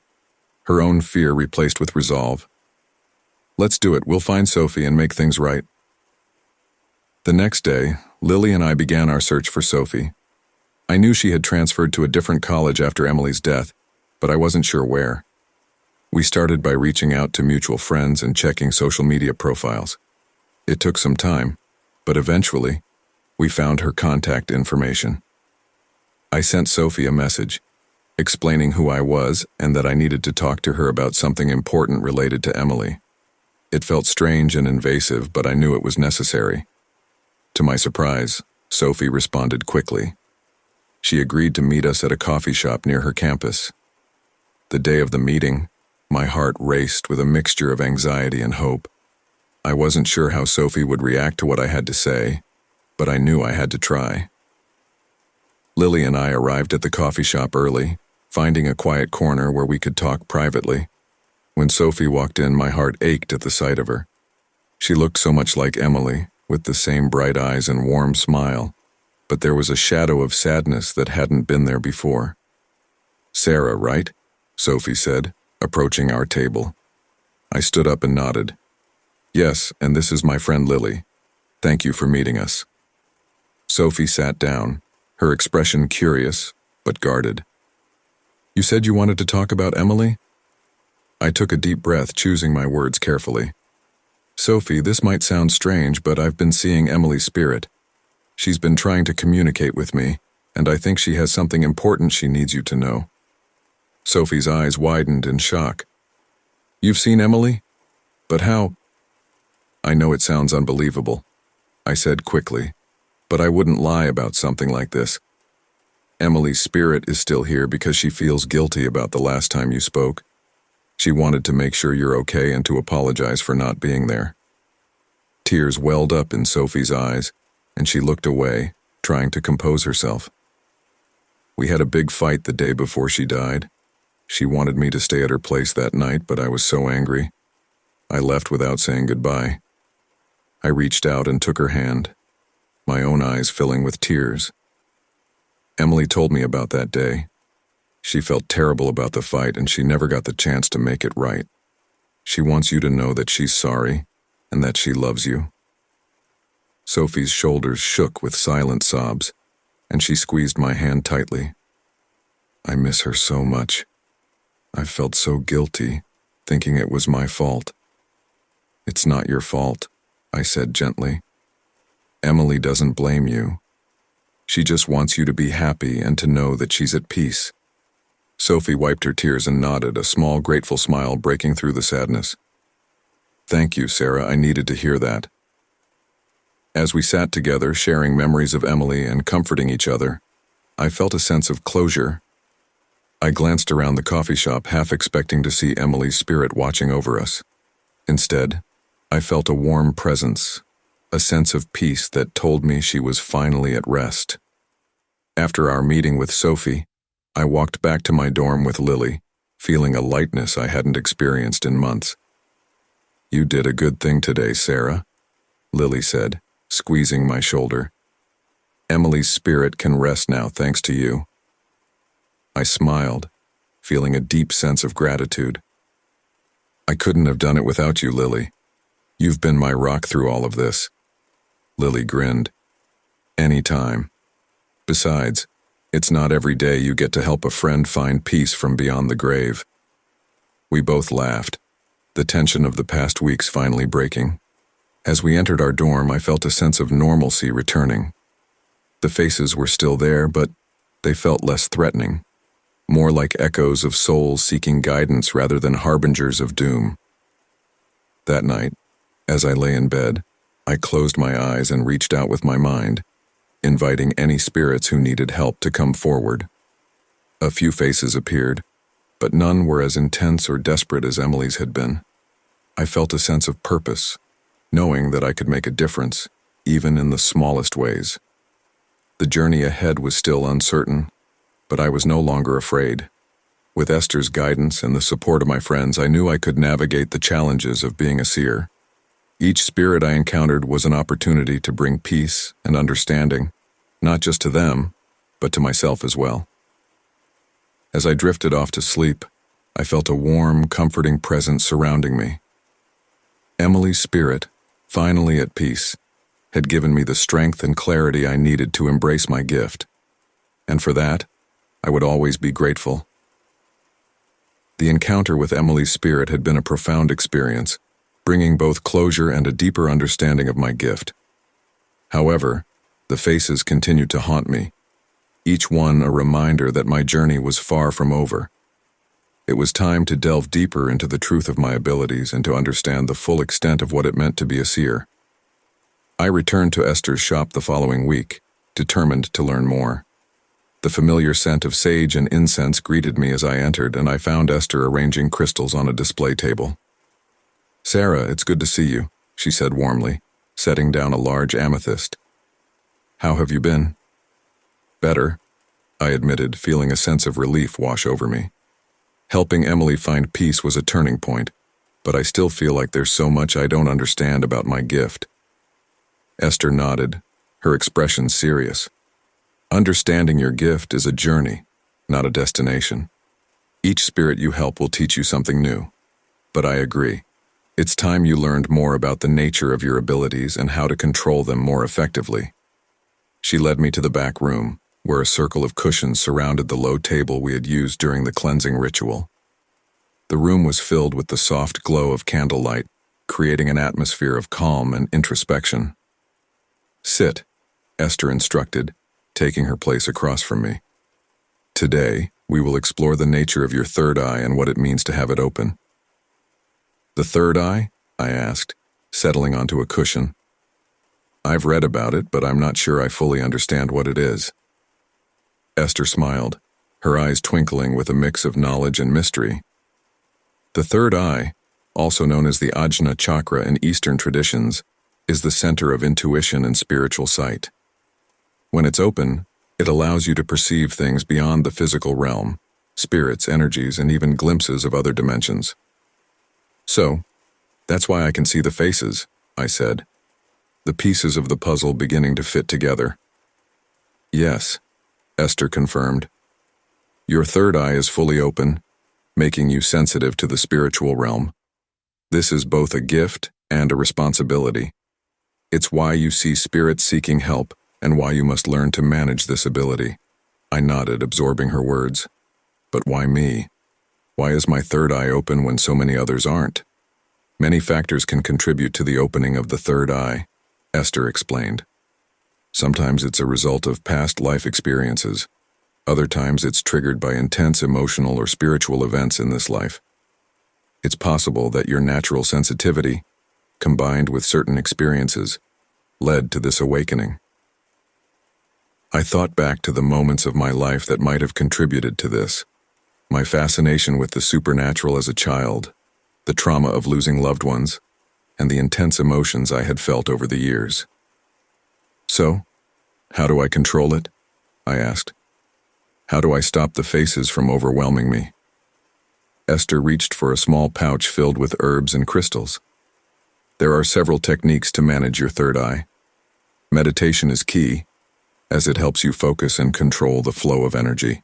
her own fear replaced with resolve. "Let's do it. We'll find Sophie and make things right." The next day, Lily and I began our search for Sophie. I knew she had transferred to a different college after Emily's death, but I wasn't sure where. We started by reaching out to mutual friends and checking social media profiles. It took some time, but eventually, we found her contact information. I sent Sophie a message, explaining who I was and that I needed to talk to her about something important related to Emily. It felt strange and invasive, but I knew it was necessary. To my surprise, Sophie responded quickly. She agreed to meet us at a coffee shop near her campus. The day of the meeting, my heart raced with a mixture of anxiety and hope. I wasn't sure how Sophie would react to what I had to say, but I knew I had to try. Lily and I arrived at the coffee shop early, finding a quiet corner where we could talk privately. When Sophie walked in, my heart ached at the sight of her. She looked so much like Emily, with the same bright eyes and warm smile, but there was a shadow of sadness that hadn't been there before. "Sarah, right?" Sophie said, approaching our table. I stood up and nodded. "Yes, and this is my friend Lily. Thank you for meeting us." Sophie sat down, her expression curious, but guarded. "You said you wanted to talk about Emily?" I took a deep breath, choosing my words carefully. "Sophie, this might sound strange, but I've been seeing Emily's spirit. She's been trying to communicate with me, and I think she has something important she needs you to know." Sophie's eyes widened in shock. "You've seen Emily? But how?" "I know it sounds unbelievable," I said quickly, "but I wouldn't lie about something like this. Emily's spirit is still here because she feels guilty about the last time you spoke. She wanted to make sure you're okay and to apologize for not being there." Tears welled up in Sophie's eyes, and she looked away, trying to compose herself. "We had a big fight the day before she died. She wanted me to stay at her place that night, but I was so angry. I left without saying goodbye. I reached out and took her hand, my own eyes filling with tears. Emily told me about that day. She felt terrible about the fight, and she never got the chance to make it right. She wants you to know that she's sorry and that she loves you." Sophie's shoulders shook with silent sobs, and she squeezed my hand tightly. "I miss her so much. I felt so guilty, thinking it was my fault." "It's not your fault," I said gently. "Emily doesn't blame you. She just wants you to be happy and to know that she's at peace." Sophie wiped her tears and nodded, a small, grateful smile breaking through the sadness. "Thank you, Sarah. I needed to hear that." As we sat together, sharing memories of Emily and comforting each other, I felt a sense of closure. I glanced around the coffee shop, half expecting to see Emily's spirit watching over us. Instead, I felt a warm presence, a sense of peace that told me she was finally at rest. After our meeting with Sophie, I walked back to my dorm with Lily, feeling a lightness I hadn't experienced in months. "You did a good thing today, Sarah," Lily said, squeezing my shoulder. "Emily's spirit can rest now thanks to you." I smiled, feeling a deep sense of gratitude. "I couldn't have done it without you, Lily. You've been my rock through all of this." Lily grinned. "Anytime. Besides, it's not every day you get to help a friend find peace from beyond the grave." We both laughed, the tension of the past weeks finally breaking. As we entered our dorm, I felt a sense of normalcy returning. The faces were still there, but they felt less threatening, more like echoes of souls seeking guidance rather than harbingers of doom. That night, as I lay in bed, I closed my eyes and reached out with my mind, inviting any spirits who needed help to come forward. A few faces appeared, but none were as intense or desperate as Emily's had been. I felt a sense of purpose, knowing that I could make a difference, even in the smallest ways. The journey ahead was still uncertain, but I was no longer afraid. With Esther's guidance and the support of my friends, I knew I could navigate the challenges of being a seer. Each spirit I encountered was an opportunity to bring peace and understanding, not just to them, but to myself as well. As I drifted off to sleep, I felt a warm, comforting presence surrounding me. Emily's spirit, finally at peace, had given me the strength and clarity I needed to embrace my gift. and for that, I would always be grateful. The encounter with Emily's spirit had been a profound experience, bringing both closure and a deeper understanding of my gift. However, the faces continued to haunt me, each one a reminder that my journey was far from over. It was time to delve deeper into the truth of my abilities and to understand the full extent of what it meant to be a seer. I returned to Esther's shop the following week, determined to learn more. The familiar scent of sage and incense greeted me as I entered, and I found Esther arranging crystals on a display table. "Sarah, it's good to see you," she said warmly, setting down a large amethyst. "How have you been?" "Better," I admitted, feeling a sense of relief wash over me. Helping Emily find peace was a turning point, but I still feel like there's so much I don't understand about my gift. Esther nodded, her expression serious. "Understanding your gift is a journey, not a destination. Each spirit you help will teach you something new. But I agree. It's time you learned more about the nature of your abilities and how to control them more effectively." She led me to the back room, where a circle of cushions surrounded the low table we had used during the cleansing ritual. The room was filled with the soft glow of candlelight, creating an atmosphere of calm and introspection. "Sit," Esther instructed, taking her place across from me. "Today, we will explore the nature of your third eye and what it means to have it open." "The third eye?" I asked, settling onto a cushion. "I've read about it, but I'm not sure I fully understand what it is." Esther smiled, her eyes twinkling with a mix of knowledge and mystery. The third eye, also known as the Ajna chakra in Eastern traditions, is the center of intuition and spiritual sight. When it's open, it allows you to perceive things beyond the physical realm, spirits, energies, and even glimpses of other dimensions. "So, that's why I can see the faces," I said, the pieces of the puzzle beginning to fit together. "Yes," Esther confirmed. "Your third eye is fully open, making you sensitive to the spiritual realm. This is both a gift and a responsibility. It's why you see spirits seeking help and why you must learn to manage this ability." I nodded, absorbing her words. "But why me? Why is my third eye open when so many others aren't?" "Many factors can contribute to the opening of the third eye," Esther explained. "Sometimes it's a result of past life experiences. Other times it's triggered by intense emotional or spiritual events in this life. It's possible that your natural sensitivity, combined with certain experiences, led to this awakening." I thought back to the moments of my life that might have contributed to this. My fascination with the supernatural as a child, the trauma of losing loved ones, and the intense emotions I had felt over the years. "So, how do I control it?" I asked. "How do I stop the faces from overwhelming me?" Esther reached for a small pouch filled with herbs and crystals. "There are several techniques to manage your third eye. Meditation is key, as it helps you focus and control the flow of energy.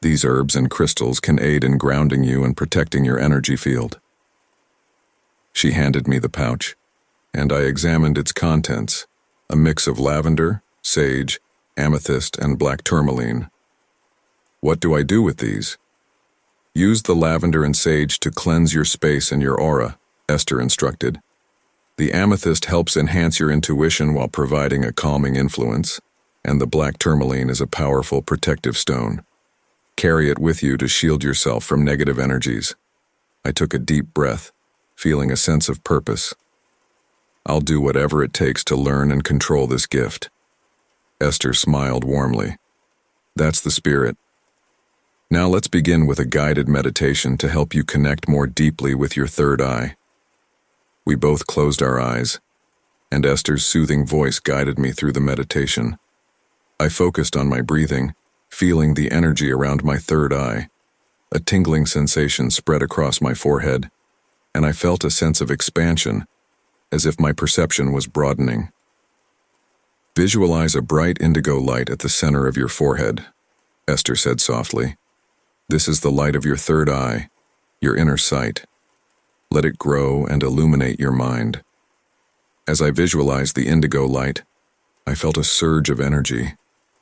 These herbs and crystals can aid in grounding you and protecting your energy field." She handed me the pouch, and I examined its contents, a mix of lavender, sage, amethyst, and black tourmaline. "What do I do with these?" "Use the lavender and sage to cleanse your space and your aura," Esther instructed. "The amethyst helps enhance your intuition while providing a calming influence, and the black tourmaline is a powerful protective stone. Carry it with you to shield yourself from negative energies." I took a deep breath, feeling a sense of purpose. "I'll do whatever it takes to learn and control this gift." Esther smiled warmly. "That's the spirit. Now let's begin with a guided meditation to help you connect more deeply with your third eye." We both closed our eyes, and Esther's soothing voice guided me through the meditation. I focused on my breathing, feeling the energy around my third eye. A tingling sensation spread across my forehead, and I felt a sense of expansion, as if my perception was broadening. "Visualize a bright indigo light at the center of your forehead," Esther said softly. "This is the light of your third eye, your inner sight. Let it grow and illuminate your mind." As I visualized the indigo light, I felt a surge of energy,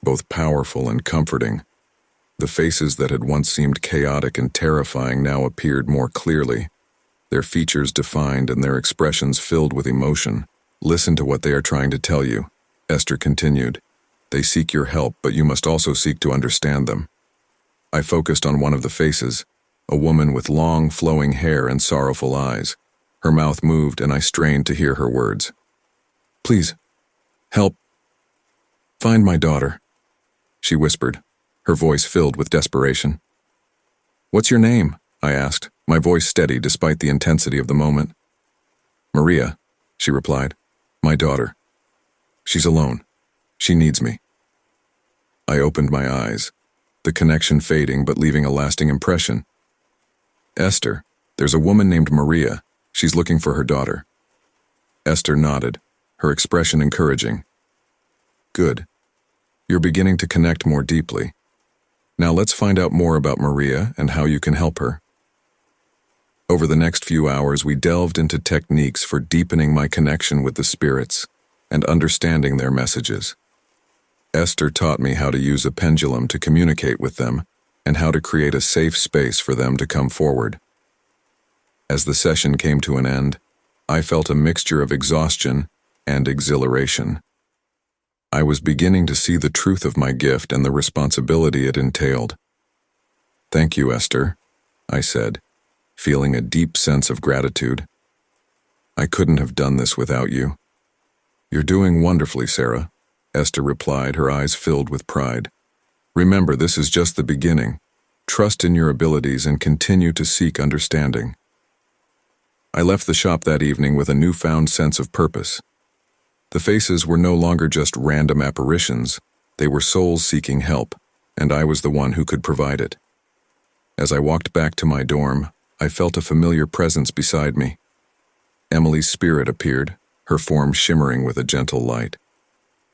both powerful and comforting. The faces that had once seemed chaotic and terrifying now appeared more clearly, their features defined and their expressions filled with emotion. "Listen to what they are trying to tell you," Esther continued. "They seek your help, but you must also seek to understand them." I focused on one of the faces, a woman with long, flowing hair and sorrowful eyes. Her mouth moved and I strained to hear her words. "Please, help. Find my daughter," she whispered, her voice filled with desperation. "What's your name?" I asked, my voice steady despite the intensity of the moment. "Maria," she replied. "My daughter. She's alone. She needs me." I opened my eyes, the connection fading but leaving a lasting impression. "Esther, there's a woman named Maria. She's looking for her daughter." Esther nodded, her expression encouraging. "Good. You're beginning to connect more deeply. Now let's find out more about Maria and how you can help her." Over the next few hours, we delved into techniques for deepening my connection with the spirits and understanding their messages. Esther taught me how to use a pendulum to communicate with them and how to create a safe space for them to come forward. As the session came to an end, I felt a mixture of exhaustion and exhilaration. I was beginning to see the truth of my gift and the responsibility it entailed. "Thank you, Esther," I said, feeling a deep sense of gratitude. "I couldn't have done this without you." "You're doing wonderfully, Sarah," Esther replied, her eyes filled with pride. "Remember, this is just the beginning. Trust in your abilities and continue to seek understanding." I left the shop that evening with a newfound sense of purpose. The faces were no longer just random apparitions, they were souls seeking help, and I was the one who could provide it. As I walked back to my dorm, I felt a familiar presence beside me. Emily's spirit appeared, her form shimmering with a gentle light.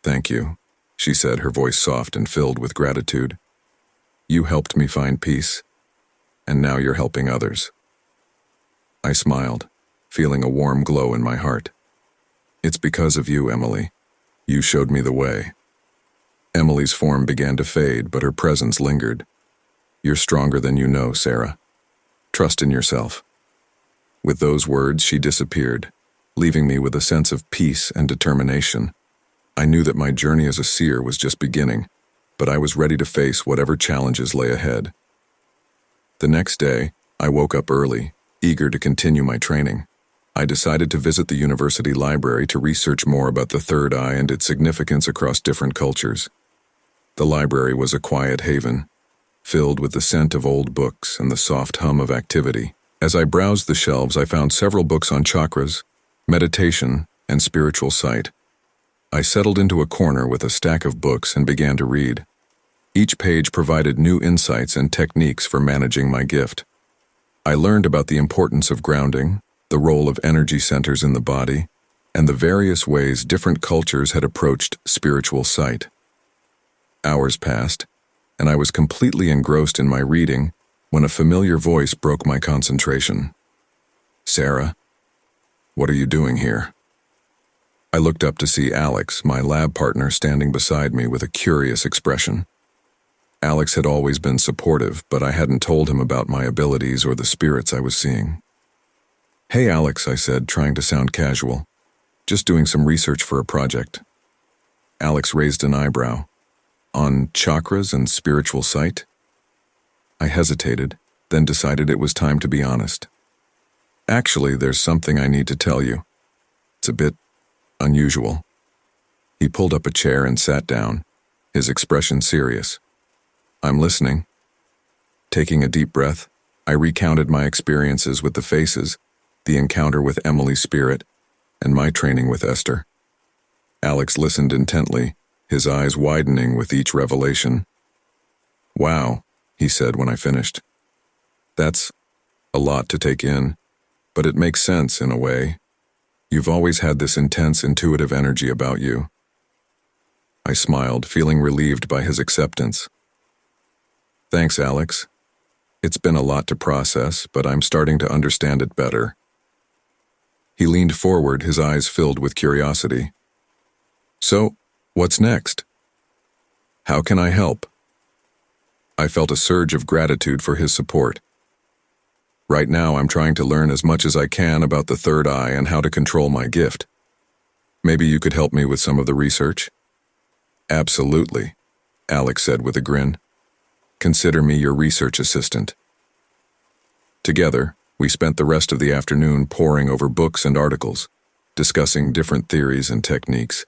"Thank you," she said, her voice soft and filled with gratitude. "You helped me find peace, and now you're helping others." I smiled, feeling a warm glow in my heart. "It's because of you, Emily. You showed me the way." Emily's form began to fade, but her presence lingered. "You're stronger than you know, Sarah. Trust in yourself." With those words, she disappeared, leaving me with a sense of peace and determination. I knew that my journey as a seer was just beginning, but I was ready to face whatever challenges lay ahead. The next day, I woke up early, eager to continue my training. I decided to visit the university library to research more about the third eye and its significance across different cultures. The library was a quiet haven, filled with the scent of old books and the soft hum of activity. As I browsed the shelves, I found several books on chakras, meditation, and spiritual sight. I settled into a corner with a stack of books and began to read. Each page provided new insights and techniques for managing my gift. I learned about the importance of grounding, the role of energy centers in the body, and the various ways different cultures had approached spiritual sight. Hours passed, and I was completely engrossed in my reading when a familiar voice broke my concentration. "Sarah, what are you doing here?" I looked up to see Alex, my lab partner, standing beside me with a curious expression. Alex had always been supportive, but I hadn't told him about my abilities or the spirits I was seeing. "Hey, Alex," I said, trying to sound casual. "Just doing some research for a project." Alex raised an eyebrow. "On chakras and spiritual sight?" I hesitated, then decided it was time to be honest. "Actually, there's something I need to tell you. It's a bit unusual." He pulled up a chair and sat down, his expression serious. "I'm listening." Taking a deep breath, I recounted my experiences with the faces, the encounter with Emily's spirit, and my training with Esther. Alex listened intently, his eyes widening with each revelation. "Wow," he said when I finished. "That's a lot to take in, but it makes sense in a way. You've always had this intense intuitive energy about you." I smiled, feeling relieved by his acceptance. "Thanks, Alex. It's been a lot to process, but I'm starting to understand it better." He leaned forward, his eyes filled with curiosity. "So, what's next?" How can I help? I felt a surge of gratitude for his support. Right now, I'm trying to learn as much as I can about the third eye and how to control my gift. Maybe you could help me with some of the research? Absolutely, Alex said with a grin. Consider me your research assistant. Together, we spent the rest of the afternoon poring over books and articles, discussing different theories and techniques.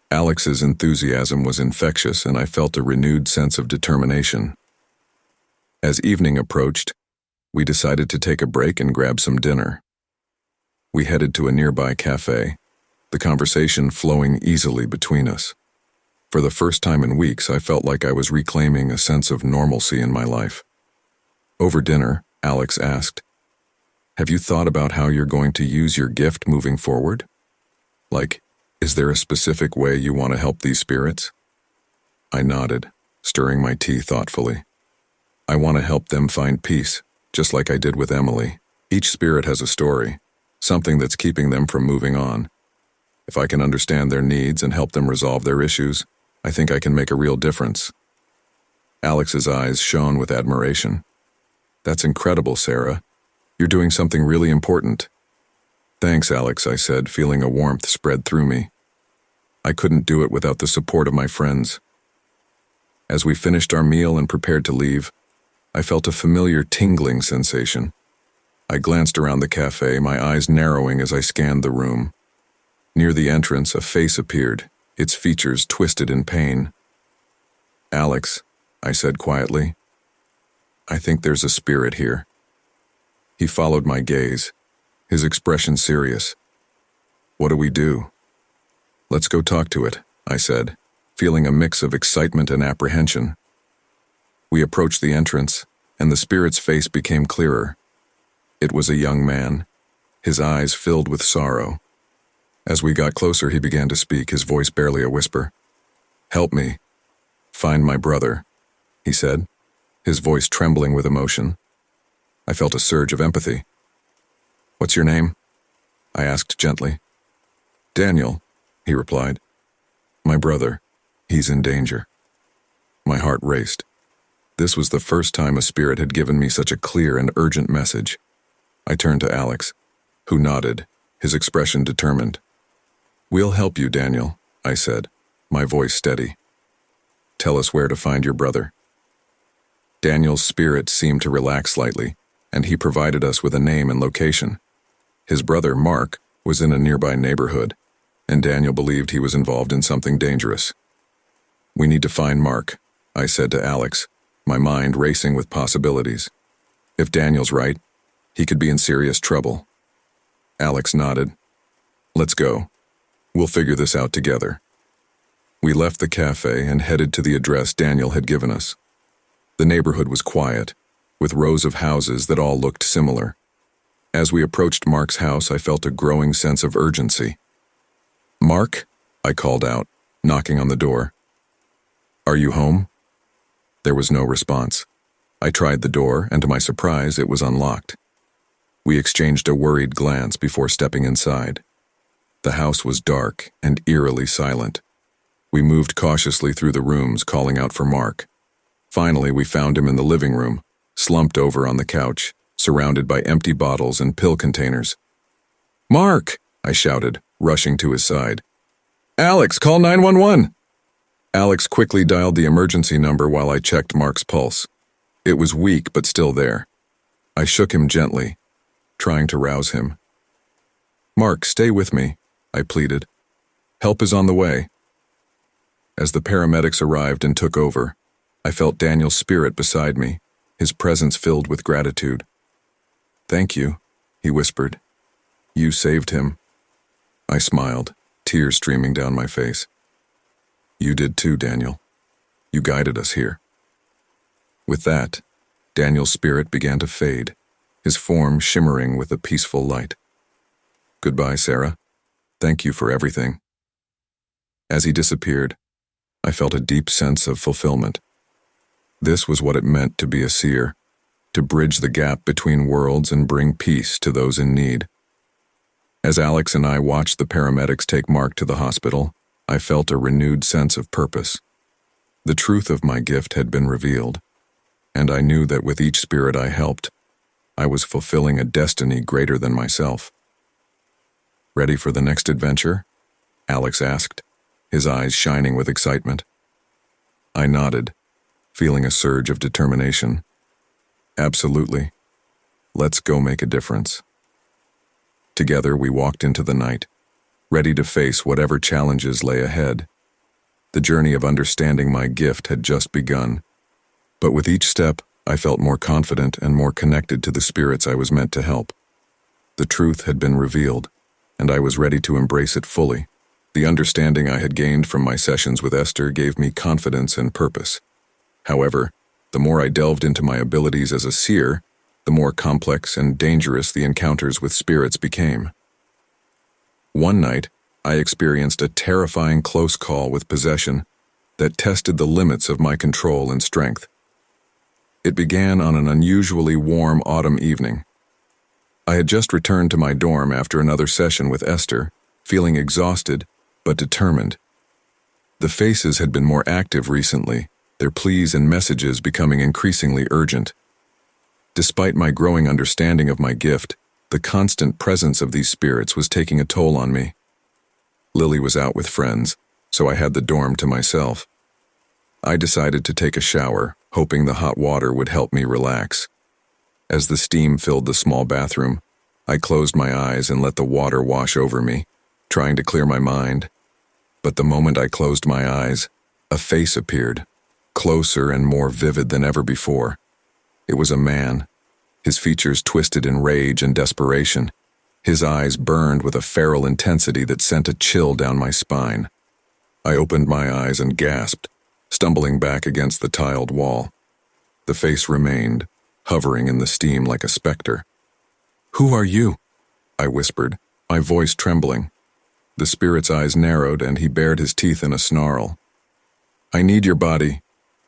Alex's enthusiasm was infectious, and I felt a renewed sense of determination. As evening approached, we decided to take a break and grab some dinner. We headed to a nearby cafe, the conversation flowing easily between us. For the first time in weeks, I felt like I was reclaiming a sense of normalcy in my life. Over dinner, Alex asked, "Have you thought about how you're going to use your gift moving forward? Like, is there a specific way you want to help these spirits?" I nodded, stirring my tea thoughtfully. I want to help them find peace, just like I did with Emily. Each spirit has a story, something that's keeping them from moving on. If I can understand their needs and help them resolve their issues, I think I can make a real difference. Alex's eyes shone with admiration. "That's incredible, Sarah. You're doing something really important." "Thanks, Alex," I said, feeling a warmth spread through me. I couldn't do it without the support of my friends. As we finished our meal and prepared to leave, I felt a familiar tingling sensation. I glanced around the cafe, my eyes narrowing as I scanned the room. Near the entrance, a face appeared, its features twisted in pain. "Alex," I said quietly, "I think there's a spirit here." He followed my gaze, his expression serious. "What do we do?" "Let's go talk to it," I said, feeling a mix of excitement and apprehension. We approached the entrance, and the spirit's face became clearer. It was a young man, his eyes filled with sorrow. As we got closer, he began to speak, his voice barely a whisper. "Help me. Find my brother," he said, his voice trembling with emotion. I felt a surge of empathy. "What's your name?" I asked gently. "Daniel," he replied. "My brother. He's in danger." My heart raced. This was the first time a spirit had given me such a clear and urgent message. I turned to Alex, who nodded, his expression determined. "We'll help you, Daniel," I said, my voice steady. "Tell us where to find your brother." Daniel's spirit seemed to relax slightly, and he provided us with a name and location. His brother, Mark, was in a nearby neighborhood, and Daniel believed he was involved in something dangerous. "We need to find Mark," I said to Alex, my mind racing with possibilities. If Daniel's right, he could be in serious trouble. Alex nodded. "Let's go. We'll figure this out together." We left the cafe and headed to the address Daniel had given us. The neighborhood was quiet, with rows of houses that all looked similar. As we approached Mark's house, I felt a growing sense of urgency. "Mark?" I called out, knocking on the door. "Are you home?" There was no response. I tried the door, and to my surprise, it was unlocked. We exchanged a worried glance before stepping inside. The house was dark and eerily silent. We moved cautiously through the rooms, calling out for Mark. Finally, we found him in the living room, slumped over on the couch, surrounded by empty bottles and pill containers. "Mark!" I shouted, rushing to his side. "Alex, call 911!" Alex quickly dialed the emergency number while I checked Mark's pulse. It was weak, but still there. I shook him gently, trying to rouse him. "Mark, stay with me," I pleaded. "Help is on the way." As the paramedics arrived and took over, I felt Daniel's spirit beside me, his presence filled with gratitude. "Thank you," he whispered. "You saved him." I smiled, tears streaming down my face. "You did too, Daniel. You guided us here." With that, Daniel's spirit began to fade, his form shimmering with a peaceful light. "Goodbye, Sarah. Thank you for everything." As he disappeared, I felt a deep sense of fulfillment. This was what it meant to be a seer, to bridge the gap between worlds and bring peace to those in need. As Alex and I watched the paramedics take Mark to the hospital, I felt a renewed sense of purpose. The truth of my gift had been revealed, and I knew that with each spirit I helped, I was fulfilling a destiny greater than myself. "Ready for the next adventure?" Alex asked, his eyes shining with excitement. I nodded, feeling a surge of determination. "Absolutely. Let's go make a difference." Together we walked into the night, ready to face whatever challenges lay ahead. The journey of understanding my gift had just begun, but with each step, I felt more confident and more connected to the spirits I was meant to help. The truth had been revealed, and I was ready to embrace it fully. The understanding I had gained from my sessions with Esther gave me confidence and purpose. However, the more I delved into my abilities as a seer, the more complex and dangerous the encounters with spirits became. One night, I experienced a terrifying close call with possession that tested the limits of my control and strength. It began on an unusually warm autumn evening. I had just returned to my dorm after another session with Esther, feeling exhausted but determined. The faces had been more active recently, their pleas and messages becoming increasingly urgent. Despite my growing understanding of my gift, the constant presence of these spirits was taking a toll on me. Lily was out with friends, so I had the dorm to myself. I decided to take a shower, hoping the hot water would help me relax. As the steam filled the small bathroom, I closed my eyes and let the water wash over me, trying to clear my mind. But the moment I closed my eyes, a face appeared, closer and more vivid than ever before. It was a man, his features twisted in rage and desperation. His eyes burned with a feral intensity that sent a chill down my spine. I opened my eyes and gasped, stumbling back against the tiled wall. The face remained, hovering in the steam like a specter. "Who are you?" I whispered, my voice trembling. The spirit's eyes narrowed and he bared his teeth in a snarl. "I need your body,"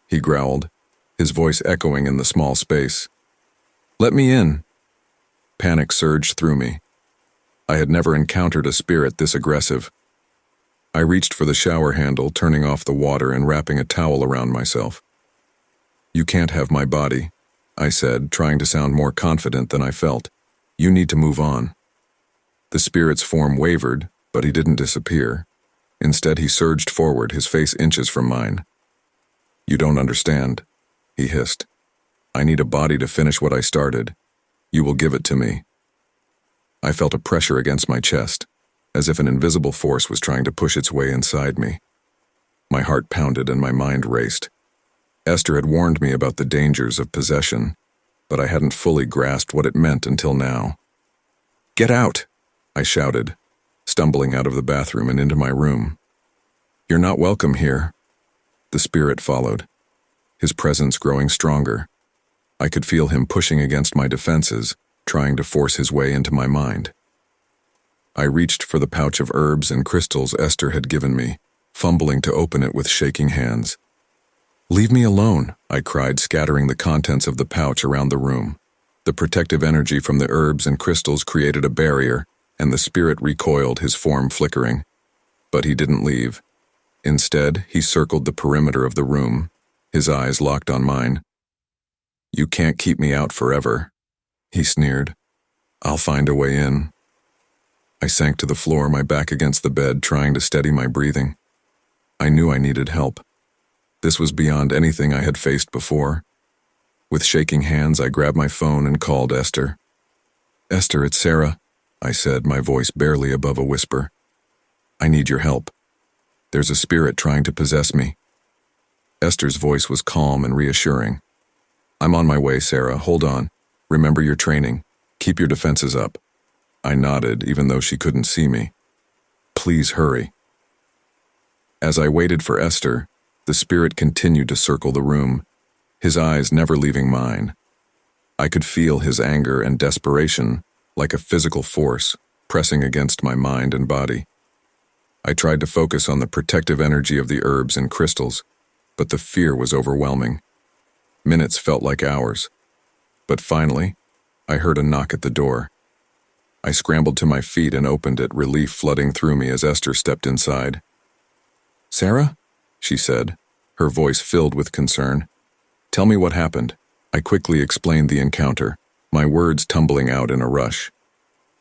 he growled, his voice echoing in the small space. "Let me in." Panic surged through me. I had never encountered a spirit this aggressive. I reached for the shower handle, turning off the water and wrapping a towel around myself. "You can't have my body," I said, trying to sound more confident than I felt. "You need to move on." The spirit's form wavered, but he didn't disappear. Instead, he surged forward, his face inches from mine. "You don't understand," he hissed. "I need a body to finish what I started. You will give it to me." I felt a pressure against my chest, as if an invisible force was trying to push its way inside me. My heart pounded and my mind raced. Esther had warned me about the dangers of possession, but I hadn't fully grasped what it meant until now. "Get out!" I shouted, stumbling out of the bathroom and into my room. "You're not welcome here." The spirit followed, his presence growing stronger. I could feel him pushing against my defenses, trying to force his way into my mind. I reached for the pouch of herbs and crystals Esther had given me, fumbling to open it with shaking hands. "Leave me alone," I cried, scattering the contents of the pouch around the room. The protective energy from the herbs and crystals created a barrier, and the spirit recoiled, his form flickering. But he didn't leave. Instead, he circled the perimeter of the room, his eyes locked on mine. "You can't keep me out forever," he sneered. "I'll find a way in." I sank to the floor, my back against the bed, trying to steady my breathing. I knew I needed help. This was beyond anything I had faced before. With shaking hands, I grabbed my phone and called Esther. "Esther, it's Sarah," I said, my voice barely above a whisper. "I need your help. There's a spirit trying to possess me." Esther's voice was calm and reassuring. "I'm on my way, Sarah. Hold on. Remember your training. Keep your defenses up." I nodded, even though she couldn't see me. "Please hurry." As I waited for Esther, the spirit continued to circle the room, his eyes never leaving mine. I could feel his anger and desperation, like a physical force, pressing against my mind and body. I tried to focus on the protective energy of the herbs and crystals, but the fear was overwhelming. Minutes felt like hours. But finally, I heard a knock at the door. I scrambled to my feet and opened it, relief flooding through me as Esther stepped inside. "Sarah?" she said, her voice filled with concern. "Tell me what happened." I quickly explained the encounter, my words tumbling out in a rush.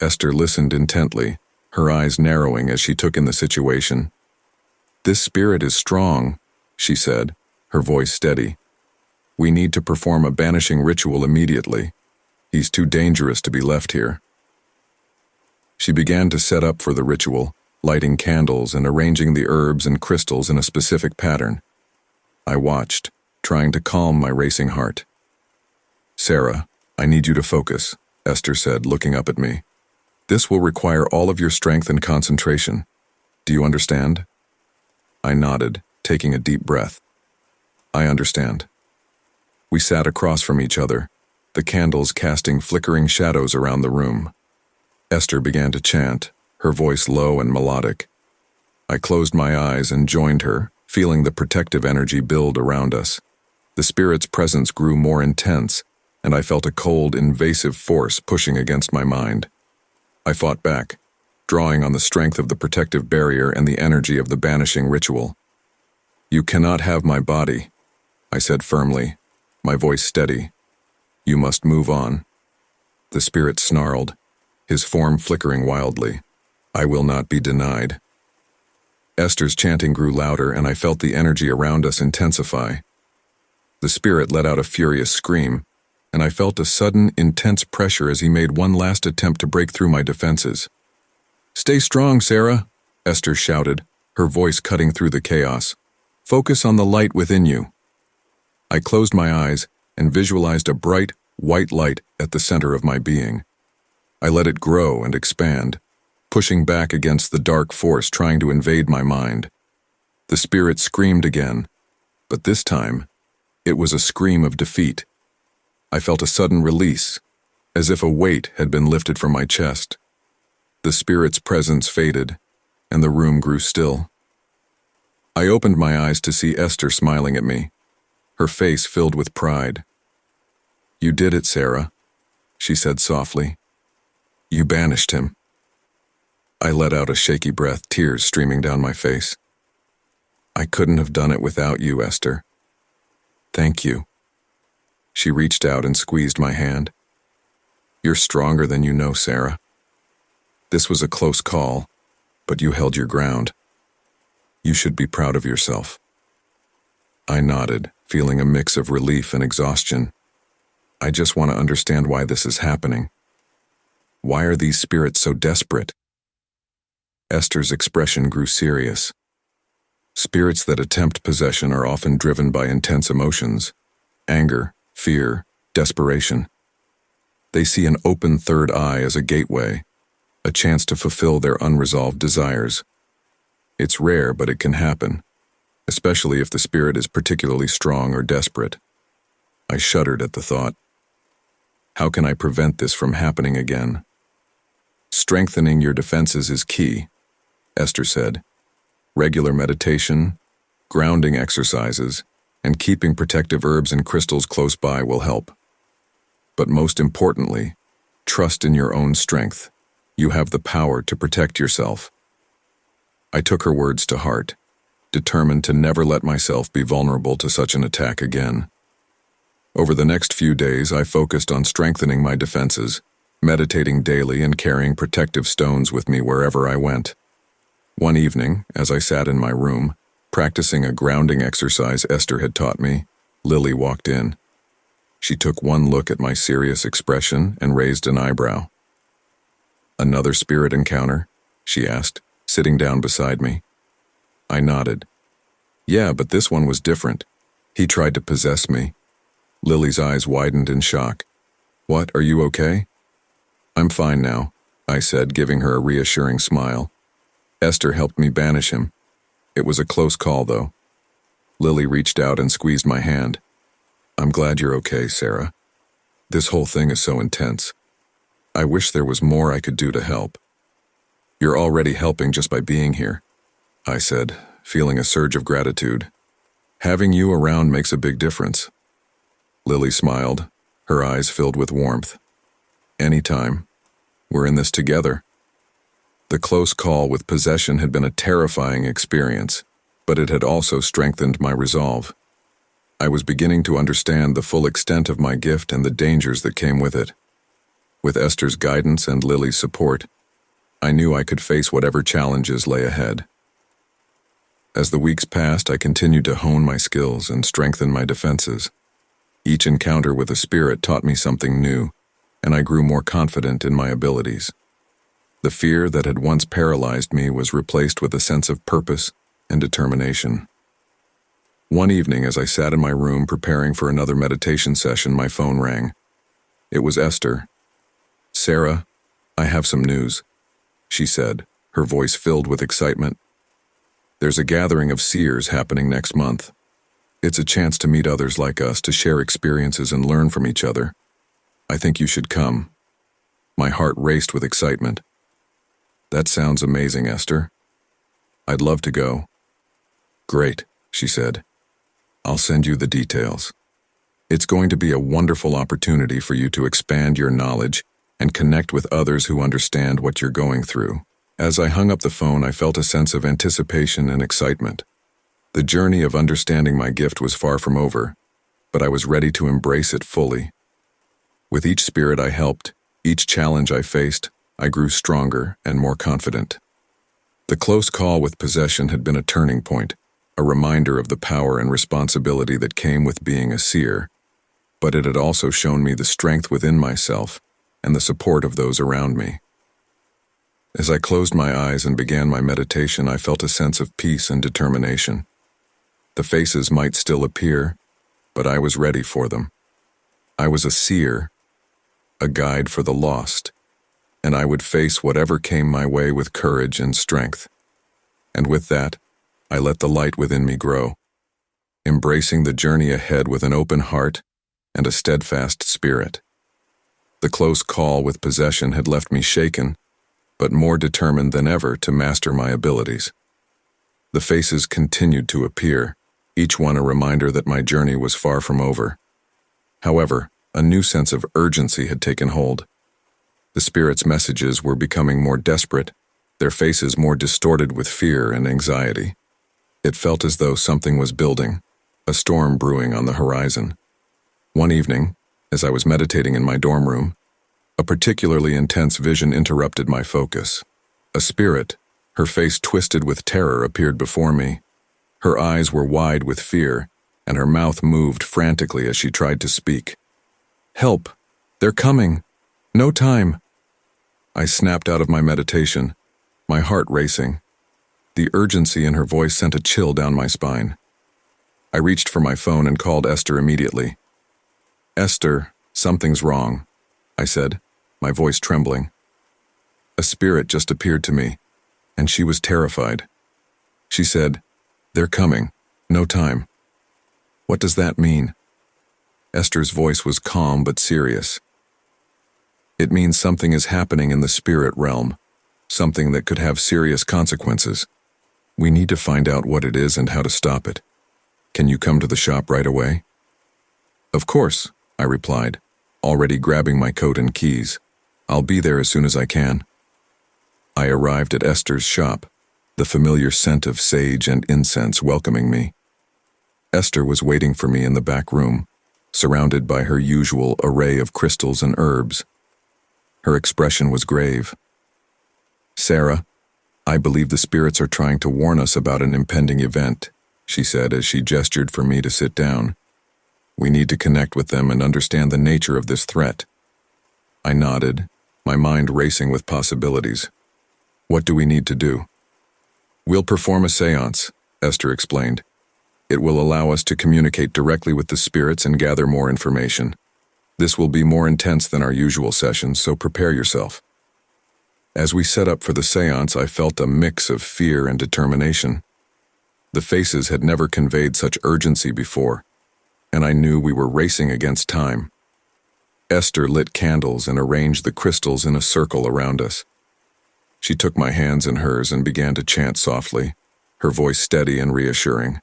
Esther listened intently, her eyes narrowing as she took in the situation. "This spirit is strong," she said, her voice steady. "We need to perform a banishing ritual immediately. He's too dangerous to be left here." She began to set up for the ritual, lighting candles and arranging the herbs and crystals in a specific pattern. I watched, trying to calm my racing heart. "Sarah, I need you to focus," Esther said, looking up at me. "This will require all of your strength and concentration. Do you understand?" I nodded, taking a deep breath. "I understand." We sat across from each other, the candles casting flickering shadows around the room. Esther began to chant, her voice low and melodic. I closed my eyes and joined her, feeling the protective energy build around us. The spirit's presence grew more intense, and I felt a cold, invasive force pushing against my mind. I fought back, drawing on the strength of the protective barrier and the energy of the banishing ritual. "You cannot have my body," I said firmly, my voice steady. "You must move on." The spirit snarled, his form flickering wildly. "I will not be denied." Esther's chanting grew louder, and I felt the energy around us intensify. The spirit let out a furious scream, and I felt a sudden, intense pressure as he made one last attempt to break through my defenses. "Stay strong, Sarah," Esther shouted, her voice cutting through the chaos. "Focus on the light within you." I closed my eyes and visualized a bright, white light at the center of my being. I let it grow and expand, pushing back against the dark force trying to invade my mind. The spirit screamed again, but this time, it was a scream of defeat. I felt a sudden release, as if a weight had been lifted from my chest. The spirit's presence faded, and the room grew still. I opened my eyes to see Esther smiling at me, her face filled with pride. "You did it, Sarah," she said softly. "You banished him." I let out a shaky breath, tears streaming down my face. "I couldn't have done it without you, Esther. Thank you." She reached out and squeezed my hand. "You're stronger than you know, Sarah. This was a close call, but you held your ground. You should be proud of yourself." I nodded, feeling a mix of relief and exhaustion. I just want to understand why this is happening. Why are these spirits so desperate? Esther's expression grew serious. Spirits that attempt possession are often driven by intense emotions: anger, fear, desperation. They see an open third eye as a gateway, a chance to fulfill their unresolved desires. It's rare, but it can happen, especially if the spirit is particularly strong or desperate. I shuddered at the thought. How can I prevent this from happening again? "Strengthening your defenses is key," Esther said. "Regular meditation, grounding exercises, and keeping protective herbs and crystals close by will help. But most importantly, trust in your own strength. You have the power to protect yourself." I took her words to heart, determined to never let myself be vulnerable to such an attack again. Over the next few days, I focused on strengthening my defenses, meditating daily and carrying protective stones with me wherever I went. One evening, as I sat in my room, practicing a grounding exercise Esther had taught me, Lily walked in. She took one look at my serious expression and raised an eyebrow. "Another spirit encounter?" she asked, sitting down beside me. I nodded. "Yeah, but this one was different. He tried to possess me." Lily's eyes widened in shock. "What, are you okay?" "I'm fine now," I said, giving her a reassuring smile. "Esther helped me banish him. It was a close call, though." Lily reached out and squeezed my hand. "I'm glad you're okay, Sarah. This whole thing is so intense. I wish there was more I could do to help." "You're already helping just by being here," I said, feeling a surge of gratitude. "Having you around makes a big difference." Lily smiled, her eyes filled with warmth. "Anytime. We're in this together." The close call with possession had been a terrifying experience, but it had also strengthened my resolve. I was beginning to understand the full extent of my gift and the dangers that came with it. With Esther's guidance and Lily's support, I knew I could face whatever challenges lay ahead. As the weeks passed, I continued to hone my skills and strengthen my defenses. Each encounter with a spirit taught me something new, and I grew more confident in my abilities. The fear that had once paralyzed me was replaced with a sense of purpose and determination. One evening, as I sat in my room preparing for another meditation session, my phone rang. It was Esther. "Sarah, I have some news," she said, her voice filled with excitement. "There's a gathering of seers happening next month. It's a chance to meet others like us, to share experiences and learn from each other. I think you should come." My heart raced with excitement. "That sounds amazing, Esther. I'd love to go." "Great," she said. "I'll send you the details. It's going to be a wonderful opportunity for you to expand your knowledge and connect with others who understand what you're going through." As I hung up the phone, I felt a sense of anticipation and excitement. The journey of understanding my gift was far from over, but I was ready to embrace it fully. With each spirit I helped, each challenge I faced, I grew stronger and more confident. The close call with possession had been a turning point, a reminder of the power and responsibility that came with being a seer, but it had also shown me the strength within myself and the support of those around me. As I closed my eyes and began my meditation, I felt a sense of peace and determination. The faces might still appear, but I was ready for them. I was a seer, a guide for the lost, and I would face whatever came my way with courage and strength. And with that, I let the light within me grow, embracing the journey ahead with an open heart and a steadfast spirit. The close call with possession had left me shaken, but more determined than ever to master my abilities. The faces continued to appear, each one a reminder that my journey was far from over. However, a new sense of urgency had taken hold. The spirits' messages were becoming more desperate, their faces more distorted with fear and anxiety. It felt as though something was building, a storm brewing on the horizon. One evening, as I was meditating in my dorm room, a particularly intense vision interrupted my focus. A spirit, her face twisted with terror, appeared before me. Her eyes were wide with fear, and her mouth moved frantically as she tried to speak. "Help! They're coming! No time!" I snapped out of my meditation, my heart racing. The urgency in her voice sent a chill down my spine. I reached for my phone and called Esther immediately. "Esther, something's wrong," I said, my voice trembling. A spirit just appeared to me, and she was terrified. She said, "They're coming. No time." "What does that mean?" Esther's voice was calm but serious. "It means something is happening in the spirit realm, something that could have serious consequences. We need to find out what it is and how to stop it. Can you come to the shop right away?" "Of course," I replied, already grabbing my coat and keys. "I'll be there as soon as I can." I arrived at Esther's shop, the familiar scent of sage and incense welcoming me. Esther was waiting for me in the back room, surrounded by her usual array of crystals and herbs. Her expression was grave. "Sarah, I believe the spirits are trying to warn us about an impending event," she said as she gestured for me to sit down. "We need to connect with them and understand the nature of this threat." I nodded, my mind racing with possibilities. "What do we need to do?" "We'll perform a séance," Esther explained. "It will allow us to communicate directly with the spirits and gather more information. This will be more intense than our usual sessions, so prepare yourself." As we set up for the séance, I felt a mix of fear and determination. The faces had never conveyed such urgency before, and I knew we were racing against time. Esther lit candles and arranged the crystals in a circle around us. She took my hands in hers and began to chant softly, her voice steady and reassuring.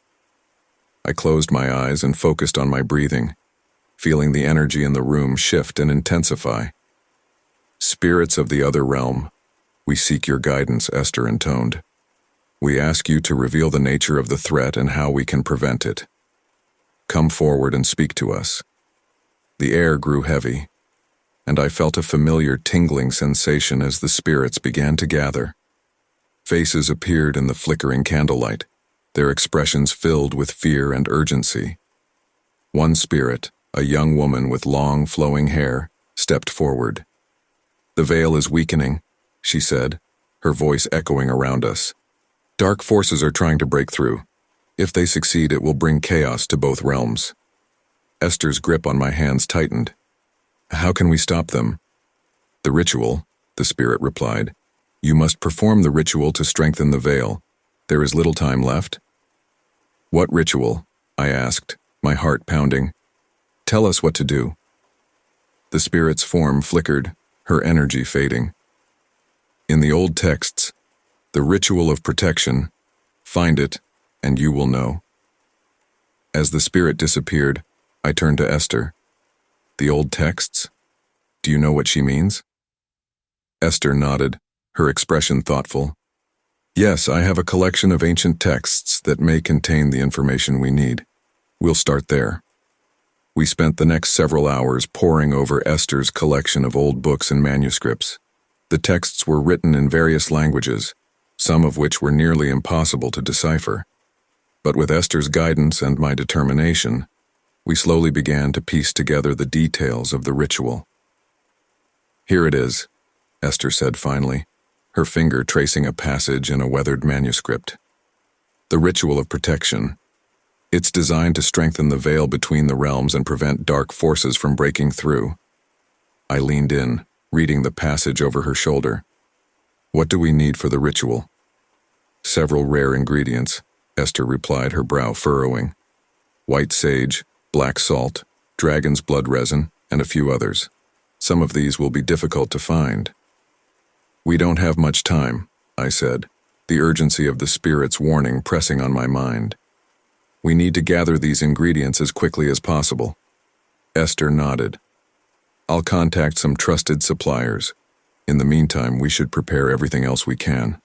I closed my eyes and focused on my breathing, feeling the energy in the room shift and intensify. "Spirits of the other realm, we seek your guidance," Esther intoned. We ask you to reveal the nature of the threat and how we can prevent it. Come forward and speak to us." The air grew heavy, and I felt a familiar tingling sensation as the spirits began to gather. Faces appeared in the flickering candlelight, their expressions filled with fear and urgency. One spirit, a young woman with long, flowing hair, stepped forward. "The veil is weakening," she said, her voice echoing around us. "Dark forces are trying to break through. If they succeed, it will bring chaos to both realms." Esther's grip on my hands tightened. "How can we stop them?" "The ritual," the spirit replied. "You must perform the ritual to strengthen the veil. There is little time left." "What ritual?" I asked, my heart pounding. "Tell us what to do." The spirit's form flickered, her energy fading. "In the old texts, the ritual of protection, find it, and you will know." As the spirit disappeared, I turned to Esther. "The old texts? Do you know what she means?" Esther nodded, her expression thoughtful. "Yes, I have a collection of ancient texts that may contain the information we need. We'll start there." We spent the next several hours poring over Esther's collection of old books and manuscripts. The texts were written in various languages, some of which were nearly impossible to decipher. But with Esther's guidance and my determination, we slowly began to piece together the details of the ritual. "Here it is," Esther said finally, her finger tracing a passage in a weathered manuscript. "The ritual of protection. It's designed to strengthen the veil between the realms and prevent dark forces from breaking through." I leaned in, reading the passage over her shoulder. "What do we need for the ritual?" "Several rare ingredients," Esther replied, her brow furrowing. "White sage, black salt, dragon's blood resin, and a few others. Some of these will be difficult to find." "We don't have much time," I said, the urgency of the spirit's warning pressing on my mind. "We need to gather these ingredients as quickly as possible." Esther nodded. "I'll contact some trusted suppliers. In the meantime, we should prepare everything else we can."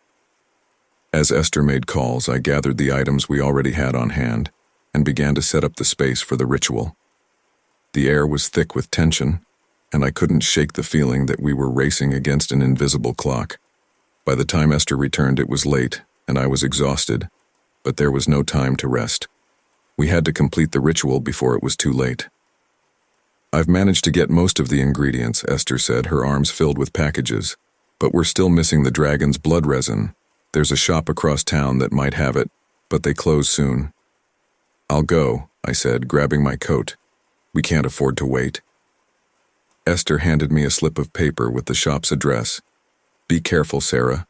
As Esther made calls, I gathered the items we already had on hand and began to set up the space for the ritual. The air was thick with tension, and I couldn't shake the feeling that we were racing against an invisible clock. By the time Esther returned, it was late, and I was exhausted, but there was no time to rest. We had to complete the ritual before it was too late. "I've managed to get most of the ingredients," Esther said, her arms filled with packages, "but we're still missing the dragon's blood resin. There's a shop across town that might have it, but they close soon." "I'll go," I said, grabbing my coat. "We can't afford to wait." Esther handed me a slip of paper with the shop's address. "Be careful, Sarah.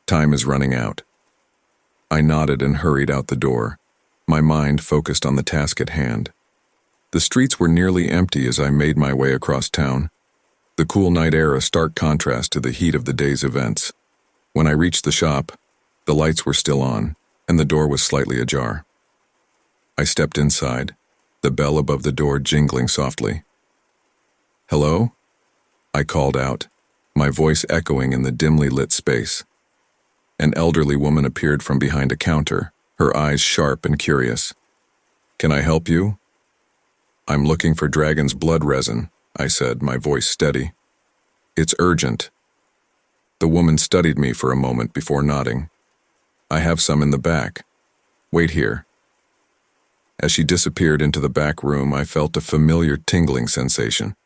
Time is running out." I nodded and hurried out the door, my mind focused on the task at hand. The streets were nearly empty as I made my way across town, the cool night air a stark contrast to the heat of the day's events. When I reached the shop, the lights were still on, and the door was slightly ajar. I stepped inside, the bell above the door jingling softly. "Hello?" I called out, my voice echoing in the dimly lit space. An elderly woman appeared from behind a counter, her eyes sharp and curious. "Can I help you?" "I'm looking for dragon's blood resin," I said, my voice steady. "It's urgent." The woman studied me for a moment before nodding. "I have some in the back. Wait here." As she disappeared into the back room, I felt a familiar tingling sensation.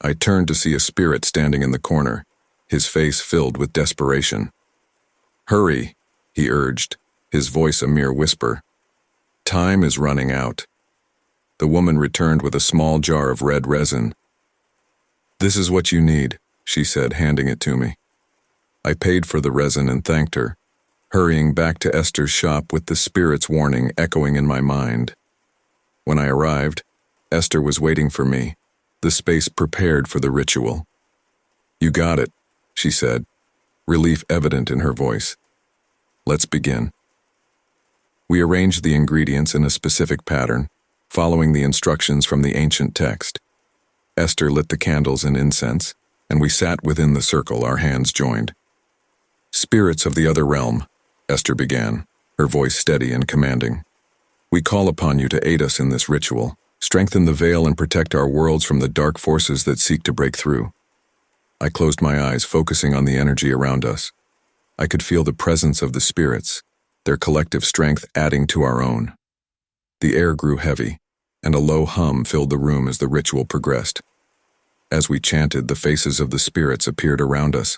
I turned to see a spirit standing in the corner, his face filled with desperation. "Hurry," he urged, his voice a mere whisper. "Time is running out." The woman returned with a small jar of red resin. "This is what you need," she said, handing it to me. I paid for the resin and thanked her, hurrying back to Esther's shop with the spirit's warning echoing in my mind. When I arrived, Esther was waiting for me, the space prepared for the ritual. "You got it," she said, relief evident in her voice. "Let's begin." We arranged the ingredients in a specific pattern, following the instructions from the ancient text. Esther lit the candles and incense, and we sat within the circle, our hands joined. "Spirits of the other realm, Esther began, her voice steady and commanding. "We call upon you to aid us in this ritual, strengthen the veil and protect our worlds from the dark forces that seek to break through." I closed my eyes, focusing on the energy around us. I could feel the presence of the spirits, their collective strength adding to our own. The air grew heavy, and a low hum filled the room as the ritual progressed. As we chanted, the faces of the spirits appeared around us,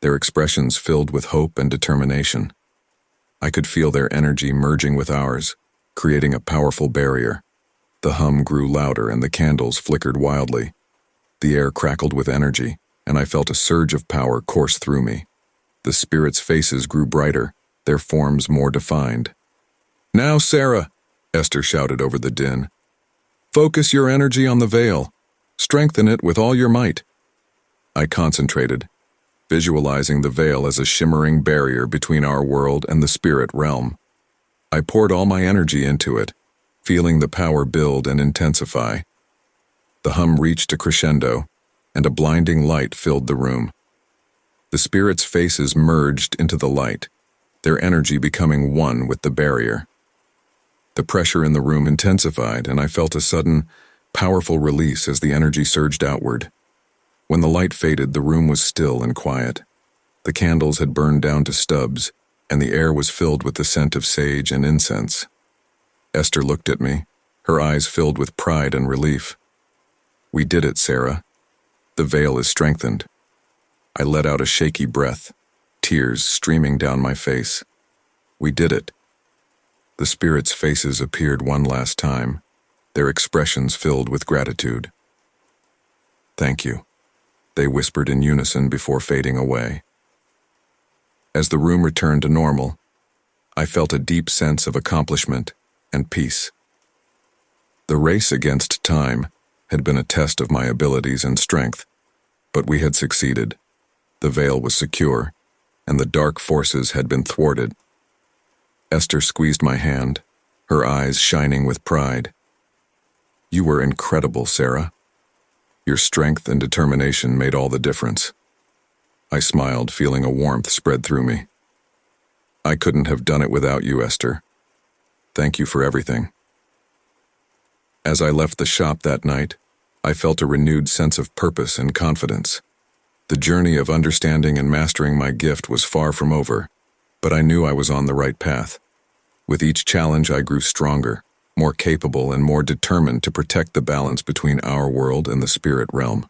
their expressions filled with hope and determination. I could feel their energy merging with ours, creating a powerful barrier. The hum grew louder and the candles flickered wildly. The air crackled with energy, and I felt a surge of power course through me. The spirits' faces grew brighter, their forms more defined. "Now, Sarah," Esther shouted over the din. "Focus your energy on the veil. Strengthen it with all your might." I concentrated, visualizing the veil as a shimmering barrier between our world and the spirit realm. I poured all my energy into it, feeling the power build and intensify. The hum reached a crescendo, and a blinding light filled the room. The spirits' faces merged into the light, their energy becoming one with the barrier. The pressure in the room intensified, and I felt a sudden, powerful release as the energy surged outward. When the light faded, the room was still and quiet. The candles had burned down to stubs, and the air was filled with the scent of sage and incense. Esther looked at me, her eyes filled with pride and relief. "We did it, Sarah. The veil is strengthened." I let out a shaky breath, tears streaming down my face. "We did it." The spirits' faces appeared one last time, their expressions filled with gratitude. "Thank you," they whispered in unison before fading away. As the room returned to normal, I felt a deep sense of accomplishment and peace. The race against time had been a test of my abilities and strength, but we had succeeded. The veil was secure, and the dark forces had been thwarted. Esther squeezed my hand, her eyes shining with pride. "You were incredible, Sarah. Your strength and determination made all the difference." I smiled, feeling a warmth spread through me. "I couldn't have done it without you, Esther. Thank you for everything." As I left the shop that night, I felt a renewed sense of purpose and confidence. The journey of understanding and mastering my gift was far from over, but I knew I was on the right path. With each challenge, I grew stronger, more capable, and more determined to protect the balance between our world and the spirit realm.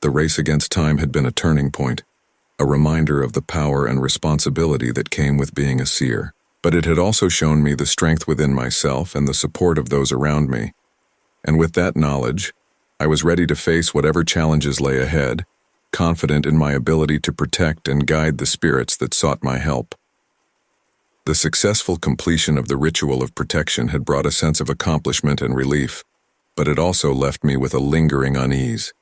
The race against time had been a turning point, a reminder of the power and responsibility that came with being a seer, but it had also shown me the strength within myself and the support of those around me. And with that knowledge, I was ready to face whatever challenges lay ahead, confident in my ability to protect and guide the spirits that sought my help. The successful completion of the ritual of protection had brought a sense of accomplishment and relief, but it also left me with a lingering unease.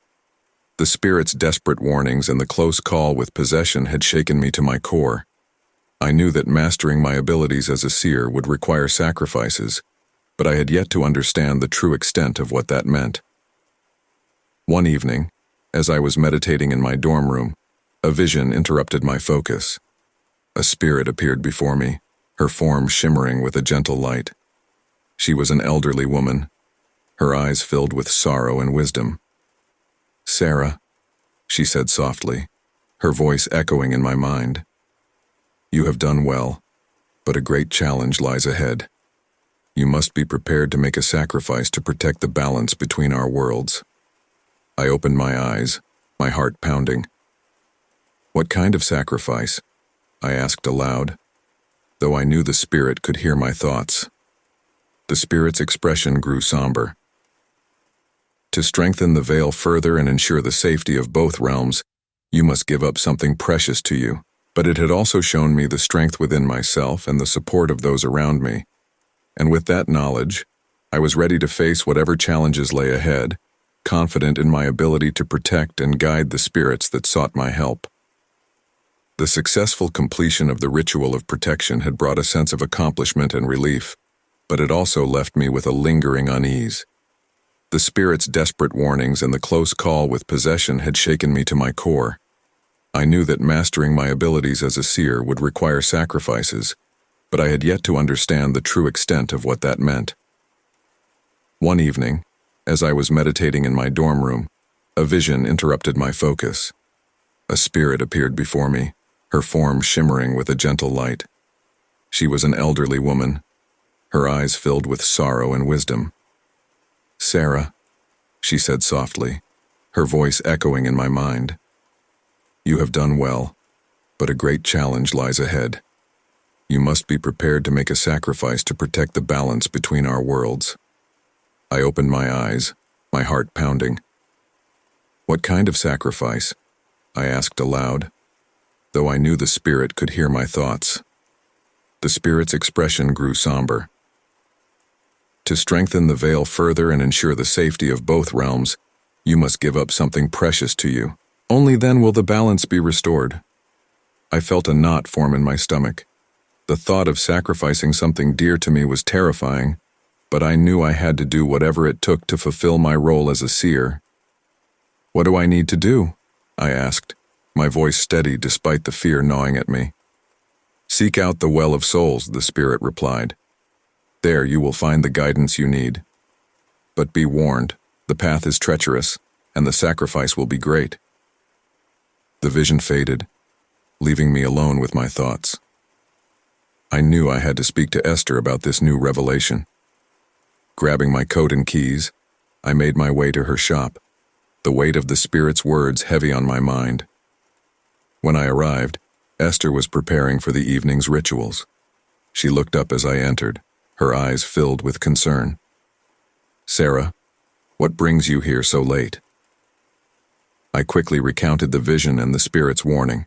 The spirit's desperate warnings and the close call with possession had shaken me to my core. I knew that mastering my abilities as a seer would require sacrifices, but I had yet to understand the true extent of what that meant. One evening, as I was meditating in my dorm room, a vision interrupted my focus. A spirit appeared before me, her form shimmering with a gentle light. She was an elderly woman, her eyes filled with sorrow and wisdom. "Sarah," she said softly, her voice echoing in my mind. "You have done well, but a great challenge lies ahead. You must be prepared to make a sacrifice to protect the balance between our worlds." I opened my eyes, my heart pounding. "What kind of sacrifice?" I asked aloud, though I knew the spirit could hear my thoughts. The spirit's expression grew somber. "To strengthen the veil further and ensure the safety of both realms, you must give up something precious to you." But it had also shown me the strength within myself and the support of those around me. And with that knowledge, I was ready to face whatever challenges lay ahead, confident in my ability to protect and guide the spirits that sought my help. The successful completion of the ritual of protection had brought a sense of accomplishment and relief, but it also left me with a lingering unease. The spirit's desperate warnings and the close call with possession had shaken me to my core. I knew that mastering my abilities as a seer would require sacrifices, but I had yet to understand the true extent of what that meant. One evening, as I was meditating in my dorm room, a vision interrupted my focus. A spirit appeared before me, her form shimmering with a gentle light. She was an elderly woman, her eyes filled with sorrow and wisdom. "Sarah," she said softly, her voice echoing in my mind. "You have done well, but a great challenge lies ahead. You must be prepared to make a sacrifice to protect the balance between our worlds." I opened my eyes, my heart pounding. "What kind of sacrifice?" I asked aloud, though I knew the spirit could hear my thoughts. The spirit's expression grew somber. "To strengthen the veil further and ensure the safety of both realms, you must give up something precious to you. Only then will the balance be restored." I felt a knot form in my stomach. The thought of sacrificing something dear to me was terrifying, but I knew I had to do whatever it took to fulfill my role as a seer. "What do I need to do?" I asked, my voice steady despite the fear gnawing at me. "Seek out the Well of Souls," the spirit replied. "There you will find the guidance you need. But be warned, the path is treacherous, and the sacrifice will be great." The vision faded, leaving me alone with my thoughts. I knew I had to speak to Esther about this new revelation. Grabbing my coat and keys, I made my way to her shop, the weight of the spirit's words heavy on my mind. When I arrived, Esther was preparing for the evening's rituals. She looked up as I entered, her eyes filled with concern. "Sarah, what brings you here so late?" I quickly recounted the vision and the spirit's warning.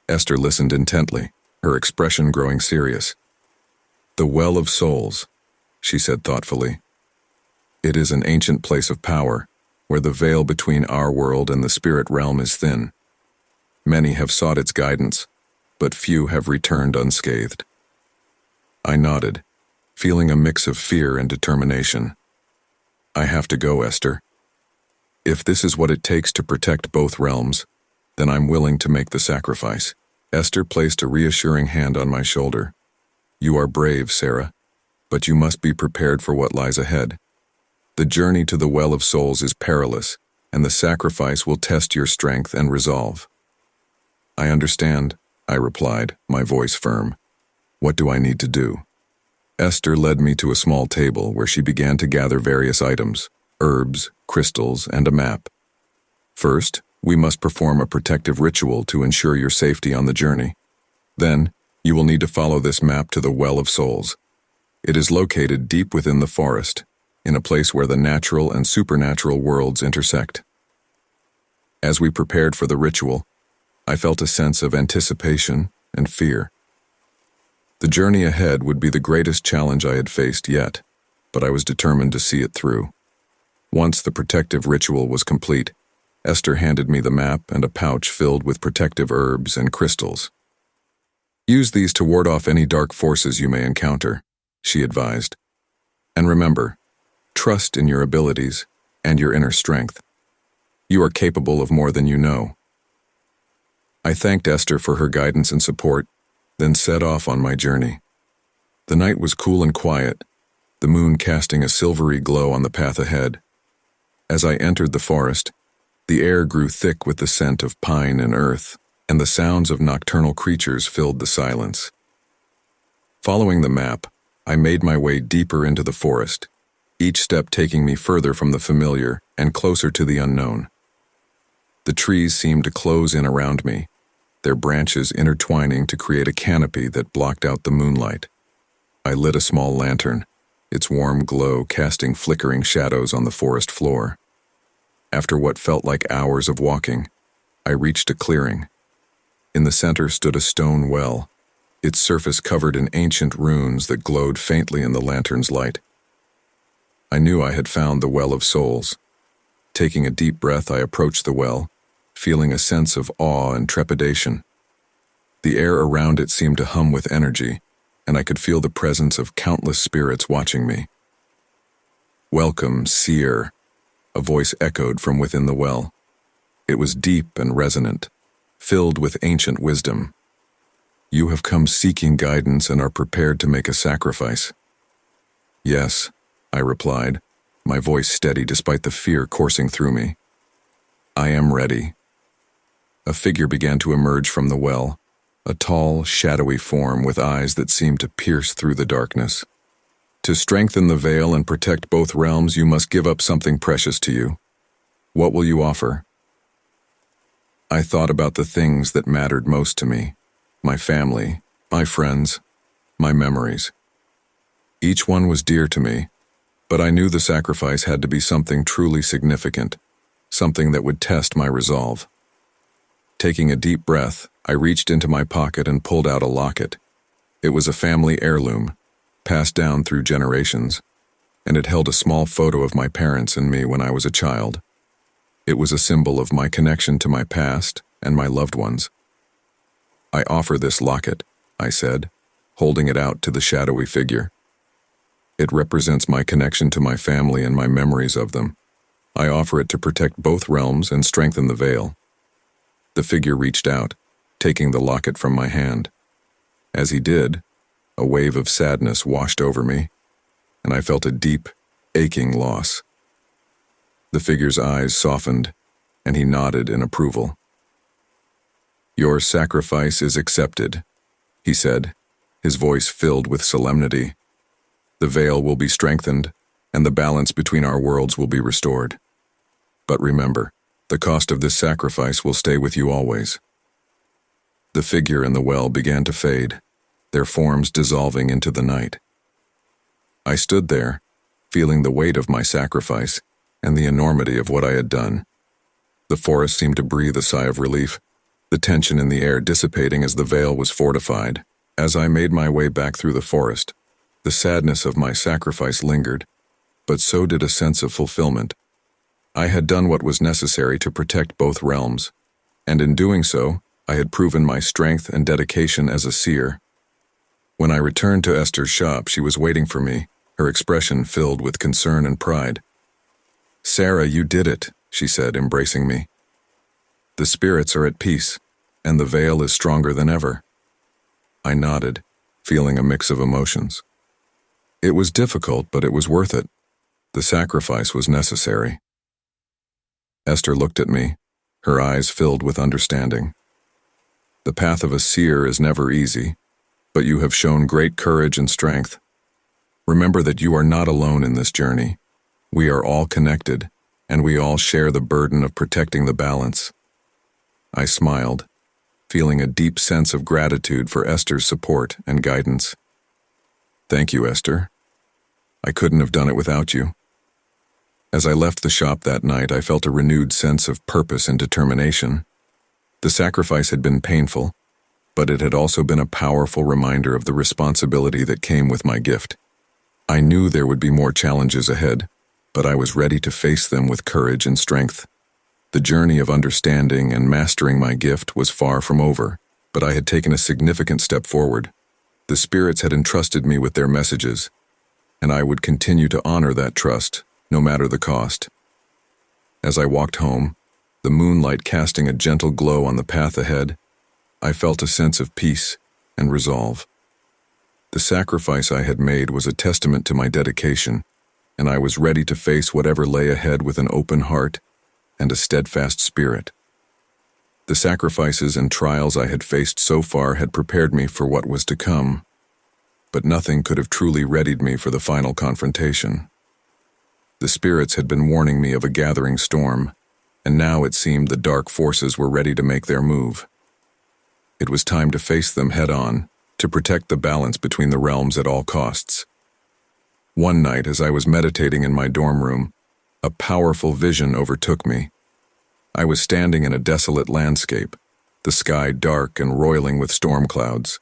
Esther listened intently, her expression growing serious. "The Well of Souls," she said thoughtfully. "It is an ancient place of power, where the veil between our world and the spirit realm is thin. Many have sought its guidance, but few have returned unscathed." I nodded, feeling a mix of fear and determination. "I have to go, Esther. If this is what it takes to protect both realms, then I'm willing to make the sacrifice." Esther placed a reassuring hand on my shoulder. "You are brave, Sarah, but you must be prepared for what lies ahead. The journey to the Well of Souls is perilous, and the sacrifice will test your strength and resolve." "I understand," I replied, my voice firm. "What do I need to do?" Esther led me to a small table where she began to gather various items, herbs, crystals, and a map. "First, we must perform a protective ritual to ensure your safety on the journey. Then, you will need to follow this map to the Well of Souls. It is located deep within the forest, in a place where the natural and supernatural worlds intersect." As we prepared for the ritual, I felt a sense of anticipation and fear. The journey ahead would be the greatest challenge I had faced yet, but I was determined to see it through. Once the protective ritual was complete, Esther handed me the map and a pouch filled with protective herbs and crystals. "Use these to ward off any dark forces you may encounter," she advised. "And remember, trust in your abilities and your inner strength. You are capable of more than you know." I thanked Esther for her guidance and support, then set off on my journey. The night was cool and quiet, the moon casting a silvery glow on the path ahead. As I entered the forest, the air grew thick with the scent of pine and earth, and the sounds of nocturnal creatures filled the silence. Following the map, I made my way deeper into the forest, each step taking me further from the familiar and closer to the unknown. The trees seemed to close in around me, their branches intertwining to create a canopy that blocked out the moonlight. I lit a small lantern, its warm glow casting flickering shadows on the forest floor. After what felt like hours of walking, I reached a clearing. In the center stood a stone well, its surface covered in ancient runes that glowed faintly in the lantern's light. I knew I had found the Well of Souls. Taking a deep breath, I approached the well, feeling a sense of awe and trepidation. The air around it seemed to hum with energy, and I could feel the presence of countless spirits watching me. "Welcome, seer," a voice echoed from within the well. It was deep and resonant, filled with ancient wisdom. You have come seeking guidance and are prepared to make a sacrifice. Yes, I replied, my voice steady despite the fear coursing through me. I am ready. A figure began to emerge from the well, a tall, shadowy form with eyes that seemed to pierce through the darkness. To strengthen the veil and protect both realms, you must give up something precious to you. What will you offer? I thought about the things that mattered most to me, my family, my friends, my memories. Each one was dear to me, but I knew the sacrifice had to be something truly significant, something that would test my resolve. Taking a deep breath, I reached into my pocket and pulled out a locket. It was a family heirloom, passed down through generations, and it held a small photo of my parents and me when I was a child. It was a symbol of my connection to my past and my loved ones. I offer this locket, I said, holding it out to the shadowy figure. It represents my connection to my family and my memories of them. I offer it to protect both realms and strengthen the veil. The figure reached out, taking the locket from my hand. As he did, a wave of sadness washed over me, and I felt a deep, aching loss. The figure's eyes softened, and he nodded in approval. Your sacrifice is accepted, he said, his voice filled with solemnity. The veil will be strengthened, and the balance between our worlds will be restored. But remember, the cost of this sacrifice will stay with you always. The figure in the well began to fade, their forms dissolving into the night. I stood there, feeling the weight of my sacrifice and the enormity of what I had done. The forest seemed to breathe a sigh of relief, the tension in the air dissipating as the veil was fortified. As I made my way back through the forest, the sadness of my sacrifice lingered, but so did a sense of fulfillment. I had done what was necessary to protect both realms, and in doing so, I had proven my strength and dedication as a seer. When I returned to Esther's shop, she was waiting for me, her expression filled with concern and pride. "Sarah, you did it," she said, embracing me. "The spirits are at peace, and the veil is stronger than ever." I nodded, feeling a mix of emotions. It was difficult, but it was worth it. The sacrifice was necessary. Esther looked at me, her eyes filled with understanding. "The path of a seer is never easy, but you have shown great courage and strength. Remember that you are not alone in this journey. We are all connected, and we all share the burden of protecting the balance." I smiled, feeling a deep sense of gratitude for Esther's support and guidance. "Thank you, Esther. I couldn't have done it without you." As I left the shop that night, I felt a renewed sense of purpose and determination. The sacrifice had been painful, but it had also been a powerful reminder of the responsibility that came with my gift. I knew there would be more challenges ahead, but I was ready to face them with courage and strength. The journey of understanding and mastering my gift was far from over, but I had taken a significant step forward. The spirits had entrusted me with their messages, and I would continue to honor that trust, no matter the cost. As I walked home, the moonlight casting a gentle glow on the path ahead, I felt a sense of peace and resolve. The sacrifice I had made was a testament to my dedication, and I was ready to face whatever lay ahead with an open heart and a steadfast spirit. The sacrifices and trials I had faced so far had prepared me for what was to come, but nothing could have truly readied me for the final confrontation. The spirits had been warning me of a gathering storm, and now it seemed the dark forces were ready to make their move. It was time to face them head-on, to protect the balance between the realms at all costs. One night, as I was meditating in my dorm room, a powerful vision overtook me. I was standing in a desolate landscape, the sky dark and roiling with storm clouds.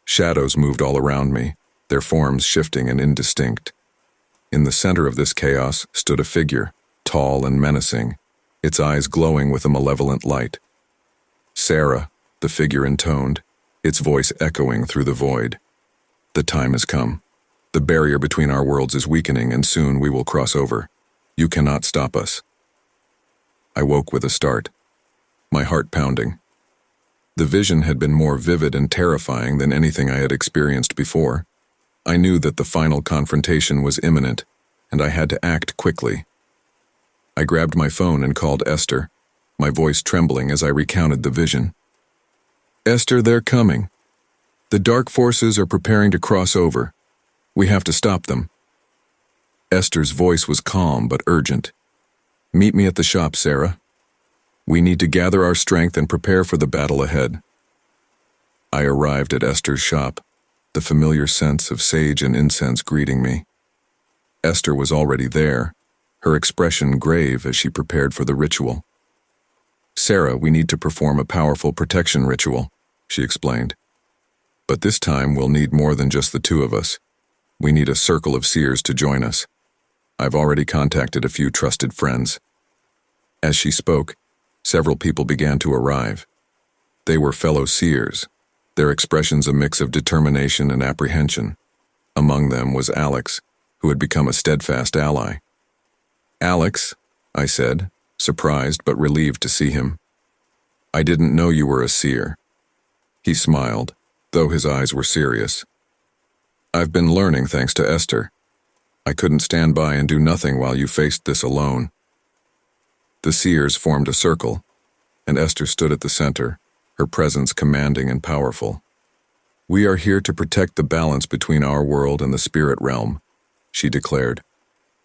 Shadows moved all around me, their forms shifting and indistinct. In the center of this chaos stood a figure, tall and menacing, its eyes glowing with a malevolent light. "Sarah," the figure intoned, its voice echoing through the void. "The time has come. The barrier between our worlds is weakening, and soon we will cross over. You cannot stop us." I woke with a start, my heart pounding. The vision had been more vivid and terrifying than anything I had experienced before. I knew that the final confrontation was imminent, and I had to act quickly. I grabbed my phone and called Esther, my voice trembling as I recounted the vision. "Esther, they're coming. The dark forces are preparing to cross over. We have to stop them." Esther's voice was calm but urgent. "Meet me at the shop, Sarah. We need to gather our strength and prepare for the battle ahead." I arrived at Esther's shop, the familiar scents of sage and incense greeting me. Esther was already there, her expression grave as she prepared for the ritual. "Sarah, we need to perform a powerful protection ritual," she explained. "But this time we'll need more than just the two of us. We need a circle of seers to join us. I've already contacted a few trusted friends." As she spoke, several people began to arrive. They were fellow seers, their expressions a mix of determination and apprehension. Among them was Alex, who had become a steadfast ally. "Alex," I said, surprised but relieved to see him. "I didn't know you were a seer." He smiled, though his eyes were serious. "I've been learning thanks to Esther. I couldn't stand by and do nothing while you faced this alone." The seers formed a circle, and Esther stood at the center, her presence commanding and powerful. "We are here to protect the balance between our world and the spirit realm," she declared.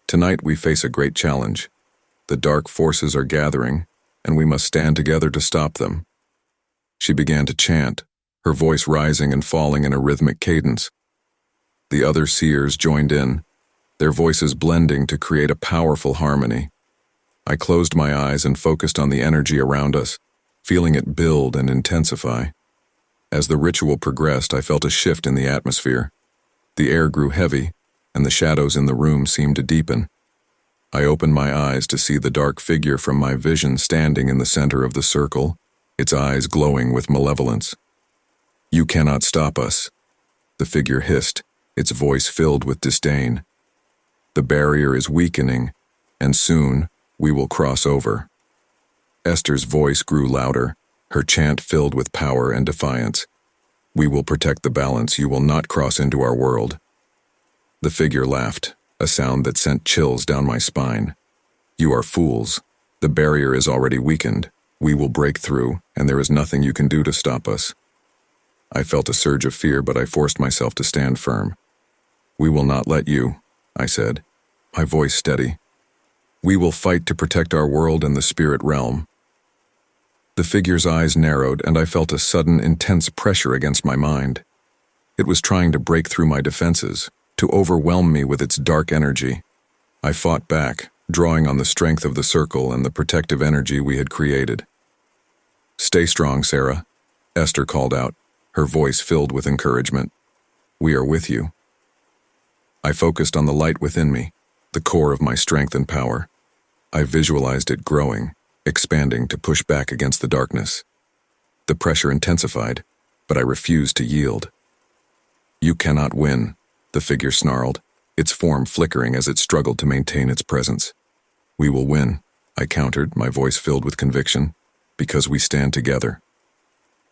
"Tonight we face a great challenge. The dark forces are gathering, and we must stand together to stop them." She began to chant, her voice rising and falling in a rhythmic cadence. The other seers joined in, their voices blending to create a powerful harmony. I closed my eyes and focused on the energy around us, feeling it build and intensify. As the ritual progressed, I felt a shift in the atmosphere. The air grew heavy, and the shadows in the room seemed to deepen. I opened my eyes to see the dark figure from my vision standing in the center of the circle, its eyes glowing with malevolence. "You cannot stop us," the figure hissed, its voice filled with disdain. "The barrier is weakening, and soon we will cross over." Esther's voice grew louder, her chant filled with power and defiance. "We will protect the balance. You will not cross into our world." The figure laughed, a sound that sent chills down my spine. "You are fools. The barrier is already weakened. We will break through, and there is nothing you can do to stop us." I felt a surge of fear, but I forced myself to stand firm. "We will not let you," I said, my voice steady. "We will fight to protect our world and the spirit realm." The figure's eyes narrowed, and I felt a sudden, intense pressure against my mind. It was trying to break through my defenses, to overwhelm me with its dark energy. I fought back, drawing on the strength of the circle and the protective energy we had created. "Stay strong, Sarah," Esther called out, her voice filled with encouragement. "We are with you." I focused on the light within me, the core of my strength and power. I visualized it growing, expanding to push back against the darkness. The pressure intensified, but I refused to yield. "You cannot win," the figure snarled, its form flickering as it struggled to maintain its presence. "We will win," I countered, my voice filled with conviction, "because we stand together."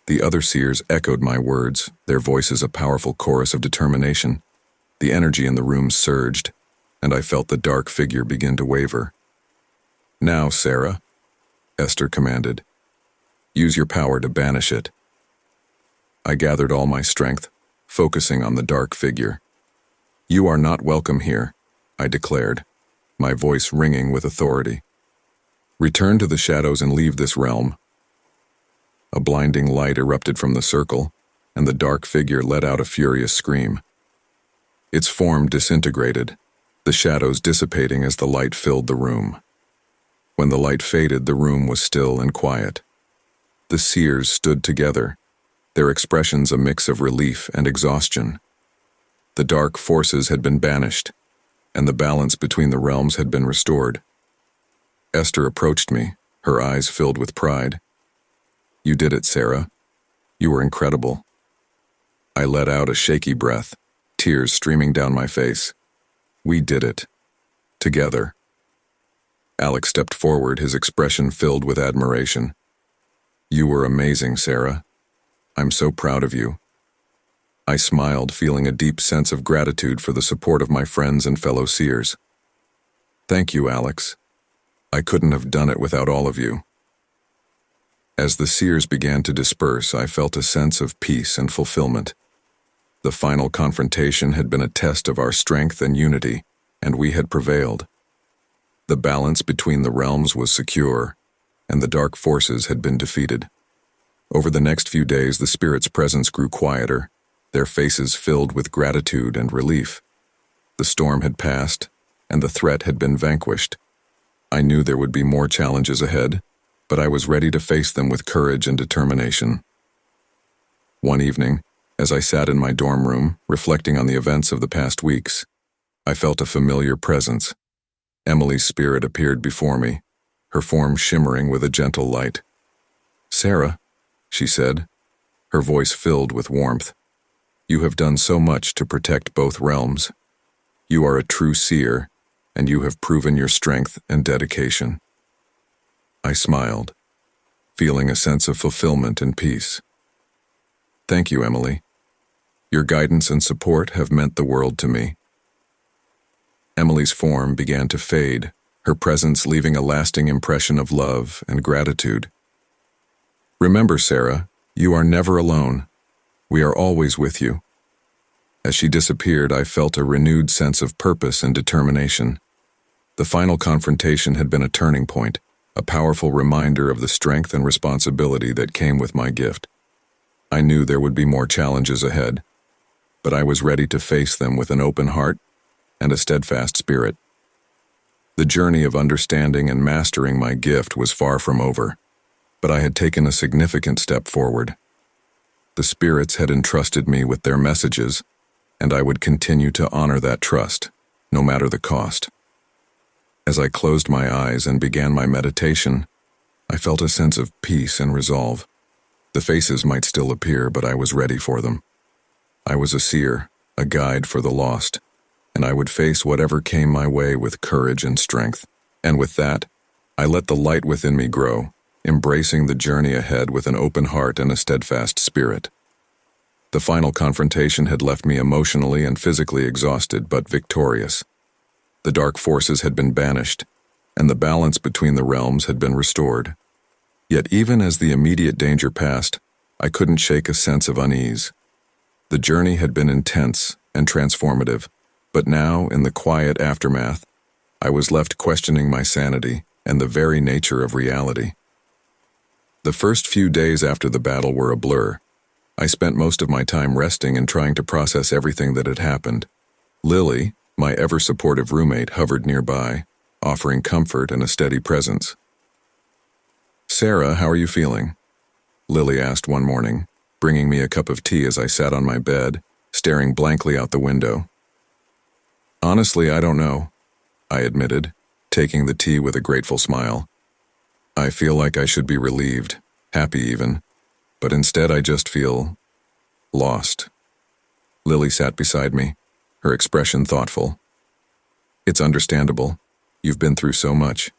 The other seers echoed my words, their voices a powerful chorus of determination. The energy in the room surged, and I felt the dark figure begin to waver. "Now, Sarah," Esther commanded. "Use your power to banish it." I gathered all my strength, focusing on the dark figure. "You are not welcome here," I declared, my voice ringing with authority. "Return to the shadows and leave this realm." A blinding light erupted from the circle, and the dark figure let out a furious scream. Its form disintegrated, the shadows dissipating as the light filled the room. When the light faded, the room was still and quiet. The seers stood together, their expressions a mix of relief and exhaustion. The dark forces had been banished, and the balance between the realms had been restored. Esther approached me, her eyes filled with pride. "You did it, Sarah. You were incredible." I let out a shaky breath, tears streaming down my face. "We did it. Together." Alex stepped forward, his expression filled with admiration. "You were amazing, Sarah. I'm so proud of you." I smiled, feeling a deep sense of gratitude for the support of my friends and fellow seers. "Thank you, Alex. I couldn't have done it without all of you." As the seers began to disperse, I felt a sense of peace and fulfillment. The final confrontation had been a test of our strength and unity, and we had prevailed. The balance between the realms was secure, and the dark forces had been defeated. Over the next few days, the spirits' presence grew quieter, their faces filled with gratitude and relief. The storm had passed, and the threat had been vanquished. I knew there would be more challenges ahead, but I was ready to face them with courage and determination. One evening, as I sat in my dorm room, reflecting on the events of the past weeks, I felt a familiar presence. Emily's spirit appeared before me, her form shimmering with a gentle light. "Sarah," she said, her voice filled with warmth, "you have done so much to protect both realms. You are a true seer, and you have proven your strength and dedication." I smiled, feeling a sense of fulfillment and peace. "Thank you, Emily. Your guidance and support have meant the world to me." Emily's form began to fade, her presence leaving a lasting impression of love and gratitude. "Remember, Sarah, you are never alone. We are always with you." As she disappeared, I felt a renewed sense of purpose and determination. The final confrontation had been a turning point, a powerful reminder of the strength and responsibility that came with my gift. I knew there would be more challenges ahead, but I was ready to face them with an open heart and a steadfast spirit. The journey of understanding and mastering my gift was far from over, but I had taken a significant step forward. The spirits had entrusted me with their messages, and I would continue to honor that trust, no matter the cost. As I closed my eyes and began my meditation, I felt a sense of peace and resolve. The faces might still appear, but I was ready for them. I was a seer, a guide for the lost, and I would face whatever came my way with courage and strength. And with that, I let the light within me grow, embracing the journey ahead with an open heart and a steadfast spirit. The final confrontation had left me emotionally and physically exhausted, but victorious. The dark forces had been banished, and the balance between the realms had been restored. Yet even as the immediate danger passed, I couldn't shake a sense of unease. The journey had been intense and transformative, but now, in the quiet aftermath, I was left questioning my sanity and the very nature of reality. The first few days after the battle were a blur. I spent most of my time resting and trying to process everything that had happened. Lily, my ever-supportive roommate, hovered nearby, offering comfort and a steady presence. "Sarah, how are you feeling?" Lily asked one morning, bringing me a cup of tea as I sat on my bed, staring blankly out the window. "Honestly, I don't know," I admitted, taking the tea with a grateful smile. "I feel like I should be relieved, happy even, but instead I just feel lost." Lily sat beside me, her expression thoughtful. "It's understandable. You've been through so much.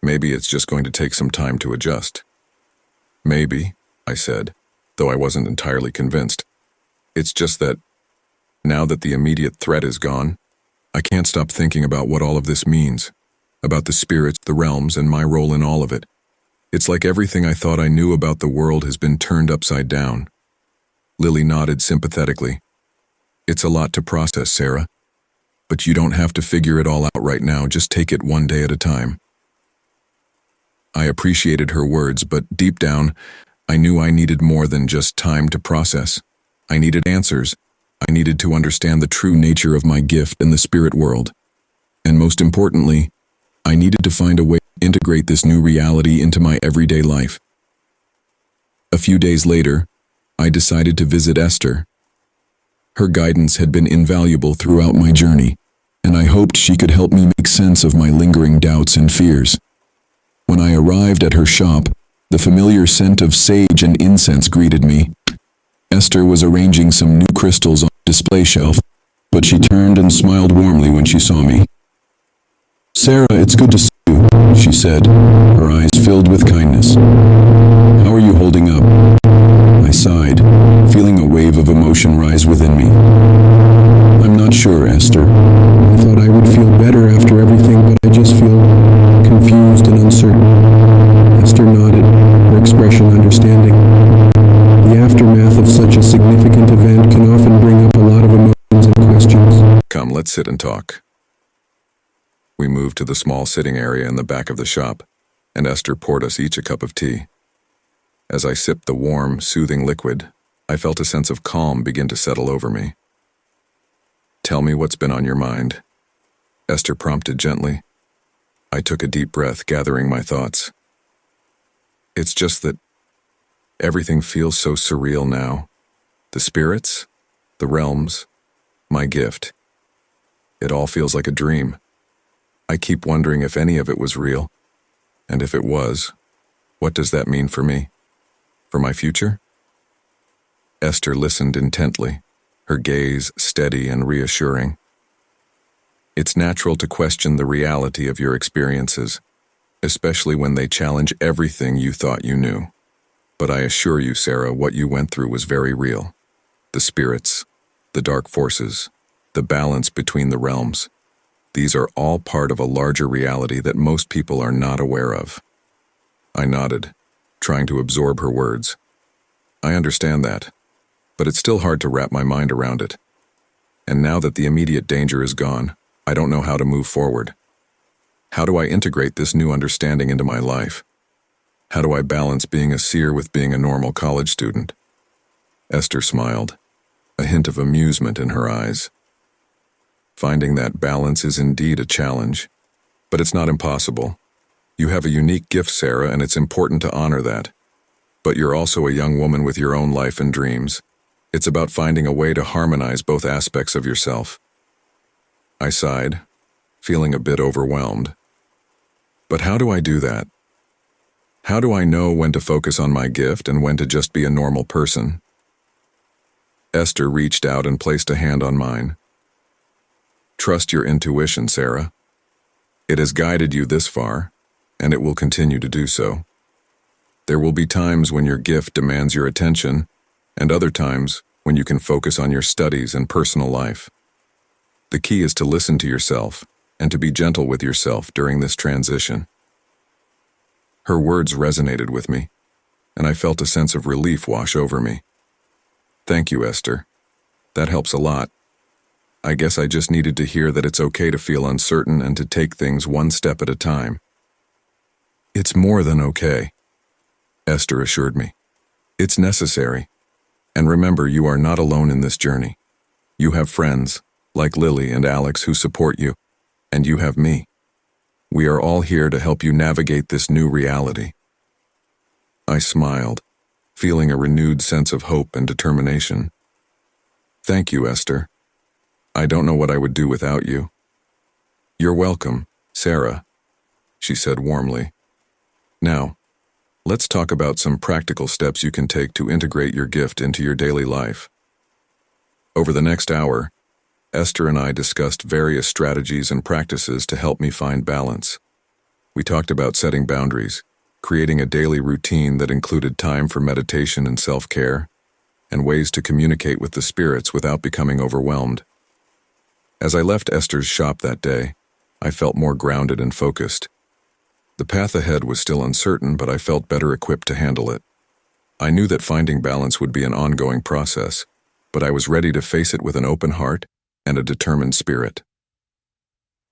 Maybe it's just going to take some time to adjust." "Maybe," I said, though I wasn't entirely convinced. "It's just that, now that the immediate threat is gone, I can't stop thinking about what all of this means, about the spirits, the realms, and my role in all of it. It's like everything I thought I knew about the world has been turned upside down." Lily nodded sympathetically. "It's a lot to process, Sarah. But you don't have to figure it all out right now, just take it one day at a time." I appreciated her words, but deep down, I knew I needed more than just time to process. I needed answers. I needed to understand the true nature of my gift in the spirit world. And most importantly, I needed to find a way to integrate this new reality into my everyday life. A few days later, I decided to visit Esther. Her guidance had been invaluable throughout my journey, and I hoped she could help me make sense of my lingering doubts and fears. When I arrived at her shop, the familiar scent of sage and incense greeted me. Esther was arranging some new crystals on a display shelf, but she turned and smiled warmly when she saw me. "Sarah, it's good to see you," she said, her eyes filled with kindness. "How are you holding up?" I sighed, feeling a wave of emotion rise within me. I'm not sure, Esther. I thought I would feel better after everything, but I just feel confused and uncertain. Esther nodded, her expression understanding. The aftermath of such a significant event can often bring up a lot of emotions and questions. Come, let's sit and talk. We moved to the small sitting area in the back of the shop, and Esther poured us each a cup of tea. As I sipped the warm, soothing liquid, I felt a sense of calm begin to settle over me. Tell me what's been on your mind, Esther prompted gently. I took a deep breath, gathering my thoughts. It's just that everything feels so surreal now. The spirits, the realms, my gift. It all feels like a dream. I keep wondering if any of it was real, and if it was, what does that mean for me? For my future? Esther listened intently, her gaze steady and reassuring. It's natural to question the reality of your experiences, especially when they challenge everything you thought you knew. But I assure you, Sarah, what you went through was very real. The spirits, the dark forces, the balance between the realms. These are all part of a larger reality that most people are not aware of. I nodded, trying to absorb her words. I understand that, but it's still hard to wrap my mind around it. And now that the immediate danger is gone, I don't know how to move forward. How do I integrate this new understanding into my life? How do I balance being a seer with being a normal college student? Esther smiled, a hint of amusement in her eyes. Finding that balance is indeed a challenge, but it's not impossible. You have a unique gift, Sarah, and it's important to honor that. But you're also a young woman with your own life and dreams. It's about finding a way to harmonize both aspects of yourself. I sighed, feeling a bit overwhelmed. But how do I do that? How do I know when to focus on my gift and when to just be a normal person? Esther reached out and placed a hand on mine. Trust your intuition, Sarah. It has guided you this far, and it will continue to do so. There will be times when your gift demands your attention, and other times when you can focus on your studies and personal life. The key is to listen to yourself and to be gentle with yourself during this transition. Her words resonated with me, and I felt a sense of relief wash over me. Thank you, Esther. That helps a lot. I guess I just needed to hear that it's okay to feel uncertain and to take things one step at a time. It's more than okay, Esther assured me. It's necessary. And remember, you are not alone in this journey. You have friends, like Lily and Alex, who support you, and you have me. We are all here to help you navigate this new reality. I smiled, feeling a renewed sense of hope and determination. Thank you, Esther. I don't know what I would do without you. You're welcome, Sarah, she said warmly. Now, let's talk about some practical steps you can take to integrate your gift into your daily life. Over the next hour, Esther and I discussed various strategies and practices to help me find balance. We talked about setting boundaries, creating a daily routine that included time for meditation and self-care, and ways to communicate with the spirits without becoming overwhelmed. As I left Esther's shop that day, I felt more grounded and focused. The path ahead was still uncertain, but I felt better equipped to handle it. I knew that finding balance would be an ongoing process, but I was ready to face it with an open heart and a determined spirit.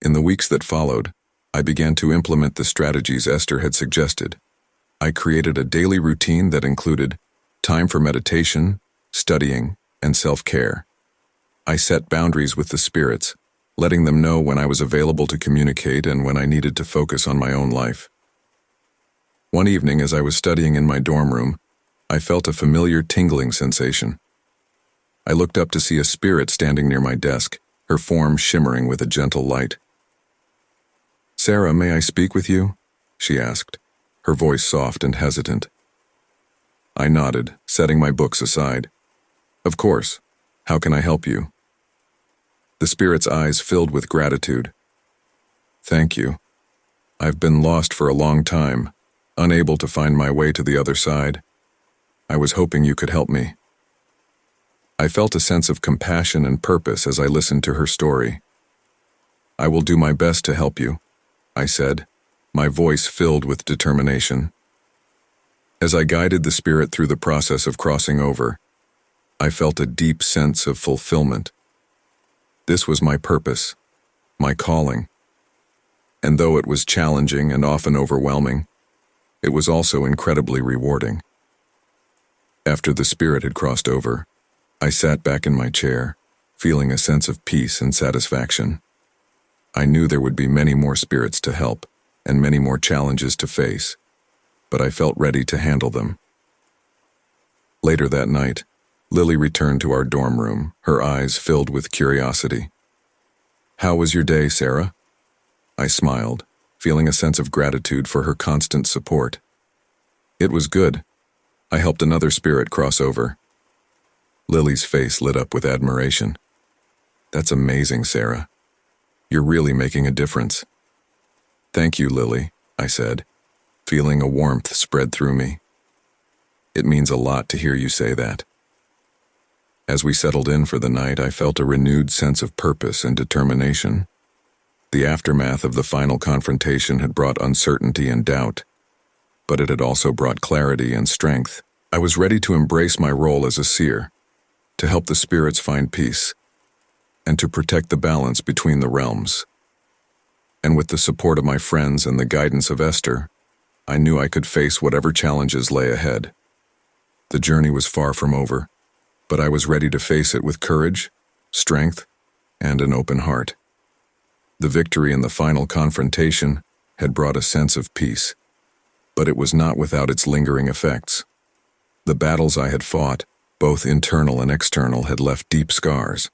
In the weeks that followed, I began to implement the strategies Esther had suggested. I created a daily routine that included time for meditation, studying, and self-care. I set boundaries with the spirits, letting them know when I was available to communicate and when I needed to focus on my own life. One evening, as I was studying in my dorm room, I felt a familiar tingling sensation. I looked up to see a spirit standing near my desk, her form shimmering with a gentle light. "Sarah, may I speak with you?" she asked, her voice soft and hesitant. I nodded, setting my books aside. "Of course. How can I help you?" The spirit's eyes filled with gratitude. "Thank you. I've been lost for a long time, unable to find my way to the other side. I was hoping you could help me." I felt a sense of compassion and purpose as I listened to her story. "I will do my best to help you," I said, my voice filled with determination. As I guided the spirit through the process of crossing over, I felt a deep sense of fulfillment. This was my purpose, my calling. And though it was challenging and often overwhelming, it was also incredibly rewarding. After the spirit had crossed over, I sat back in my chair, feeling a sense of peace and satisfaction. I knew there would be many more spirits to help and many more challenges to face, but I felt ready to handle them. Later that night, Lily returned to our dorm room, her eyes filled with curiosity. "How was your day, Sarah?" I smiled, feeling a sense of gratitude for her constant support. "It was good. I helped another spirit cross over." Lily's face lit up with admiration. "That's amazing, Sarah. You're really making a difference." "Thank you, Lily," I said, feeling a warmth spread through me. "It means a lot to hear you say that." As we settled in for the night, I felt a renewed sense of purpose and determination. The aftermath of the final confrontation had brought uncertainty and doubt, but it had also brought clarity and strength. I was ready to embrace my role as a seer, to help the spirits find peace, and to protect the balance between the realms. And with the support of my friends and the guidance of Esther, I knew I could face whatever challenges lay ahead. The journey was far from over, but I was ready to face it with courage, strength, and an open heart. The victory in the final confrontation had brought a sense of peace, but it was not without its lingering effects. The battles I had fought, both internal and external, had left deep scars.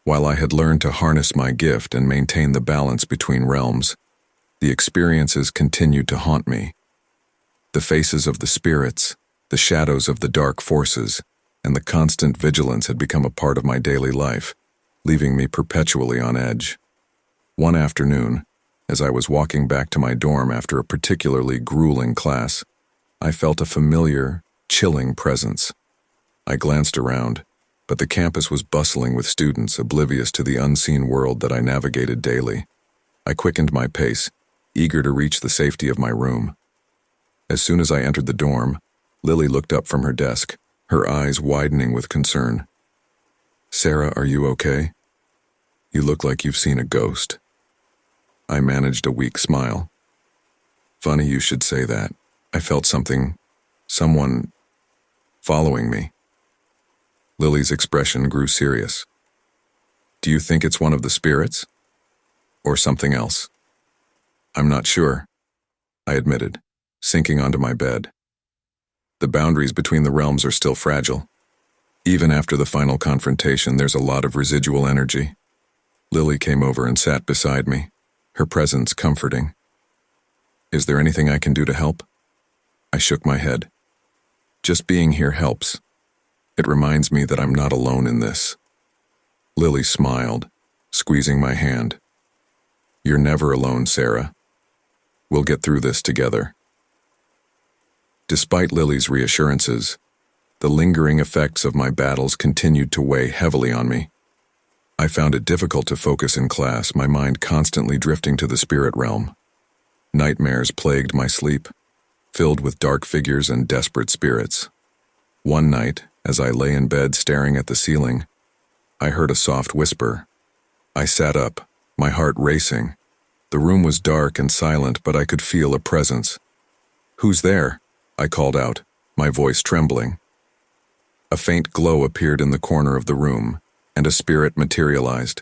While I had learned to harness my gift and maintain the balance between realms, the experiences continued to haunt me. The faces of the spirits, the shadows of the dark forces, and the constant vigilance had become a part of my daily life, leaving me perpetually on edge. One afternoon, as I was walking back to my dorm after a particularly grueling class, I felt a familiar, chilling presence. I glanced around, but the campus was bustling with students oblivious to the unseen world that I navigated daily. I quickened my pace, eager to reach the safety of my room. As soon as I entered the dorm, Lily looked up from her desk, her eyes widening with concern. "Sarah, are you okay? You look like you've seen a ghost." I managed a weak smile. "Funny you should say that. I felt someone following me." Lily's expression grew serious. "Do you think it's one of the spirits? Or something else?" "I'm not sure," I admitted, sinking onto my bed. The boundaries between the realms are still fragile. Even after the final confrontation, there's a lot of residual energy. Lily came over and sat beside me, her presence comforting. "Is there anything I can do to help?" I shook my head. "Just being here helps. It reminds me that I'm not alone in this." Lily smiled, squeezing my hand. "You're never alone, Sarah. We'll get through this together." Despite Lily's reassurances, the lingering effects of my battles continued to weigh heavily on me. I found it difficult to focus in class, my mind constantly drifting to the spirit realm. Nightmares plagued my sleep, filled with dark figures and desperate spirits. One night, as I lay in bed staring at the ceiling, I heard a soft whisper. I sat up, my heart racing. The room was dark and silent, but I could feel a presence. "Who's there?" I called out, my voice trembling. A faint glow appeared in the corner of the room, and a spirit materialized.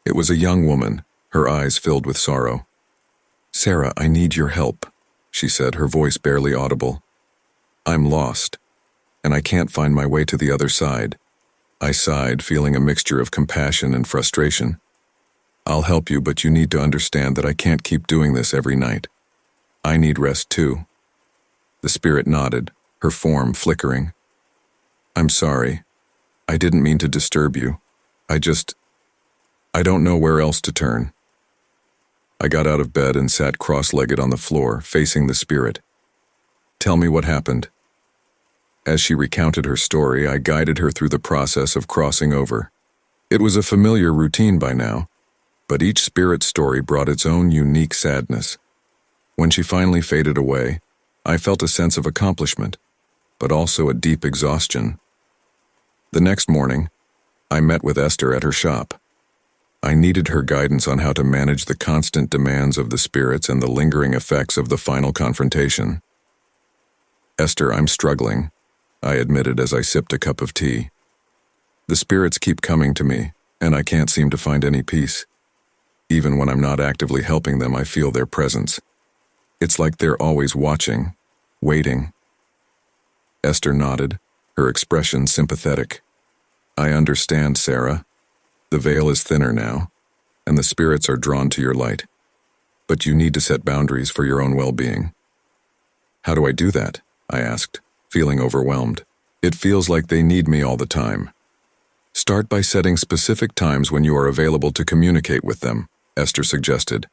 It was a young woman, her eyes filled with sorrow. "Sarah, I need your help," she said, her voice barely audible. "I'm lost, and I can't find my way to the other side." I sighed, feeling a mixture of compassion and frustration. "I'll help you, but you need to understand that I can't keep doing this every night. I need rest too." The spirit nodded, her form flickering. "I'm sorry. I didn't mean to disturb you. I don't know where else to turn." I got out of bed and sat cross-legged on the floor, facing the spirit. "Tell me what happened." As she recounted her story, I guided her through the process of crossing over. It was a familiar routine by now, but each spirit story brought its own unique sadness. When she finally faded away, I felt a sense of accomplishment, but also a deep exhaustion. The next morning, I met with Esther at her shop. I needed her guidance on how to manage the constant demands of the spirits and the lingering effects of the final confrontation. "Esther, I'm struggling," I admitted as I sipped a cup of tea. "The spirits keep coming to me, and I can't seem to find any peace. Even when I'm not actively helping them, I feel their presence. It's like they're always watching, waiting." Esther nodded, her expression sympathetic. "I understand, Sarah. The veil is thinner now, and the spirits are drawn to your light. But you need to set boundaries for your own well-being." "How do I do that?" I asked, feeling overwhelmed. "It feels like they need me all the time." "Start by setting specific times when you are available to communicate with them," Esther suggested.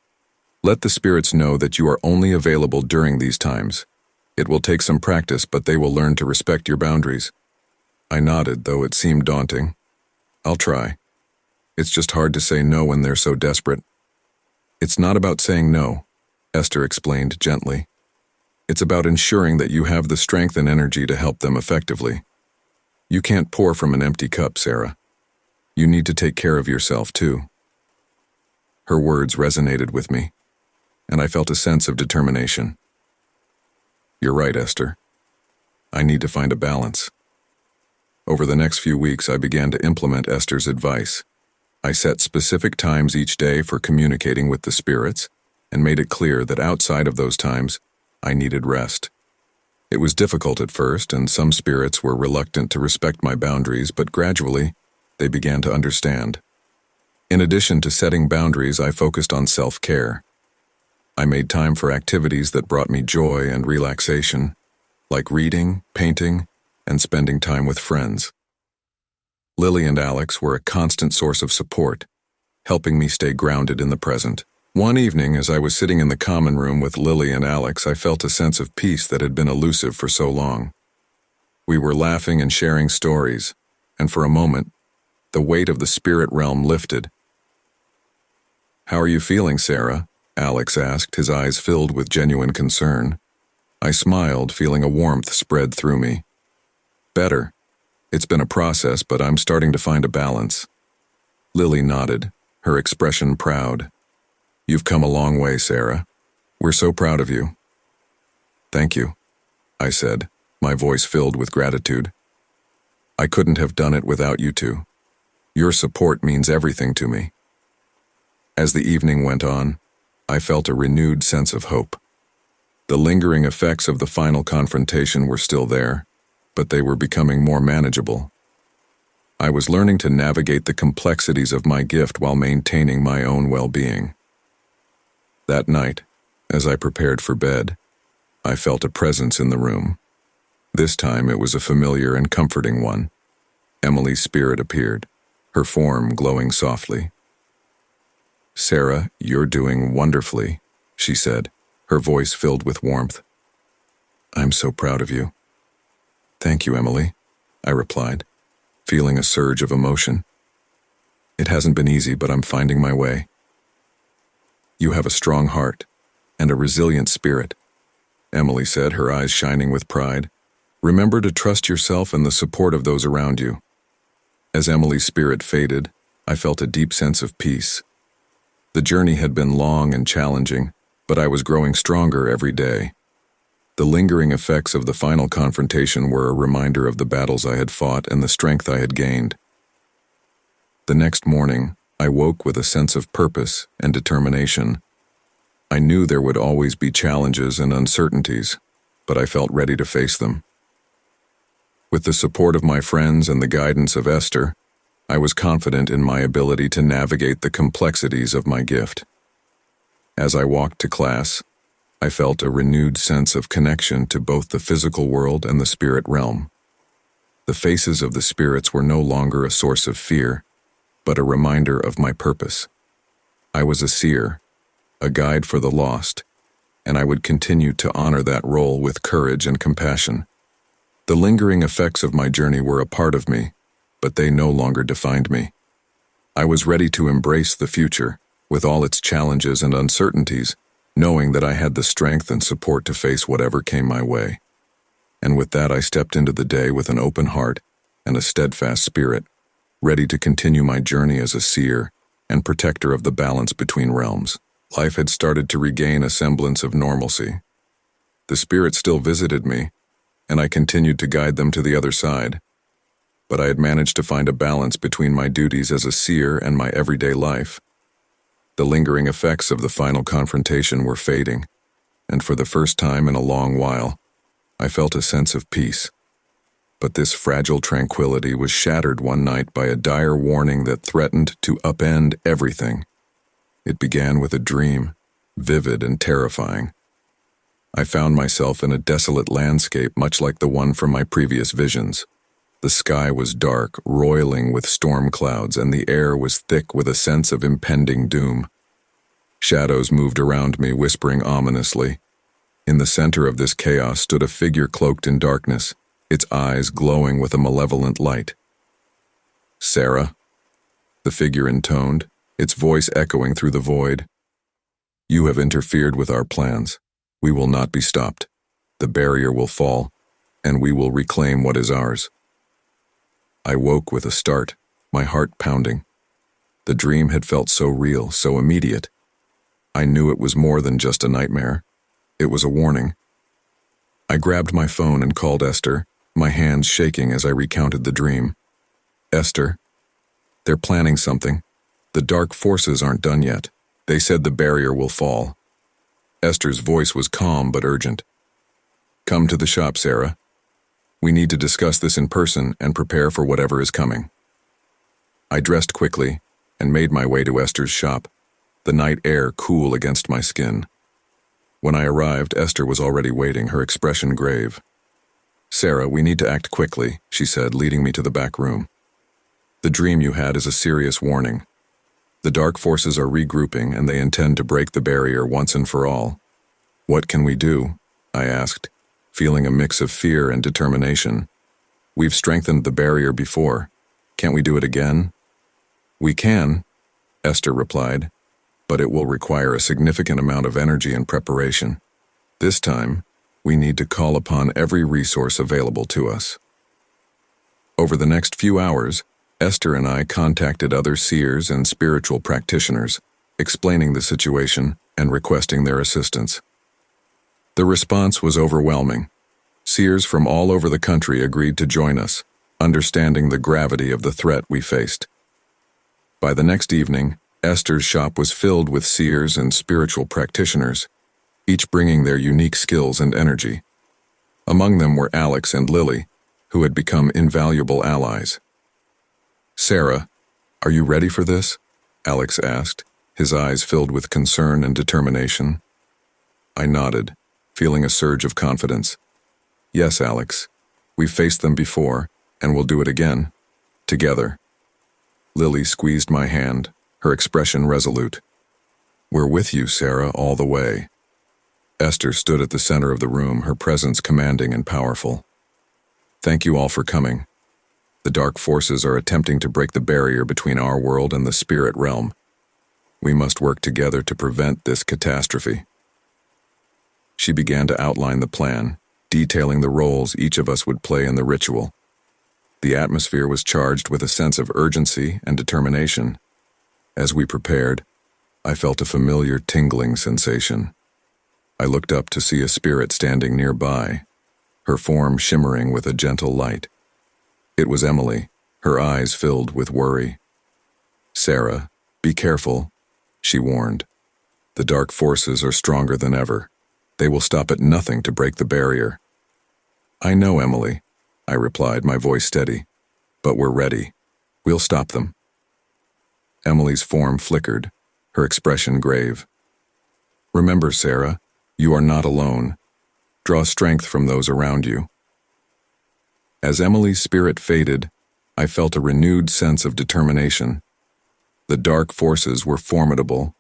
"Let the spirits know that you are only available during these times. It will take some practice, but they will learn to respect your boundaries." I nodded, though it seemed daunting. "I'll try. It's just hard to say no when they're so desperate." "It's not about saying no," Esther explained gently. "It's about ensuring that you have the strength and energy to help them effectively. You can't pour from an empty cup, Sarah. You need to take care of yourself, too." Her words resonated with me, and I felt a sense of determination. "You're right, Esther. I need to find a balance." Over the next few weeks, I began to implement Esther's advice. I set specific times each day for communicating with the spirits and made it clear that outside of those times, I needed rest. It was difficult at first, and some spirits were reluctant to respect my boundaries, but gradually, they began to understand. In addition to setting boundaries, I focused on self-care. I made time for activities that brought me joy and relaxation, like reading, painting, and spending time with friends. Lily and Alex were a constant source of support, helping me stay grounded in the present. One evening, as I was sitting in the common room with Lily and Alex, I felt a sense of peace that had been elusive for so long. We were laughing and sharing stories, and for a moment, the weight of the spirit realm lifted. "How are you feeling, Sarah?" Alex asked, his eyes filled with genuine concern. I smiled, feeling a warmth spread through me. "Better. It's been a process, but I'm starting to find a balance." Lily nodded, her expression proud. "You've come a long way, Sarah. We're so proud of you." "Thank you," I said, my voice filled with gratitude. "I couldn't have done it without you two. Your support means everything to me." As the evening went on, I felt a renewed sense of hope. The lingering effects of the final confrontation were still there, but they were becoming more manageable. I was learning to navigate the complexities of my gift while maintaining my own well-being. That night, as I prepared for bed, I felt a presence in the room. This time it was a familiar and comforting one. Emily's spirit appeared, her form glowing softly. "Sarah, you're doing wonderfully," she said, her voice filled with warmth. "I'm so proud of you." "Thank you, Emily," I replied, feeling a surge of emotion. "It hasn't been easy, but I'm finding my way." "You have a strong heart and a resilient spirit," Emily said, her eyes shining with pride. "Remember to trust yourself and the support of those around you." As Emily's spirit faded, I felt a deep sense of peace. The journey had been long and challenging, but I was growing stronger every day. The lingering effects of the final confrontation were a reminder of the battles I had fought and the strength I had gained. The next morning, I woke with a sense of purpose and determination. I knew there would always be challenges and uncertainties, but I felt ready to face them. With the support of my friends and the guidance of Esther, I was confident in my ability to navigate the complexities of my gift. As I walked to class, I felt a renewed sense of connection to both the physical world and the spirit realm. The faces of the spirits were no longer a source of fear, but a reminder of my purpose. I was a seer, a guide for the lost, and I would continue to honor that role with courage and compassion. The lingering effects of my journey were a part of me, but they no longer defined me. I was ready to embrace the future, with all its challenges and uncertainties, knowing that I had the strength and support to face whatever came my way. And with that, I stepped into the day with an open heart and a steadfast spirit, ready to continue my journey as a seer and protector of the balance between realms. Life had started to regain a semblance of normalcy. The spirit still visited me, and I continued to guide them to the other side. But I had managed to find a balance between my duties as a seer and my everyday life. The lingering effects of the final confrontation were fading, and for the first time in a long while, I felt a sense of peace. But this fragile tranquility was shattered one night by a dire warning that threatened to upend everything. It began with a dream, vivid and terrifying. I found myself in a desolate landscape much like the one from my previous visions. The sky was dark, roiling with storm clouds, and the air was thick with a sense of impending doom. Shadows moved around me, whispering ominously. In the center of this chaos stood a figure cloaked in darkness, its eyes glowing with a malevolent light. "Sarah," the figure intoned, its voice echoing through the void. "You have interfered with our plans. We will not be stopped. The barrier will fall, and we will reclaim what is ours." I woke with a start, my heart pounding. The dream had felt so real, so immediate. I knew it was more than just a nightmare. It was a warning. I grabbed my phone and called Esther, my hands shaking as I recounted the dream. "Esther, they're planning something. The dark forces aren't done yet. They said the barrier will fall." Esther's voice was calm but urgent. "Come to the shop, Sarah. We need to discuss this in person and prepare for whatever is coming." I dressed quickly and made my way to Esther's shop, the night air cool against my skin. When I arrived, Esther was already waiting, her expression grave. "Sarah, we need to act quickly," she said, leading me to the back room. "The dream you had is a serious warning. The dark forces are regrouping, and they intend to break the barrier once and for all." "What can we do?" I asked, feeling a mix of fear and determination. "We've strengthened the barrier before. Can't we do it again?" "We can," Esther replied, "but it will require a significant amount of energy and preparation. This time, we need to call upon every resource available to us." Over the next few hours, Esther and I contacted other seers and spiritual practitioners, explaining the situation and requesting their assistance. The response was overwhelming. Seers from all over the country agreed to join us, understanding the gravity of the threat we faced. By the next evening, Esther's shop was filled with seers and spiritual practitioners, each bringing their unique skills and energy. Among them were Alex and Lily, who had become invaluable allies. "Sarah, are you ready for this?" Alex asked, his eyes filled with concern and determination. I nodded, feeling a surge of confidence. "Yes, Alex. We've faced them before, and we'll do it again. Together." Lily squeezed my hand, her expression resolute. "We're with you, Sarah, all the way." Esther stood at the center of the room, her presence commanding and powerful. "Thank you all for coming. The dark forces are attempting to break the barrier between our world and the spirit realm. We must work together to prevent this catastrophe." She began to outline the plan, detailing the roles each of us would play in the ritual. The atmosphere was charged with a sense of urgency and determination. As we prepared, I felt a familiar tingling sensation. I looked up to see a spirit standing nearby, her form shimmering with a gentle light. It was Emily, her eyes filled with worry. "Sarah, be careful," she warned. "The dark forces are stronger than ever. They will stop at nothing to break the barrier." "I know, Emily," I replied, my voice steady. "But we're ready. We'll stop them." Emily's form flickered, her expression grave. "Remember, Sarah, you are not alone. Draw strength from those around you." As Emily's spirit faded, I felt a renewed sense of determination. The dark forces were formidable.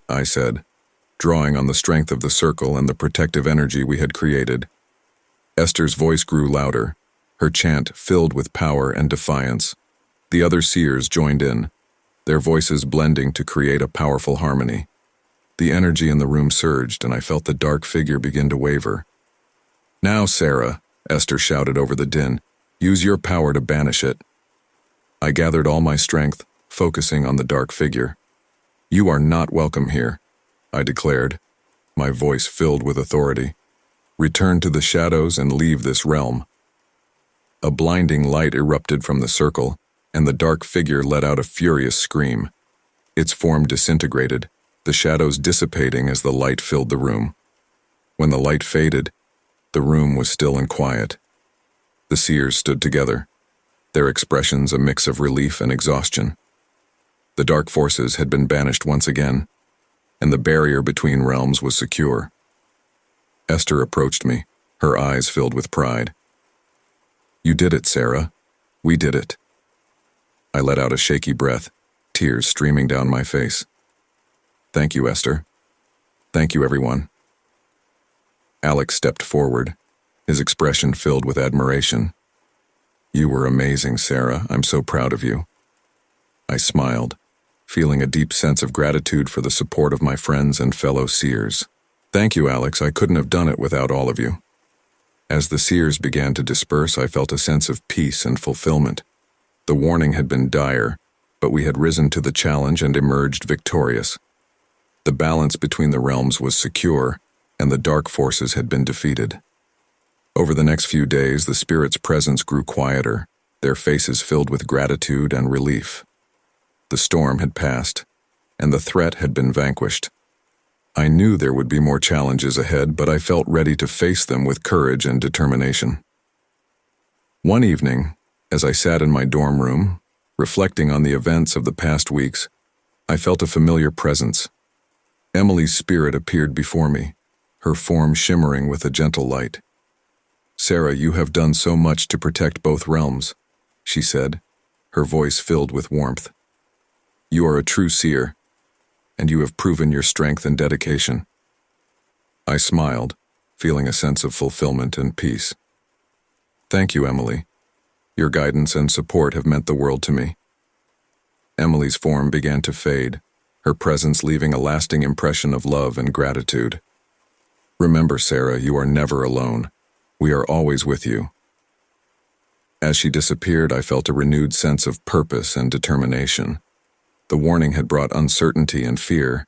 I said, drawing on the strength of the circle and the protective energy we had created. Esther's voice grew louder, her chant filled with power and defiance. The other seers joined in, their voices blending to create a powerful harmony. The energy in the room surged, and I felt the dark figure begin to waver. "Now, Sarah," Esther shouted over the din, "use your power to banish it." I gathered all my strength, focusing on the dark figure. "You are not welcome here," I declared, my voice filled with authority. "Return to the shadows and leave this realm." A blinding light erupted from the circle, and the dark figure let out a furious scream. Its form disintegrated, the shadows dissipating as the light filled the room. When the light faded, the room was still and quiet. The seers stood together, their expressions a mix of relief and exhaustion. The dark forces had been banished once again, and the barrier between realms was secure. Esther approached me, her eyes filled with pride. "You did it, Sarah. We did it." I let out a shaky breath, tears streaming down my face. "Thank you, Esther. Thank you, everyone." Alex stepped forward, his expression filled with admiration. "You were amazing, Sarah. I'm so proud of you." I smiled, feeling a deep sense of gratitude for the support of my friends and fellow seers. "Thank you, Alex. I couldn't have done it without all of you." As the seers began to disperse, I felt a sense of peace and fulfillment. The warning had been dire, but we had risen to the challenge and emerged victorious. The balance between the realms was secure, and the dark forces had been defeated. Over the next few days, the spirits' presence grew quieter, their faces filled with gratitude and relief. The storm had passed, and the threat had been vanquished. I knew there would be more challenges ahead, but I felt ready to face them with courage and determination. One evening, as I sat in my dorm room, reflecting on the events of the past weeks, I felt a familiar presence. Emily's spirit appeared before me, her form shimmering with a gentle light. "Sarah, you have done so much to protect both realms," she said, her voice filled with warmth. "You are a true seer, and you have proven your strength and dedication." I smiled, feeling a sense of fulfillment and peace. "Thank you, Emily. Your guidance and support have meant the world to me." Emily's form began to fade, her presence leaving a lasting impression of love and gratitude. "Remember, Sarah, you are never alone. We are always with you." As she disappeared, I felt a renewed sense of purpose and determination. The warning had brought uncertainty and fear,